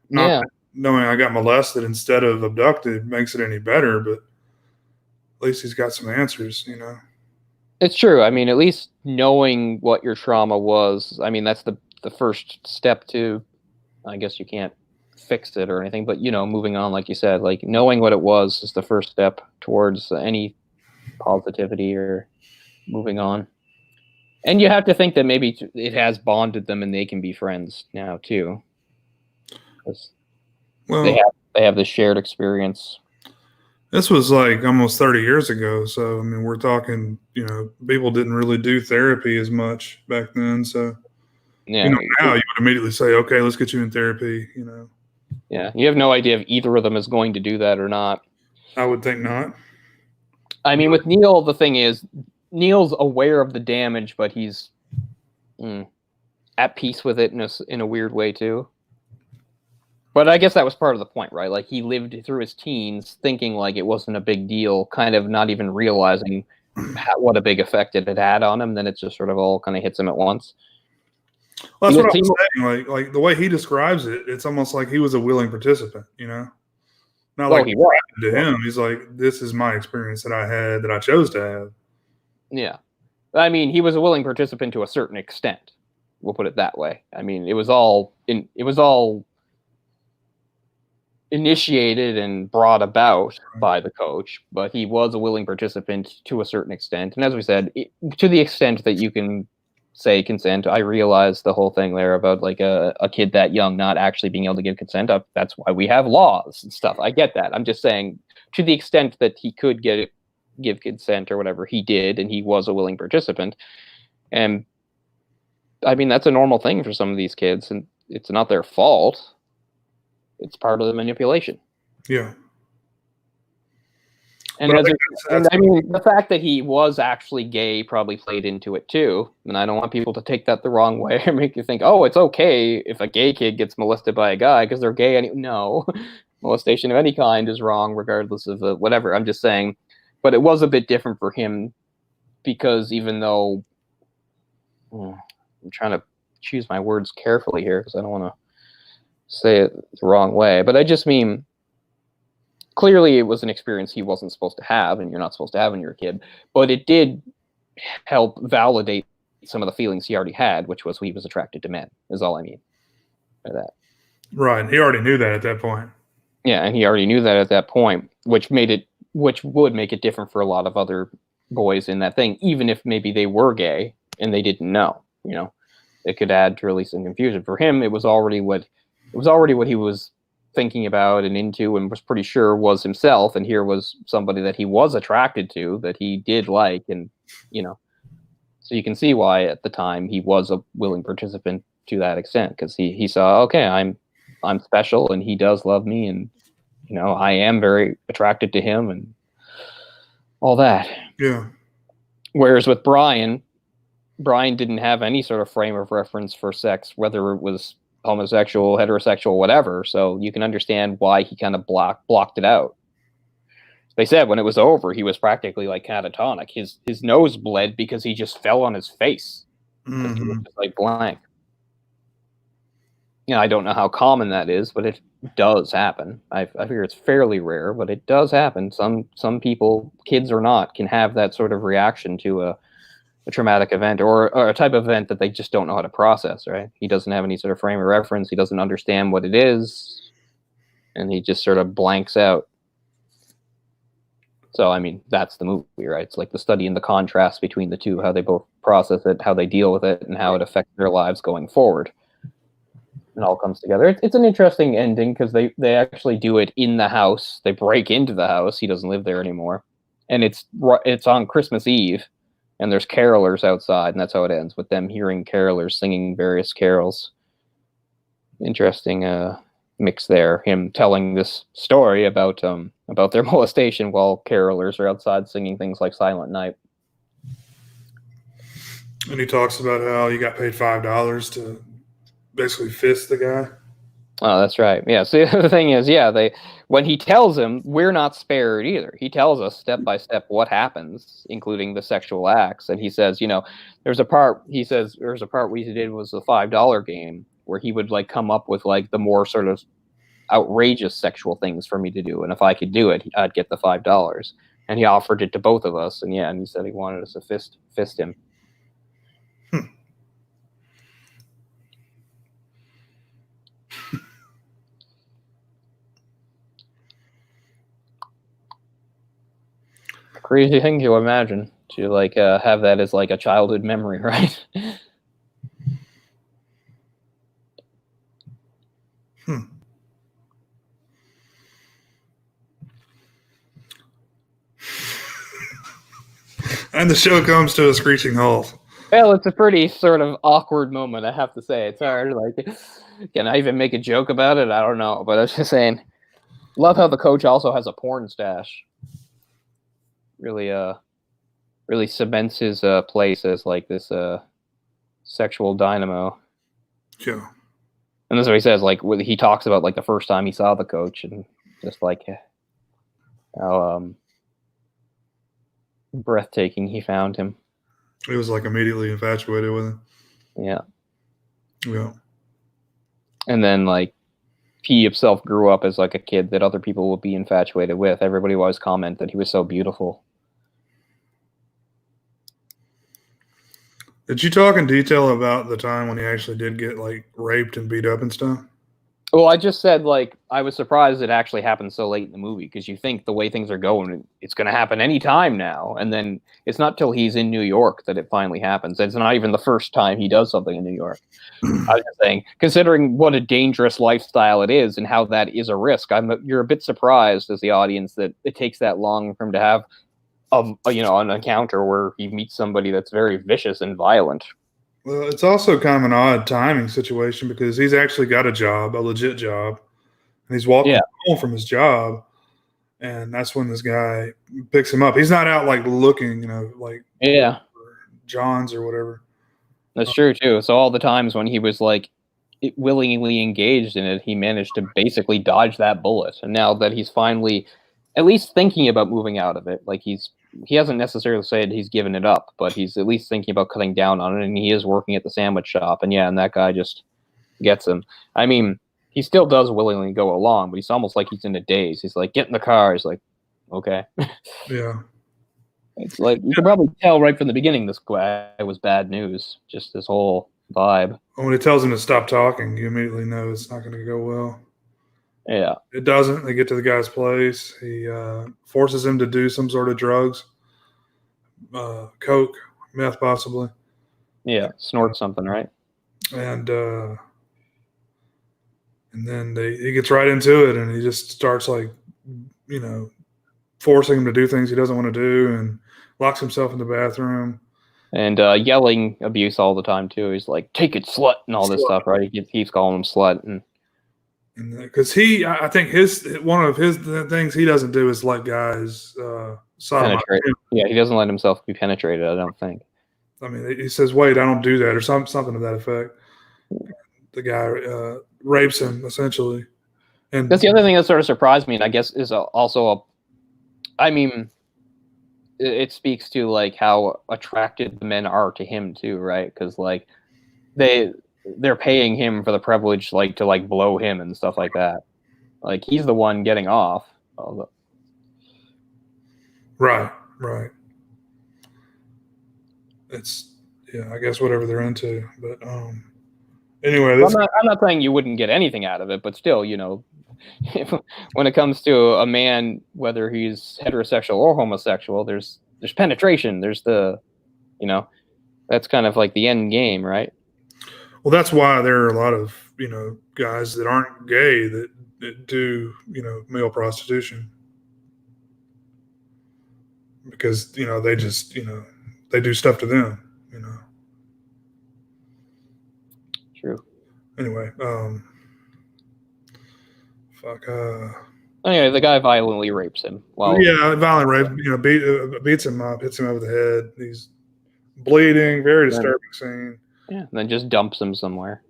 not yeah, that knowing I got molested instead of abducted makes it any better, but at least he's got some answers, you know. it's true. I mean, at least knowing what your trauma was, I mean, that's the first step to, I guess you can't fix it or anything, but, you know, moving on, like you said, like knowing what it was is the first step towards any positivity or moving on. And you have to think that maybe it has bonded them and they can be friends now too. Because Well, they have this shared experience. this was like almost 30 years ago. So, I mean, we're talking, you know, people didn't really do therapy as much back then. So, Yeah. you know, now you would immediately say, okay, let's get you in therapy, you know. Yeah. You have no idea if either of them is going to do that or not. I would think not. I mean, with Neil, the thing is, Neil's aware of the damage, but he's at peace with it in a weird way too. But I guess that was part of the point, right? Like he lived through his teens thinking like it wasn't a big deal, kind of not even realizing what a big effect it had had on him. Then it just sort of all kind of hits him at once. Well, that's what I'm saying. Like the way he describes it, it's almost like he was a willing participant, you know? Not like he was. To him. He's like, this is my experience that I had that I chose to have. Yeah. I mean, he was a willing participant to a certain extent. We'll put it that way. I mean, it was all initiated and brought about by the coach, but he was a willing participant to a certain extent. And as we said, to the extent that you can say consent, I realize the whole thing there about like a kid that young not actually being able to give consent up. That's why we have laws and stuff. I get that. I'm just saying to the extent that he could give consent or whatever, he did, and he was a willing participant. And I mean, that's a normal thing for some of these kids, and it's not their fault. It's part of the manipulation. Yeah. And, I mean, the fact that he was actually gay probably played into it too. And I don't want people to take that the wrong way or make you think, oh, it's okay if a gay kid gets molested by a guy because they're gay. No, molestation of any kind is wrong regardless of whatever. I'm just saying. But it was a bit different for him because even though I'm trying to choose my words carefully here because I don't want to say it the wrong way, but I just mean clearly it was an experience he wasn't supposed to have and you're not supposed to have when you're a kid, but it did help validate some of the feelings he already had, which was he was attracted to men, is all I mean by that. Right. He already knew that at that point. Yeah, and he already knew that at that point, which would make it different for a lot of other boys in that thing, even if maybe they were gay and they didn't know, you know. It could add to really some confusion. For him, it was already what he was thinking about and into and was pretty sure was himself, and here was somebody that he was attracted to, that he did like, and you know, so you can see why at the time he was a willing participant to that extent, because he saw, okay, I'm special and he does love me, and you know, I am very attracted to him and all that. Yeah. Whereas with Brian didn't have any sort of frame of reference for sex, whether it was homosexual, heterosexual, whatever. So you can understand why he kind of blocked it out. They said when it was over, he was practically like catatonic. His nose bled because he just fell on his face. Mm-hmm. He was just like blank. You know, I don't know how common that is, but it does happen. I figure it's fairly rare, but it does happen. Some people, kids or not, can have that sort of reaction to a traumatic event or a type of event that they just don't know how to process, right? He doesn't have any sort of frame of reference. He doesn't understand what it is, and he just sort of blanks out. So, I mean, that's the movie, right? It's like the study in the contrast between the two, how they both process it, how they deal with it, and how it affects their lives going forward. It all comes together. It's an interesting ending because they actually do it in the house. They break into the house. He doesn't live there anymore. And it's on Christmas Eve. And there's carolers outside, and that's how it ends, with them hearing carolers singing various carols. Interesting mix there. Him telling this story about their molestation while carolers are outside singing things like Silent Night. And he talks about how you got paid $5 to basically fist the guy. Oh, that's right. Yeah. See, the thing is, when he tells him, we're not spared either. He tells us step by step what happens, including the sexual acts. And he says, there's a part we did was the $5 game where he would like come up with like the more sort of outrageous sexual things for me to do. And if I could do it, I'd get the $5. And he offered it to both of us. And and he said he wanted us to fist him. Crazy thing to imagine, to like have that as like a childhood memory, right? And the show comes to a screeching halt. Well, it's a pretty sort of awkward moment, I have to say. It's hard. Like, can I even make a joke about it? I don't know, but I was just saying. Love how the coach also has a porn stash. Really cements his place as like this sexual dynamo. Yeah. And that's what he says. Like, he talks about like the first time he saw the coach, and just like how breathtaking he found him. He was like immediately infatuated with him. Yeah. Yeah. And then like he himself grew up as like a kid that other people would be infatuated with. Everybody would always comment that he was so beautiful. Did you talk in detail about the time when he actually did get like raped and beat up and stuff? Well, I just said like I was surprised it actually happened so late in the movie, because you think the way things are going, it's going to happen any time now, and then it's not till he's in New York that it finally happens. It's not even the first time he does something in New York. I was just saying, considering what a dangerous lifestyle it is and how that is a risk, you're a bit surprised as the audience that it takes that long for him to have an encounter where he meets somebody that's very vicious and violent. Well, it's also kind of an odd timing situation because he's actually got a job, a legit job, and he's walking home from his job, and that's when this guy picks him up. He's not out like looking, like John's or whatever. That's true too. So all the times when he was like willingly engaged in it, he managed to basically dodge that bullet. And now that he's finally at least thinking about moving out of it, like he hasn't necessarily said he's given it up, but he's at least thinking about cutting down on it, and he is working at the sandwich shop. And and that guy just gets him. I mean, he still does willingly go along, but he's almost like he's in a daze. He's like, get in the car. He's like, okay. Yeah. It's like, you can probably tell right from the beginning this guy was bad news, just this whole vibe. When he tells him to stop talking, you immediately know it's not going to go well. Yeah. It doesn't. They get to the guy's place. He forces him to do some sort of drugs, coke, meth possibly. Yeah, snort something, right? And then he gets right into it, and he just starts like, forcing him to do things he doesn't want to do, and locks himself in the bathroom. And yelling abuse all the time too. He's like, "Take it, slut," and all this stuff, right? He keeps calling him slut, and because I think one of his things he doesn't do is let guys penetrate. Yeah, he doesn't let himself be penetrated, I don't think. I mean, he says, "Wait, I don't do that," or something to that effect. The guy rapes him essentially, and that's the other thing that sort of surprised me, and I guess is also it speaks to like how attracted the men are to him too, right? Because like they're paying him for the privilege, like to like blow him and stuff like that. Like he's the one getting off. Right. It's I guess whatever they're into, but anyway, I'm not saying you wouldn't get anything out of it, but still, when it comes to a man, whether he's heterosexual or homosexual, there's penetration. There's that's kind of like the end game, right? Well, that's why there are a lot of guys that aren't gay that do male prostitution, because they just they do stuff to them. True. Anyway, Anyway, the guy violently rapes him. Well, violent rape. Beats him up, hits him over the head. He's bleeding. Very disturbing scene. Yeah, and then just dumps him somewhere.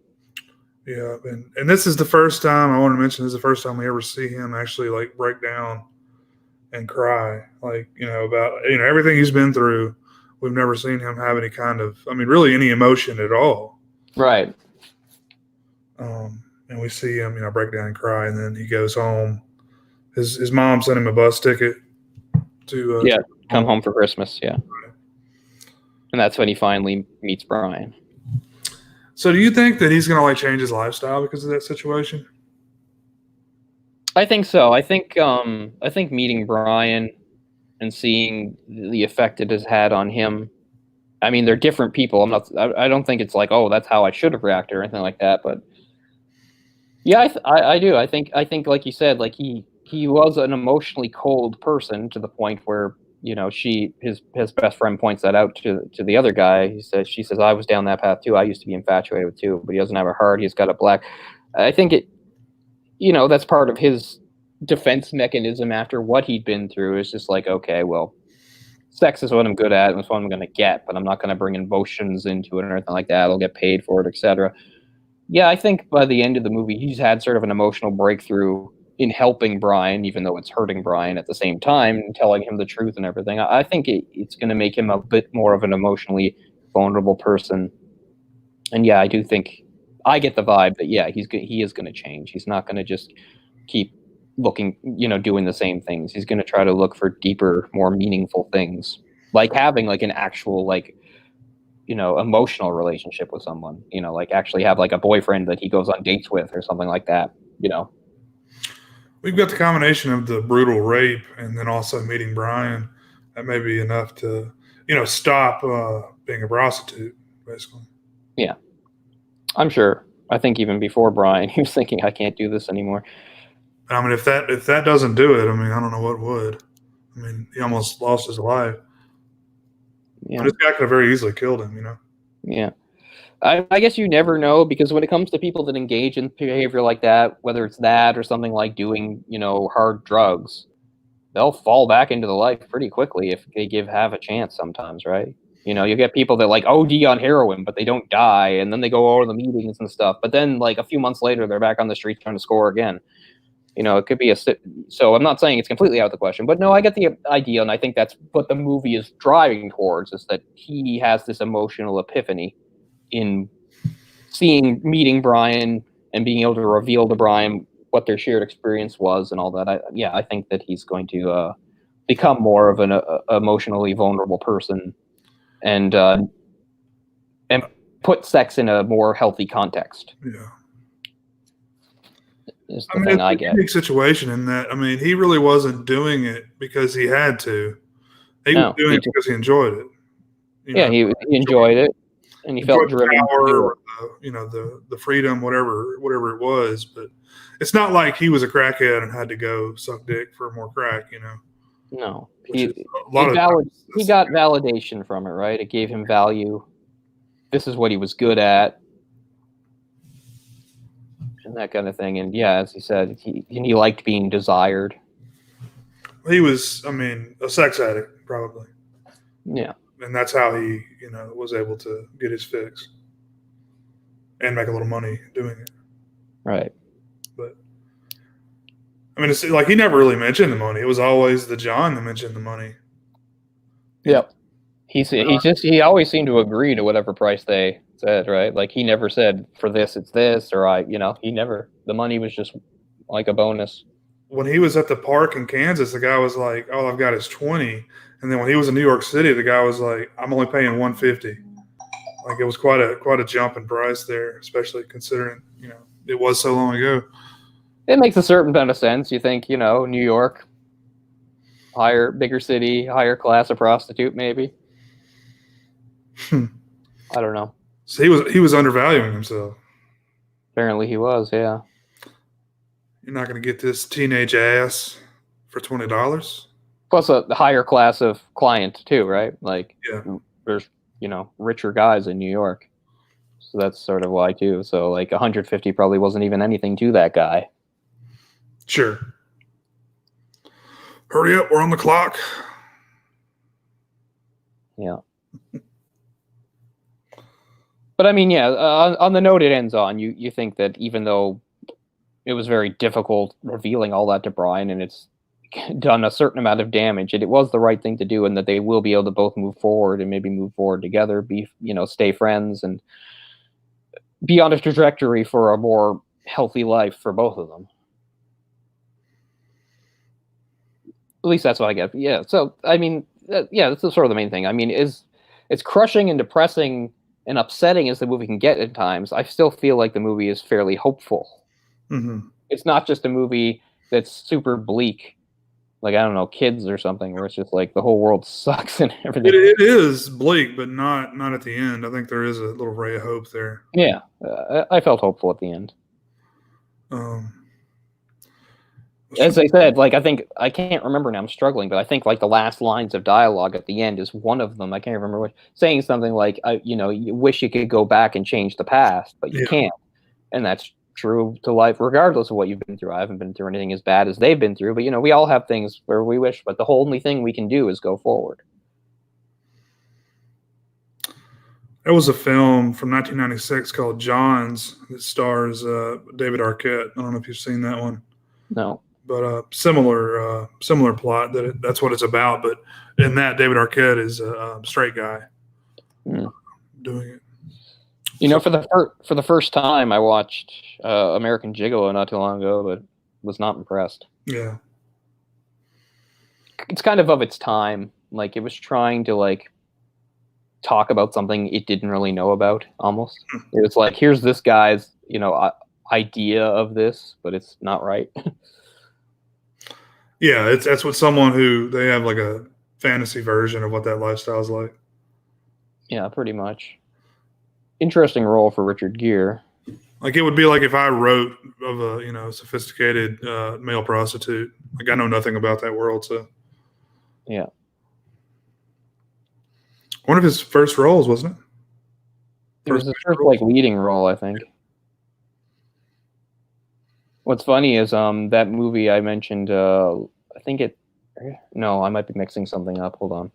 Yeah, and this is the first time I want to mention. This is the first time we ever see him actually like break down and cry, like about everything he's been through. We've never seen him have any kind of, I mean, really any emotion at all. Right. And we see him, break down and cry, and then he goes home. His mom sent him a bus ticket to come home for Christmas. Yeah, and that's when he finally meets Brian. So, do you think that he's going to like change his lifestyle because of that situation? I think so. I think meeting Brian and seeing the effect it has had on him. I mean, they're different people. I don't think it's like, oh, that's how I should have reacted or anything like that. But yeah, I do. I think like you said, like he was an emotionally cold person to the point where his best friend points that out to the other guy. She says I was down that path too. I used to be infatuated with too, but he doesn't have a heart. He's got a black. I think that's part of his defense mechanism after what he'd been through. Is just like, okay, well, sex is what I'm good at, and it's what I'm going to get, but I'm not going to bring emotions into it or anything like that. I'll get paid for it, etc. Yeah, I think by the end of the movie, he's had sort of an emotional breakthrough in helping Brian, even though it's hurting Brian at the same time, and telling him the truth and everything. I think it's going to make him a bit more of an emotionally vulnerable person. And yeah, I do think I get the vibe that he is going to change. He's not going to just keep looking, doing the same things. He's going to try to look for deeper, more meaningful things, like having like an actual emotional relationship with someone, like actually have like a boyfriend that he goes on dates with or something like that. We've got the combination of the brutal rape and then also meeting Brian. That may be enough to, stop being a prostitute, basically. Yeah, I'm sure. I think even before Brian, he was thinking, I can't do this anymore. I mean, if that doesn't do it, I mean, I don't know what would. I mean, he almost lost his life. Yeah. This guy could have very easily killed him, Yeah. I guess you never know, because when it comes to people that engage in behavior like that, whether it's that or something like doing, hard drugs, they'll fall back into the life pretty quickly if they have a chance sometimes, right? You get people that like OD on heroin, but they don't die, and then they go over the meetings and stuff. But then like a few months later, they're back on the street trying to score again. It could be so I'm not saying it's completely out of the question, but no, I get the idea, and I think that's what the movie is driving towards, is that he has this emotional epiphany in meeting Brian and being able to reveal to Brian what their shared experience was and all that. I think that he's going to become more of an emotionally vulnerable person and put sex in a more healthy context. Yeah. Is the thing I get. It's a unique situation in that, I mean, he really wasn't doing it because he had to. He was doing it because he enjoyed it. He enjoyed it, and he felt driven power, or the freedom, whatever it was. But it's not like he was a crackhead and had to go suck dick for more crack, No, he got validation from it, right? It gave him value. This is what he was good at, and that kind of thing. And yeah, as he said, he liked being desired. He was, I mean, a sex addict, probably. Yeah. And that's how he, was able to get his fix and make a little money doing it. Right. But I mean, it's like he never really mentioned the money. It was always the John that mentioned the money. Yep. He always seemed to agree to whatever price they said, right? Like he never said for this it's this, or the money was just like a bonus. When he was at the park in Kansas, the guy was like, "All I've got is 20." And then when he was in New York City, the guy was like, "I'm only paying 150." Like it was quite a jump in price there, especially considering it was so long ago. It makes a certain amount of sense. You think New York, bigger city, higher class of prostitute, maybe. I don't know. So he was undervaluing himself. Apparently he was, yeah. You're not going to get this teenage ass for $20. Plus a higher class of client too, right? Like there's richer guys in New York, so that's sort of why too. So like 150 probably wasn't even anything to that guy. Sure. Hurry up, we're on the clock. Yeah. But I mean, yeah, on the note it ends on, you think that even though it was very difficult revealing all that to Brian, and it's done a certain amount of damage, and it was the right thing to do, and that they will be able to both move forward and maybe move forward together, stay friends and be on a trajectory for a more healthy life for both of them. At least that's what I get. Yeah. So I mean, yeah, that's sort of the main thing. I mean, it's crushing and depressing and upsetting as the movie can get at times. I still feel like the movie is fairly hopeful. Mm-hmm. It's not just a movie that's super bleak, like, I don't know, Kids or something, where it's just like the whole world sucks and everything. It is bleak, but not at the end. I think there is a little ray of hope there. Yeah, I felt hopeful at the end. As I said, like, I can't remember now, I'm struggling, but I think like the last lines of dialogue at the end is one of them. I can't remember what, saying something like, you wish you could go back and change the past, but you can't. And that's true to life, regardless of what you've been through. I haven't been through anything as bad as they've been through, but we all have things where we wish, but the only thing we can do is go forward. There was a film from 1996 called Johns that stars David Arquette. I don't know if you've seen that one. No. But similar plot. That's what it's about. But in that, David Arquette is a straight guy doing it. For the first time, I watched American Gigolo not too long ago, but was not impressed. Yeah, it's kind of its time. Like, it was trying to like talk about something it didn't really know about. Almost, it was like, here's this guy's idea of this, but it's not right. Yeah, that's what someone who they have like a fantasy version of what that lifestyle is like. Yeah, pretty much. Interesting role for Richard Gere. Like, it would be like if I wrote of a sophisticated male prostitute. Like, I know nothing about that world, so yeah. One of his first roles, wasn't it? It was his first like leading role, I think. What's funny is that movie I mentioned. No, I might be mixing something up. Hold on.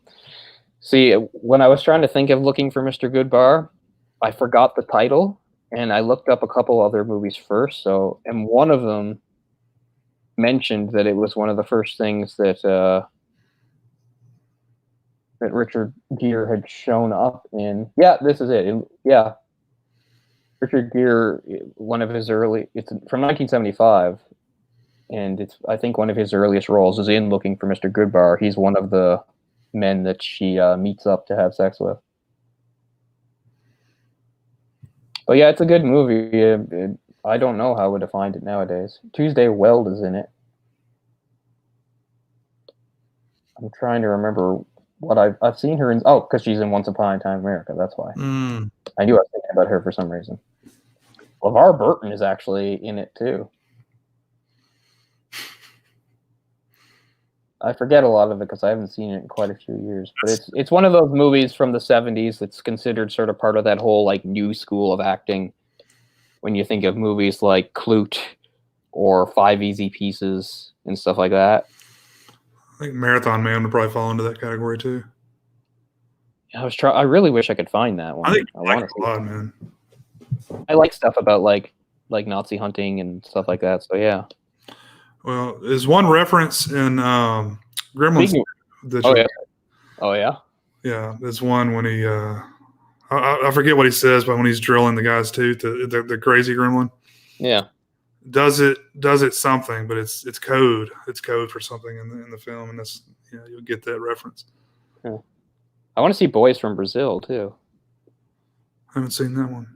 See, when I was trying to think of Looking for Mr. Goodbar, I forgot the title, and I looked up a couple other movies first. And one of them mentioned that it was one of the first things that that Richard Gere had shown up in. Yeah, this is it. Yeah. Richard Gere, it's from 1975, and it's, I think, one of his earliest roles is in Looking for Mr. Goodbar. He's one of the men that she meets up to have sex with. But yeah, it's a good movie. I don't know how I would have find it nowadays. Tuesday Weld is in it. I'm trying to remember what I've seen her in. Oh, because she's in Once Upon a Time in America. That's why. I knew I was thinking about her for some reason. LeVar Burton is actually in it too. I forget a lot of it because I haven't seen it in quite a few years. But it's one of those movies from the 70s that's considered sort of part of that whole like new school of acting. When you think of movies like Klute or Five Easy Pieces and stuff like that. I think Marathon Man would probably fall into that category too. I really wish I could find that one. I think I like it a lot, man. I like stuff about like Nazi hunting and stuff like that. So yeah. Well, there's one reference in Gremlins. Oh yeah. Yeah, there's one when he I forget what he says, but when he's drilling the guy's tooth, the crazy gremlin. Yeah. Does it something, but it's code. It's code for something in the film, and that's you'll get that reference. Yeah. I want to see Boys from Brazil too. I haven't seen that one.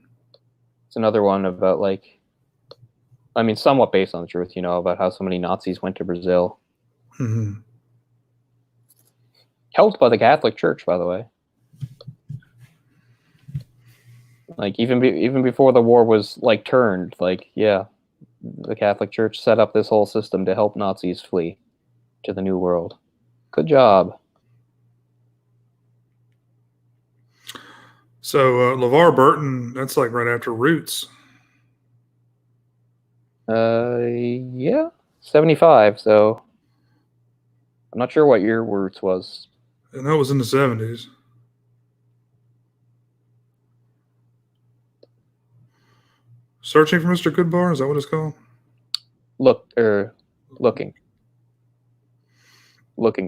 It's another one about somewhat based on the truth, about how so many Nazis went to Brazil. Mm-hmm. Helped by the Catholic Church, by the way. Like, even before the war was turned, the Catholic Church set up this whole system to help Nazis flee to the New World. Good job. So LeVar Burton, that's like right after Roots. Yeah, 75. So I'm not sure what year Roots was. And that was in the 70s. Searching for Mr. Goodbar? Is that what it's called? Looking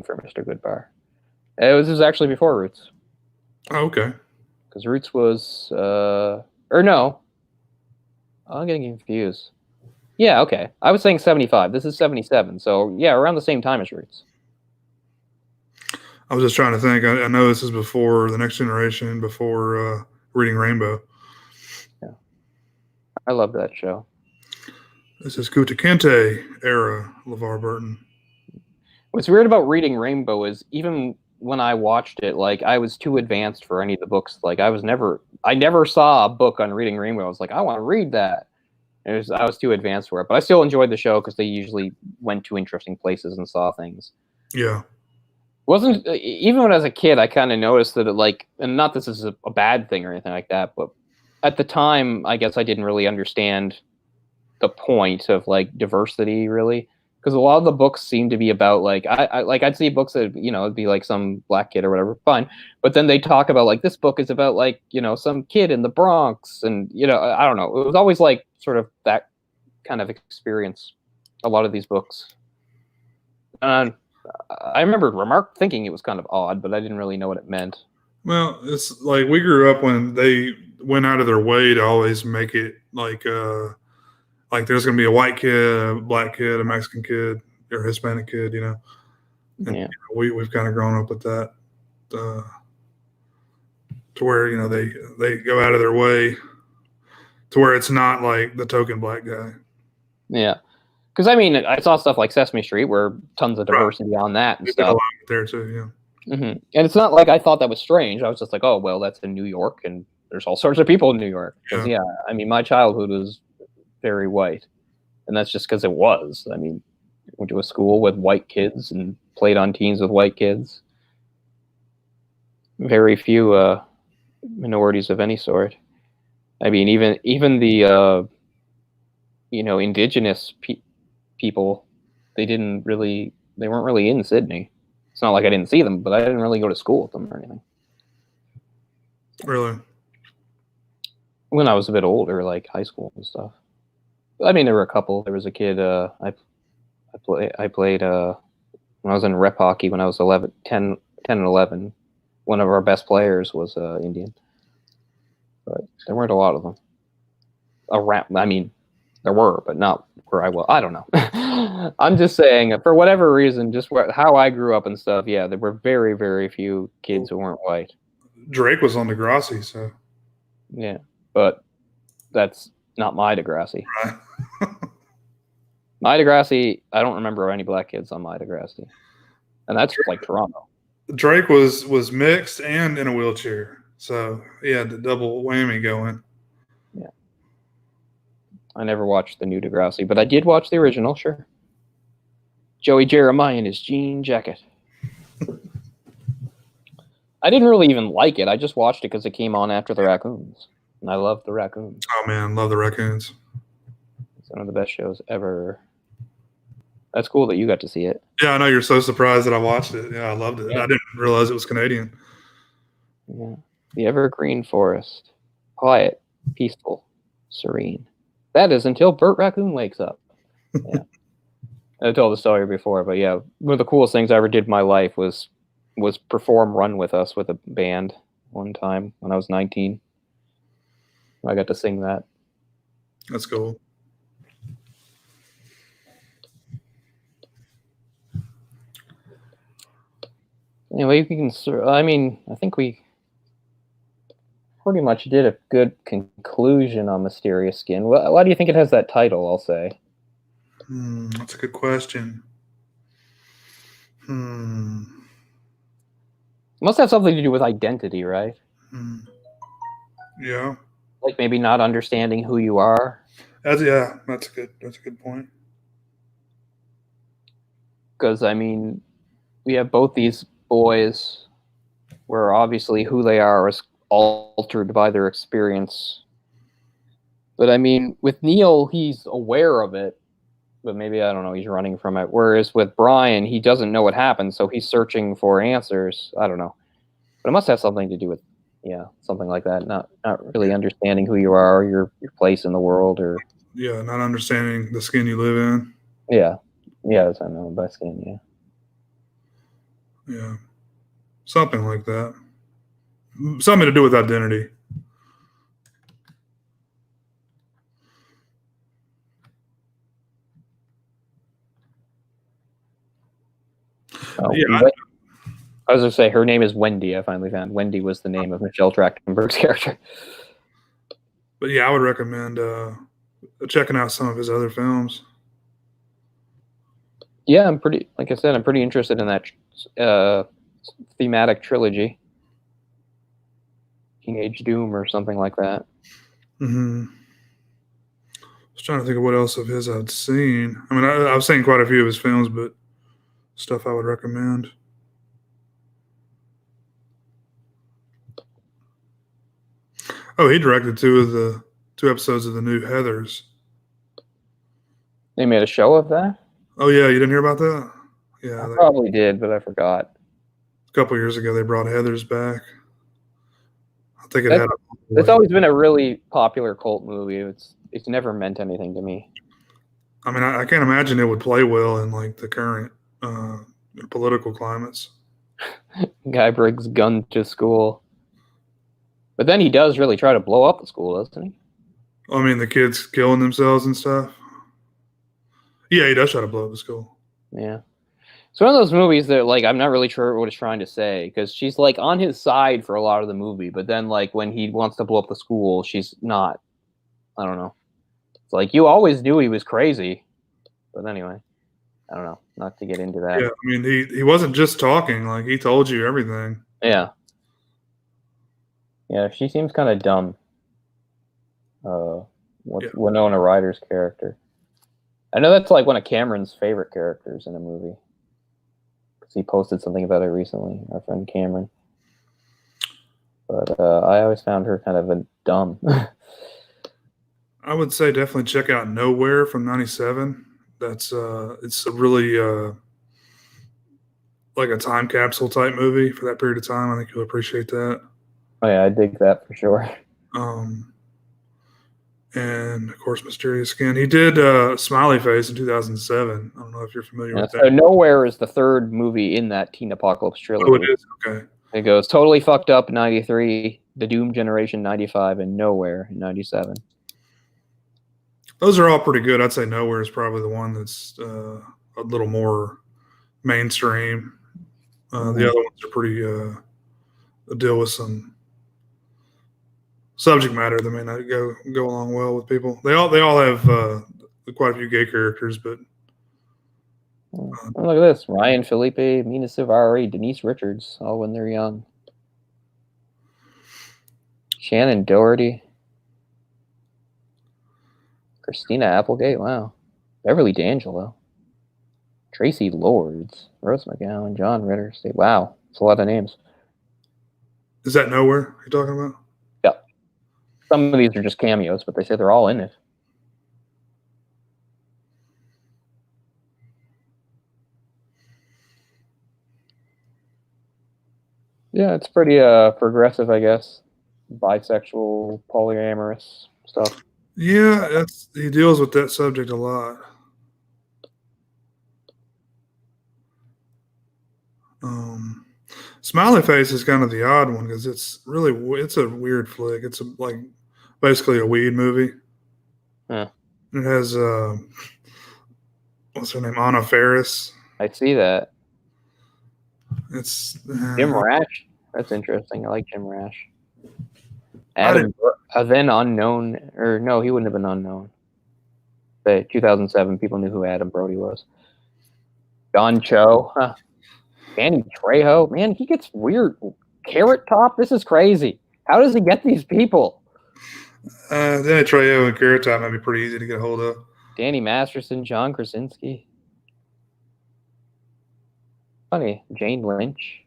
for Mr. Goodbar. This was actually before Roots. Oh, okay. Because Roots was, or no, I'm getting confused. Yeah, okay. I was saying 75. This is 77. So, yeah, around the same time as Roots. I was just trying to think. I know this is before The Next Generation, before Reading Rainbow. Yeah. I love that show. This is Kunta Kinte era LeVar Burton. What's weird about Reading Rainbow is even when I watched it, like, I was too advanced for any of the books. Like, I never saw a book on Reading Rainbow. I was like, I want to read that. I was too advanced for it, but I still enjoyed the show because they usually went to interesting places and saw things. Yeah. Wasn't even when I was a kid, I kind of noticed that it, like, and not this is a bad thing or anything like that, but at the time, I guess I didn't really understand the point of like diversity really, because a lot of the books seem to be about like I'd see books that it'd be like some black kid or whatever, fine, but then they talk about like this book is about like some kid in the Bronx, and I don't know, it was always like sort of that kind of experience. A lot of these books. I remember thinking it was kind of odd, but I didn't really know what it meant. Well, it's like we grew up when they went out of their way to always make it like there's going to be a white kid, a black kid, a Mexican kid, or a Hispanic kid, And, Yeah. We've kind of grown up with that to where, they go out of their way to where it's not like the token black guy. Yeah. Because, I mean, I saw stuff like Sesame Street where tons of diversity on that and stuff. There too, yeah. Mm-hmm. And it's not like I thought that was strange. I was just like, oh, well, that's in New York, and there's all sorts of people in New York. Because, I mean, my childhood was very white, and that's just because it was. I mean, I went to a school with white kids and played on teams with white kids. Very few minorities of any sort. I mean, even the indigenous people, they weren't really in Sydney. It's not like I didn't see them, but I didn't really go to school with them or anything. Really? When I was a bit older, like high school and stuff. I mean, there were a couple. There was a kid I played when I was in rep hockey when I was 10 and 11. One of our best players was Indian. But there weren't a lot of them. I mean, there were, but not where I was. I don't know. I'm just saying, for whatever reason, just how I grew up and stuff, yeah, there were very, very few kids who weren't white. Drake was on Degrassi, so. Yeah, but that's not my Degrassi. Right. My Degrassi, I don't remember any black kids on my Degrassi. And that's like Toronto. Drake was mixed and in a wheelchair, so he had the double whammy going. Yeah. I never watched the new Degrassi, but I did watch the original, sure. Joey Jeremiah in his jean jacket. I didn't really even like it. I just watched it because it came on after the Raccoons. And I love the Raccoons. Oh, man, love the Raccoons. It's one of the best shows ever. That's cool that you got to see it. Yeah, I know you're so surprised that I watched it. Yeah, I loved it. Yeah. I didn't realize it was Canadian. Yeah. The evergreen forest. Quiet, peaceful, serene. That is until Burt Raccoon wakes up. Yeah. I told the story before, but yeah, one of the coolest things I ever did in my life was perform Run With Us with a band one time when I was 19. I got to sing that. That's cool. Anyway, I think we pretty much did a good conclusion on Mysterious Skin. Why do you think it has that title, I'll say? That's a good question. It must have something to do with identity, right? Yeah. Like maybe not understanding who you are. That's a good point. Because, I mean, we have both these boys where obviously who they are is altered by their experience. But, I mean, with Neil, he's aware of it. But maybe, I don't know, he's running from it. Whereas with Brian, he doesn't know what happened, so he's searching for answers. I don't know. But it must have something to do with Yeah, something like that. Not really understanding who you are, your place in the world, or Yeah, not understanding the skin you live in. yeah, that's what I know by skin. Yeah. Yeah, something like that. Something to do with identity. Oh, Yeah, I was gonna say her name is Wendy. I finally found Wendy was the name of Michelle Trachtenberg's character. but yeah, I would recommend checking out some of his other films. Yeah, like I said, I'm pretty interested in that thematic trilogy, Teenage Doom or something like that. Mm-hmm. I was trying to think of what else of his I'd seen. I mean, I've seen quite a few of his films, but stuff I would recommend. Oh, he directed two episodes of the new Heathers. They made a show of that? Oh yeah, you didn't hear about that? I Yeah, probably did, but I forgot. a couple years ago they brought Heathers back. I think it had. It's always been a really popular cult movie. It's never meant anything to me. I mean, I can't imagine it would play well in like the current political climates. Guy brings gun to school, but then he does really try to blow up the school, doesn't he? I mean, the kids killing themselves and stuff. Yeah, he does try to blow up the school. Yeah. It's one of those movies that, like, I'm not really sure what it's trying to say, because she's, like, on his side for a lot of the movie, but then, like, when he wants to blow up the school, she's not. I don't know. It's like, you always knew he was crazy. But anyway, I don't know. Not to get into that. Yeah, I mean, he wasn't just talking. Like, he told you everything. Yeah. Yeah, she seems kind of dumb. Winona Ryder's character. I know that's, like, one of Cameron's favorite characters in a movie. He posted something about it recently, our friend Cameron. But I always found her kind of a dumb. I would say definitely check out Nowhere from '97. That's it's a really like a time capsule type movie for that period of time. I think you'll appreciate that. Oh yeah, I dig that for sure. And of course, Mysterious Skin. He did Smiley Face in 2007. I don't know if you're familiar with that. So Nowhere is the third movie in that Teen Apocalypse trilogy. Oh, it is? Okay. It goes Totally Fucked Up in 93, The Doom Generation 95, and Nowhere in 97. Those are all pretty good. I'd say Nowhere is probably the one that's a little more mainstream. The other ones are pretty deal with some subject matter that may not go along well with people. They all have quite a few gay characters, but look at this: Ryan Felipe, Mina Suvari, Denise Richards, all when they're young. Shannon Doherty, Christina Applegate, wow, Beverly D'Angelo, Tracy Lords, Rose McGowan, John Ritter. Wow, it's a lot of names. Is that Nowhere you're talking about? Yeah. Some of these are just cameos, but they say they're all in it. Yeah, it's pretty progressive, I guess. Bisexual, polyamorous stuff. Yeah, he deals with that subject a lot. Smiley Face is kind of the odd one because it's a weird flick. It's like basically a weed movie. Huh. It has what's her name, Anna Faris. I see that. It's Jim Rash. That's interesting. I like Jim Rash. Adam, then unknown, or no, he wouldn't have been unknown. But 2007, people knew who Adam Brody was. John Cho. Huh. Danny Trejo. Man, he gets weird. Carrot Top? This is crazy. How does he get these people? Danny Trejo and Carrot Top might be pretty easy to get a hold of. Danny Masterson, John Krasinski. Funny. Jane Lynch.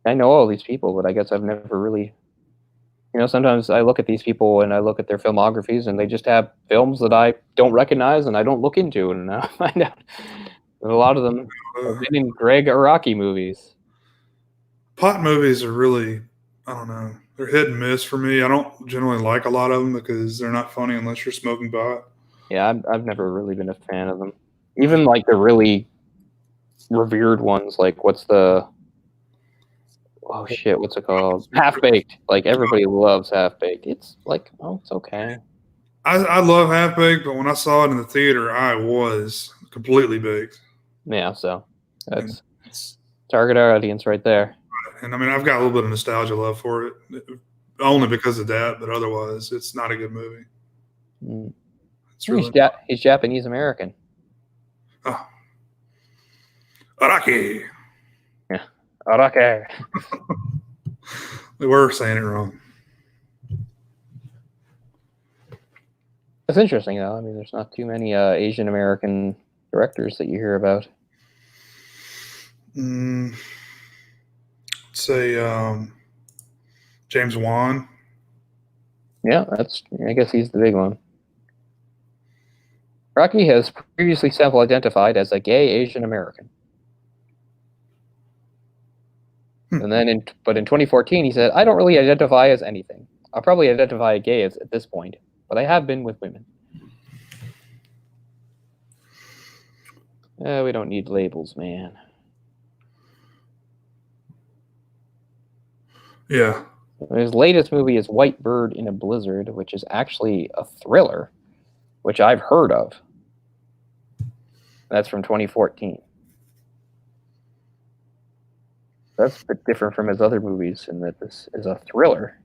I know all these people, but I guess I've never really... sometimes I look at these people and I look at their filmographies and they just have films that I don't recognize and I don't look into, and I find out that a lot of them have been in Greg Araki movies. Pot movies are really I don't know. They're hit and miss for me. I don't generally like a lot of them because they're not funny unless you're smoking pot. Yeah, I've never really been a fan of them. Even like the really revered ones, like what's it called? Half Baked. Like everybody loves Half Baked. It's like, oh, it's okay. I love Half Baked, but when I saw it in the theater, I was completely baked. Yeah, so that's It's, target audience right there. and I mean, I've got a little bit of nostalgia love for it, only because of that, but otherwise, it's not a good movie. Mm. It's really He's Japanese American. oh. Araki. Yeah, Araki. We were saying it wrong. That's interesting, though. I mean, there's not too many Asian American directors that you hear about. Say James Wan. Yeah, I guess he's the big one. Rocky has previously self-identified as a gay Asian American. And then, but in 2014, he said, "I don't really identify as anything. I'll probably identify as gay at this point, but I have been with women." We don't need labels, man. Yeah. His latest movie is White Bird in a Blizzard, which is actually a thriller, which I've heard of. That's from 2014. That's a bit different from his other movies in that this is a thriller.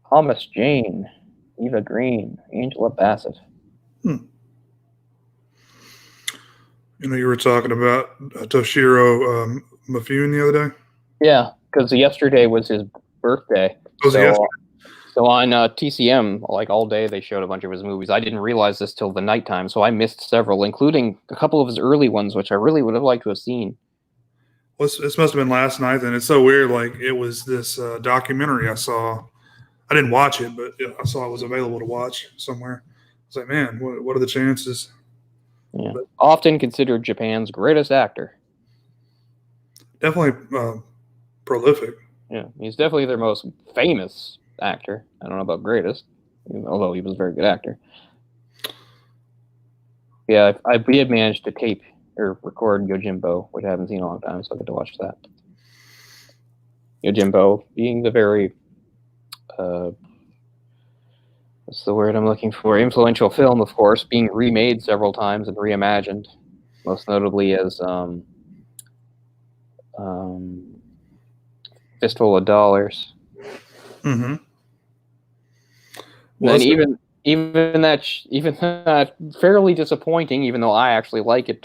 Thomas Jane, Eva Green, Angela Bassett. You know, you were talking about Toshiro Mifune the other day. Yeah, because yesterday was his birthday. So on TCM, like all day, they showed a bunch of his movies. I didn't realize this till the nighttime, so I missed several, including a couple of his early ones, which I really would have liked to have seen. Well, this must have been last night, then. It's so weird. Like, it was this documentary I saw. I didn't watch it, but I saw it was available to watch somewhere. I was like, man, what are the chances? Yeah. Often considered Japan's greatest actor. Definitely prolific. Yeah, he's definitely their most famous actor. I don't know about greatest, although he was a very good actor. Yeah, we had managed to tape or record Yojimbo, which I haven't seen in a long time, so I get to watch that. Yojimbo being the very, what's the word I'm looking for? Influential film, of course, being remade several times and reimagined, most notably as Fistful of Dollars. Mm-hmm. Well, and even that fairly disappointing, even though I actually like it,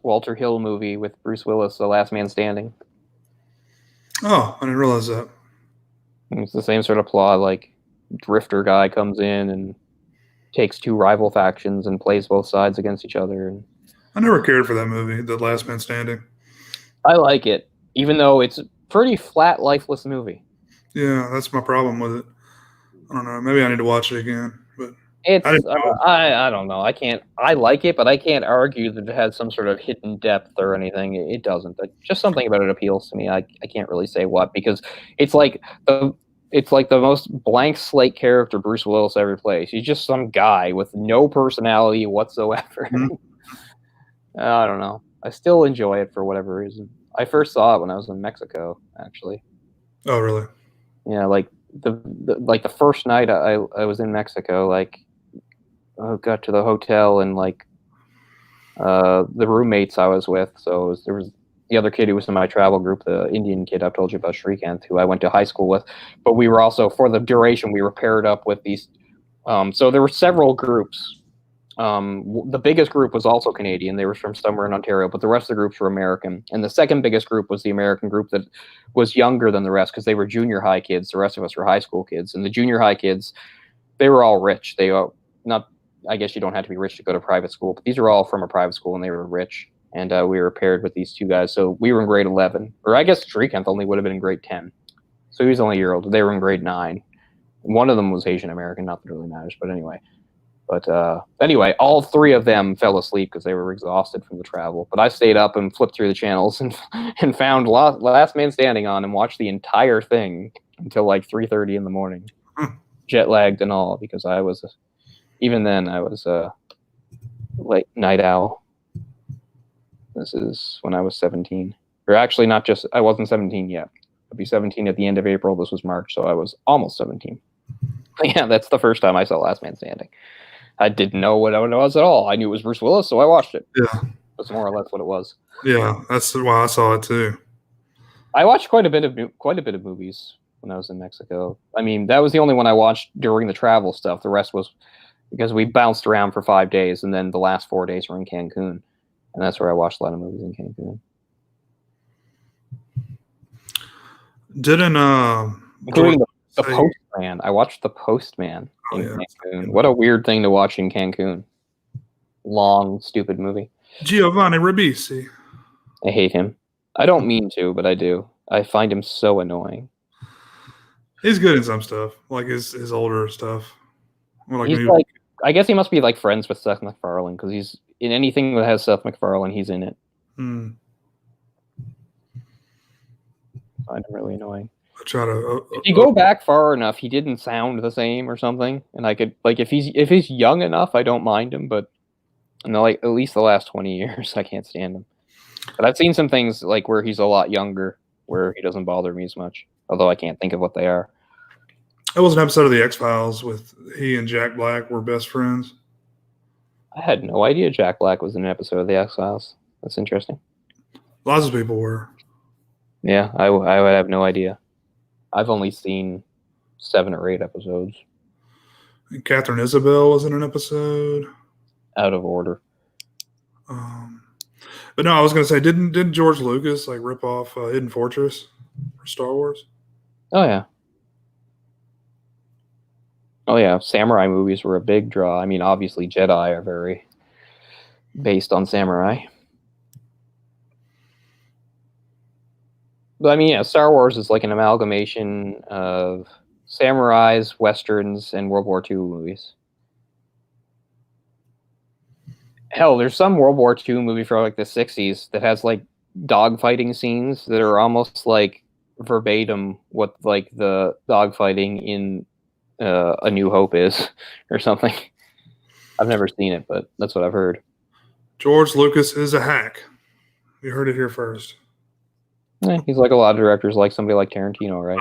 Walter Hill movie with Bruce Willis, The Last Man Standing. Oh, I didn't realize that. It's the same sort of plot, like drifter guy comes in and takes two rival factions and plays both sides against each other. I never cared for that movie, The Last Man Standing. I like it, even though it's a pretty flat, lifeless movie. Yeah, that's my problem with it. I don't know. Maybe I need to watch it again, but I don't know. I like it, but I can't argue that it has some sort of hidden depth or anything. It doesn't. But just something about it appeals to me. I can't really say what, because it's like the most blank slate character Bruce Willis ever plays. He's just some guy with no personality whatsoever. Mm-hmm. I don't know. I still enjoy it for whatever reason. I first saw it when I was in Mexico, actually. Oh, really? Yeah, like the first night I was in Mexico, like I got to the hotel and like the roommates I was with. So there was the other kid who was in my travel group, the Indian kid I've told you about, Shrikant, who I went to high school with. But we were also, for the duration, we were paired up with these. So there were several groups. The biggest group was also Canadian. They were from somewhere in Ontario, but the rest of the groups were American. And the second biggest group was the American group that was younger than the rest because they were junior high kids. The rest of us were high school kids. And the junior high kids, they were all rich. I guess you don't have to be rich to go to private school, but these are all from a private school and they were rich. And we were paired with these two guys. So we were in grade 11, or I guess Shrikant only would have been in grade 10. So he was only a year older. They were in grade 9. One of them was Asian American, not that it really matters, but anyway. But anyway, all three of them fell asleep because they were exhausted from the travel. But I stayed up and flipped through the channels and found Last Man Standing on and watched the entire thing. until like 3:30 in the morning, Hmm. jet lagged and all, because I was even then I was a late night owl. This is when I was 17, or actually not just I wasn't 17 yet. I'd be 17 at the end of April. This was March, so I was almost 17. Yeah, that's the first time I saw Last Man Standing. I didn't know what it was at all. I knew it was Bruce Willis, so I watched it. Yeah. That's more or less what it was. Yeah, that's why I saw it too. I watched quite a bit of movies when I was in Mexico. I mean, that was the only one I watched during the travel stuff. The rest was because we bounced around for 5 days, and then the last 4 days were in Cancun, and that's where I watched a lot of movies in Cancun, Didn't including George the say- Postman. I watched The Postman in yeah. Cancun. What a weird thing to watch in Cancun. Long, stupid movie. Giovanni Ribisi. I hate him. I don't mean to, but I do. I find him so annoying. He's good in some stuff, like his older stuff. Well, He's like, I guess he must be like friends with Seth MacFarlane, because he's in anything that has Seth MacFarlane, he's in it. hmm. I find him really annoying. I try to. If you go back far enough, he didn't sound the same or something, and I could like if he's young enough, I don't mind him, but like at least the last 20 years, I can't stand him. But I've seen some things like where he's a lot younger, where he doesn't bother me as much. Although I can't think of what they are. It was an episode of the X-Files with he and Jack Black were best friends. I had no idea Jack Black was in an episode of the X-Files. That's interesting. Lots of people were. Yeah, I would have no idea. I've only seen 7 or 8 episodes. And Catherine Isabel was in an episode. Out of order. But no, I was going to say, didn't George Lucas like rip off Hidden Fortress for Star Wars? Oh yeah. Oh yeah, samurai movies were a big draw. I mean, obviously Jedi are very based on samurai. But I mean, yeah, Star Wars is like an amalgamation of samurais, westerns, and World War II movies. Hell, there's some World War II movie from like the 60s that has like dogfighting scenes that are almost like verbatim what like the dogfighting in A New Hope is or something. I've never seen it, but that's what I've heard. George Lucas is a hack. You heard it here first. He's like a lot of directors, like somebody like Tarantino, right?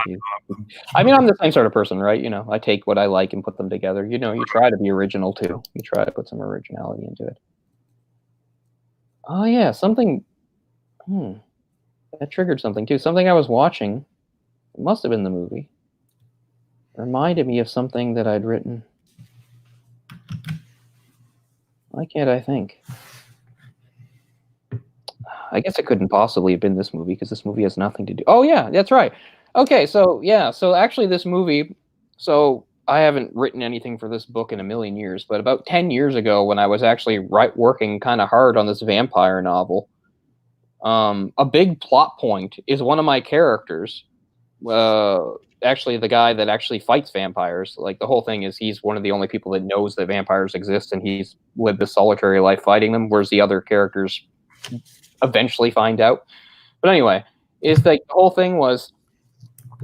I mean, I'm the same sort of person, right? You know, I take what I like and put them together. You know, you try to be original too. You try to put some originality into it. Oh yeah, something. That triggered something too. Something I was watching. It must have been the movie. Reminded me of something that I'd written. Why can't I think? I guess it couldn't possibly have been this movie because this movie has nothing to do. Oh yeah, that's right. Okay, so yeah, so actually this movie. So I haven't written anything for this book in a million years, but about 10 years ago, when I was actually working kind of hard on this vampire novel, a big plot point is one of my characters. Actually, the guy that actually fights vampires. Like the whole thing is he's one of the only people that knows that vampires exist, and he's lived this solitary life fighting them, whereas the other characters eventually find out. But anyway, is like the whole thing was,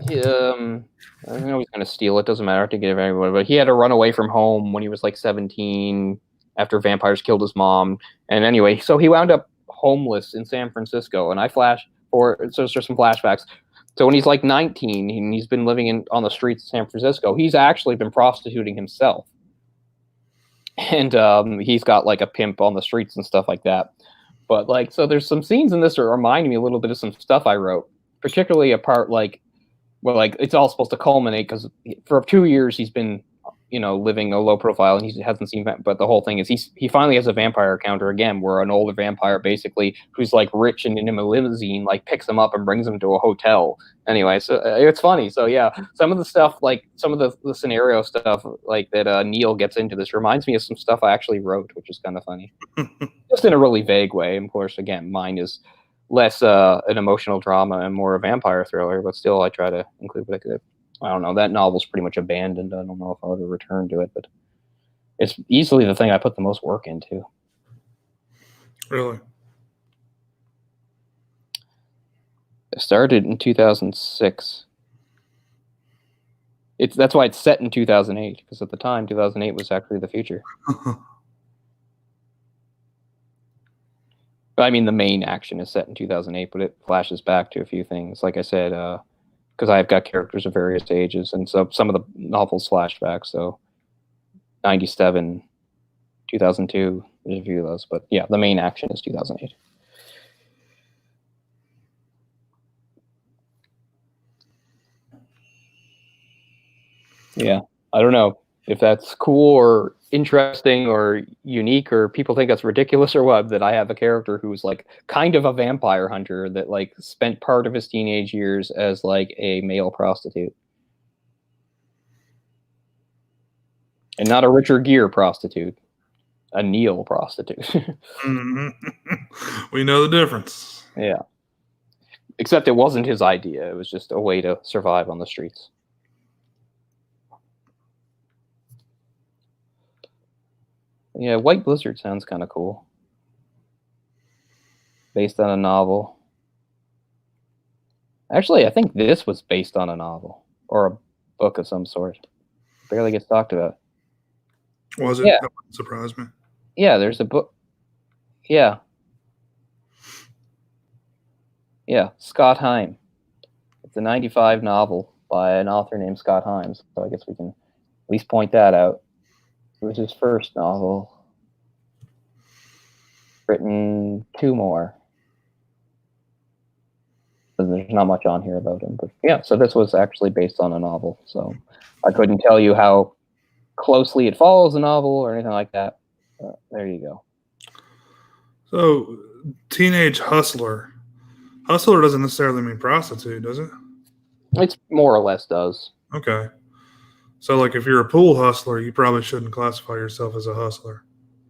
I know he's gonna steal it. Doesn't matter to give everyone, but he had to run away from home when he was like 17 after vampires killed his mom. And anyway, so he wound up homeless in San Francisco. And I flash forward, so it's just some flashbacks. So when he's like 19 and he's been living on the streets of San Francisco, he's actually been prostituting himself. And he's got like a pimp on the streets and stuff like that. But like, so there's some scenes in this that remind me a little bit of some stuff I wrote, particularly a part like, well, like it's all supposed to culminate because for 2 years he's been, you know, living a low profile and he hasn't seen. But the whole thing is he finally has a vampire encounter again, where an older vampire basically who's like rich and in a limousine like picks him up and brings him to a hotel. Anyway, so it's funny. So yeah, some of the stuff like some of the scenario stuff like that Neil gets into this reminds me of some stuff I actually wrote, which is kind of funny, just in a really vague way. And of course, again, mine is less an emotional drama and more a vampire thriller, but still I try to include what I could. I don't know. That novel's pretty much abandoned. I don't know if I'll ever return to it, but it's easily the thing I put the most work into. Really? It started in 2006. That's why it's set in 2008, because at the time 2008 was actually the future. I mean, the main action is set in 2008, but it flashes back to a few things. Like I said, because I've got characters of various ages, and so some of the novels flashback. So 97, 2002, there's a few of those. But yeah, the main action is 2008. Yeah, I don't know if that's cool or interesting or unique, or people think that's ridiculous or what, that I have a character who's like kind of a vampire hunter that like spent part of his teenage years as like a male prostitute. And not a Richard Gere prostitute, a Neil prostitute. We know the difference. Yeah. Except it wasn't his idea. It was just a way to survive on the streets. Yeah, White Blizzard sounds kind of cool. Based on a novel. Actually, I think this was based on a novel or a book of some sort. Barely gets talked about. Was it? Yeah. That wouldn't surprise me. Yeah, there's a book. Yeah. Yeah, Scott Heim. It's a 95 novel by an author named Scott Himes. So I guess we can at least point that out. It was his first novel. Written 2 more. There's not much on here about him. But yeah, so this was actually based on a novel. So I couldn't tell you how closely it follows a novel or anything like that. There you go. So, teenage hustler. Hustler doesn't necessarily mean prostitute, does it? It's more or less does. Okay. So, like, if you're a pool hustler, you probably shouldn't classify yourself as a hustler.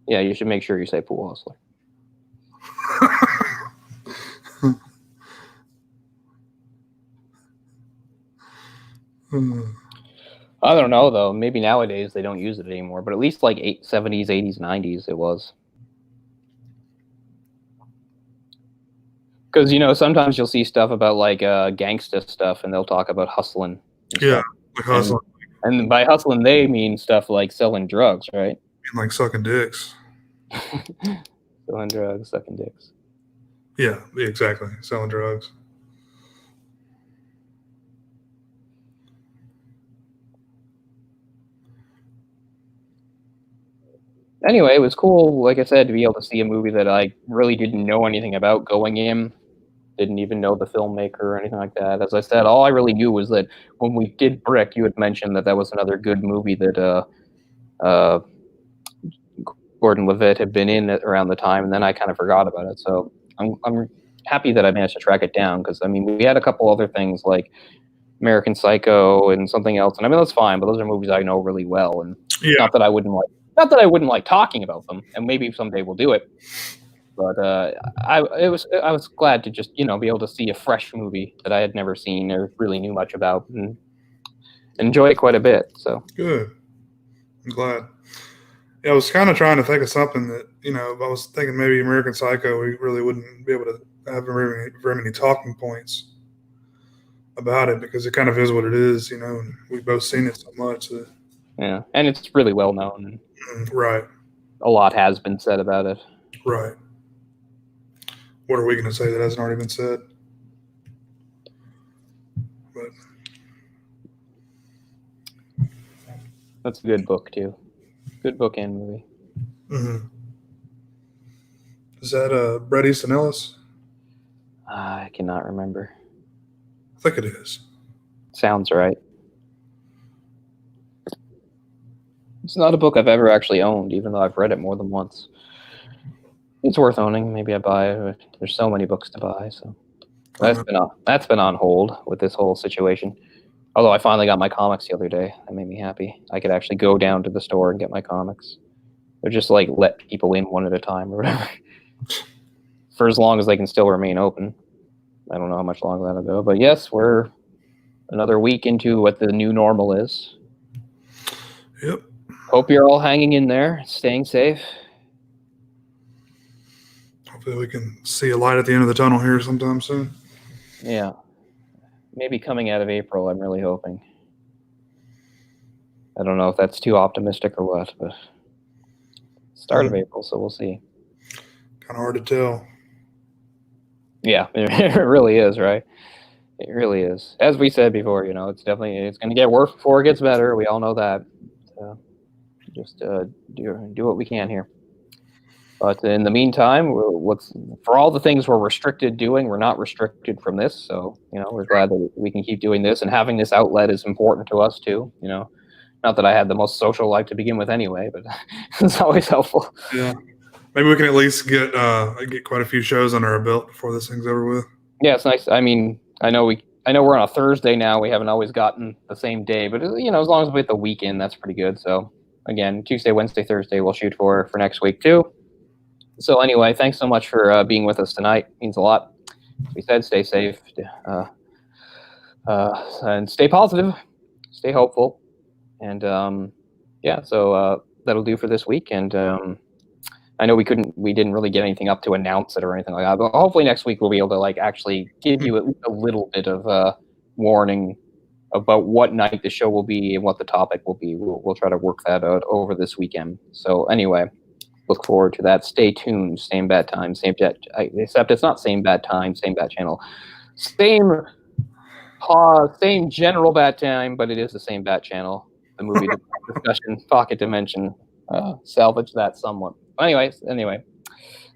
Yeah, you should make sure you say pool hustler. I don't know, though. Maybe nowadays they don't use it anymore, but at least like 70s, 80s, 90s it was. Because, you know, sometimes you'll see stuff about like gangsta stuff and they'll talk about hustling. Yeah, like hustling. And by hustling, they mean stuff like selling drugs, right? Like sucking dicks. Selling drugs, sucking dicks. Yeah, exactly. Selling drugs. Anyway, it was cool, like I said, to be able to see a movie that I really didn't know anything about going in. Didn't even know the filmmaker or anything like that. As I said, all I really knew was that when we did Brick, you had mentioned that that was another good movie that Gordon-Levitt had been in around the time, and then I kind of forgot about it. So I'm happy that I managed to track it down, because I mean we had a couple other things like American Psycho and something else, and I mean that's fine, but those are movies I know really well, and not that I wouldn't like talking about them, and maybe someday we'll do it. But I was glad to just, you know, be able to see a fresh movie that I had never seen or really knew much about, and enjoy it quite a bit. So good. I'm glad. Yeah, I was kind of trying to think of something that, you know, I was thinking maybe American Psycho, we really wouldn't be able to have very many talking points about it, because it kind of is what it is, you know, and we've both seen it so much that. Yeah, and it's really well known. Right. A lot has been said about it. Right. What are we going to say that hasn't already been said? But that's a good book too. Good book and movie. Mm-hmm. Is that Bret Easton Ellis? I cannot remember. I think it is. Sounds right. It's not a book I've ever actually owned, even though I've read it more than once. It's worth owning. Maybe I buy it. There's so many books to buy, so that's been on hold with this whole situation. Although I finally got my comics the other day. That made me happy. I could actually go down to the store and get my comics. They're just like let people in one at a time or whatever. For as long as they can still remain open. I don't know how much longer that'll go. But yes, we're another week into what the new normal is. Yep. Hope you're all hanging in there, staying safe. Hopefully we can see a light at the end of the tunnel here sometime soon. Yeah. Maybe coming out of April, I'm really hoping. I don't know if that's too optimistic or what, but start of April, so we'll see. Kind of hard to tell. Yeah, it really is, right? It really is. As we said before, it's going to get worse before it gets better. We all know that. So just do what we can here. But in the meantime, for all the things we're restricted doing, we're not restricted from this. So we're glad that we can keep doing this, and having this outlet is important to us too. Not that I had the most social life to begin with anyway, but it's always helpful. Yeah. Maybe we can at least get quite a few shows under our belt before this thing's over with. Yeah, it's nice. I mean, I know we're on a Thursday now. We haven't always gotten the same day, but as long as we get the weekend, that's pretty good. So again, Tuesday, Wednesday, Thursday, we'll shoot for next week too. So anyway, thanks so much for being with us tonight. It means a lot. As we said, stay safe, and stay positive, stay hopeful, and so that'll do for this week. And I know we didn't really get anything up to announce it or anything like that, but hopefully next week we'll be able to actually give you at least a little bit of warning about what night the show will be and what the topic will be. We'll try to work that out over this weekend. So anyway, look forward to that. Stay tuned. Same bad time, except it's not same bad time, same bad channel, same general bad time, but it is the same bad channel. The movie discussion, Pocket Dimension, salvage that somewhat. Anyway,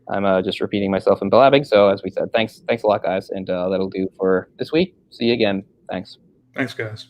I'm just repeating myself and blabbing. So as we said, thanks a lot, guys, and that'll do for this week. See you again. Thanks. Thanks, guys.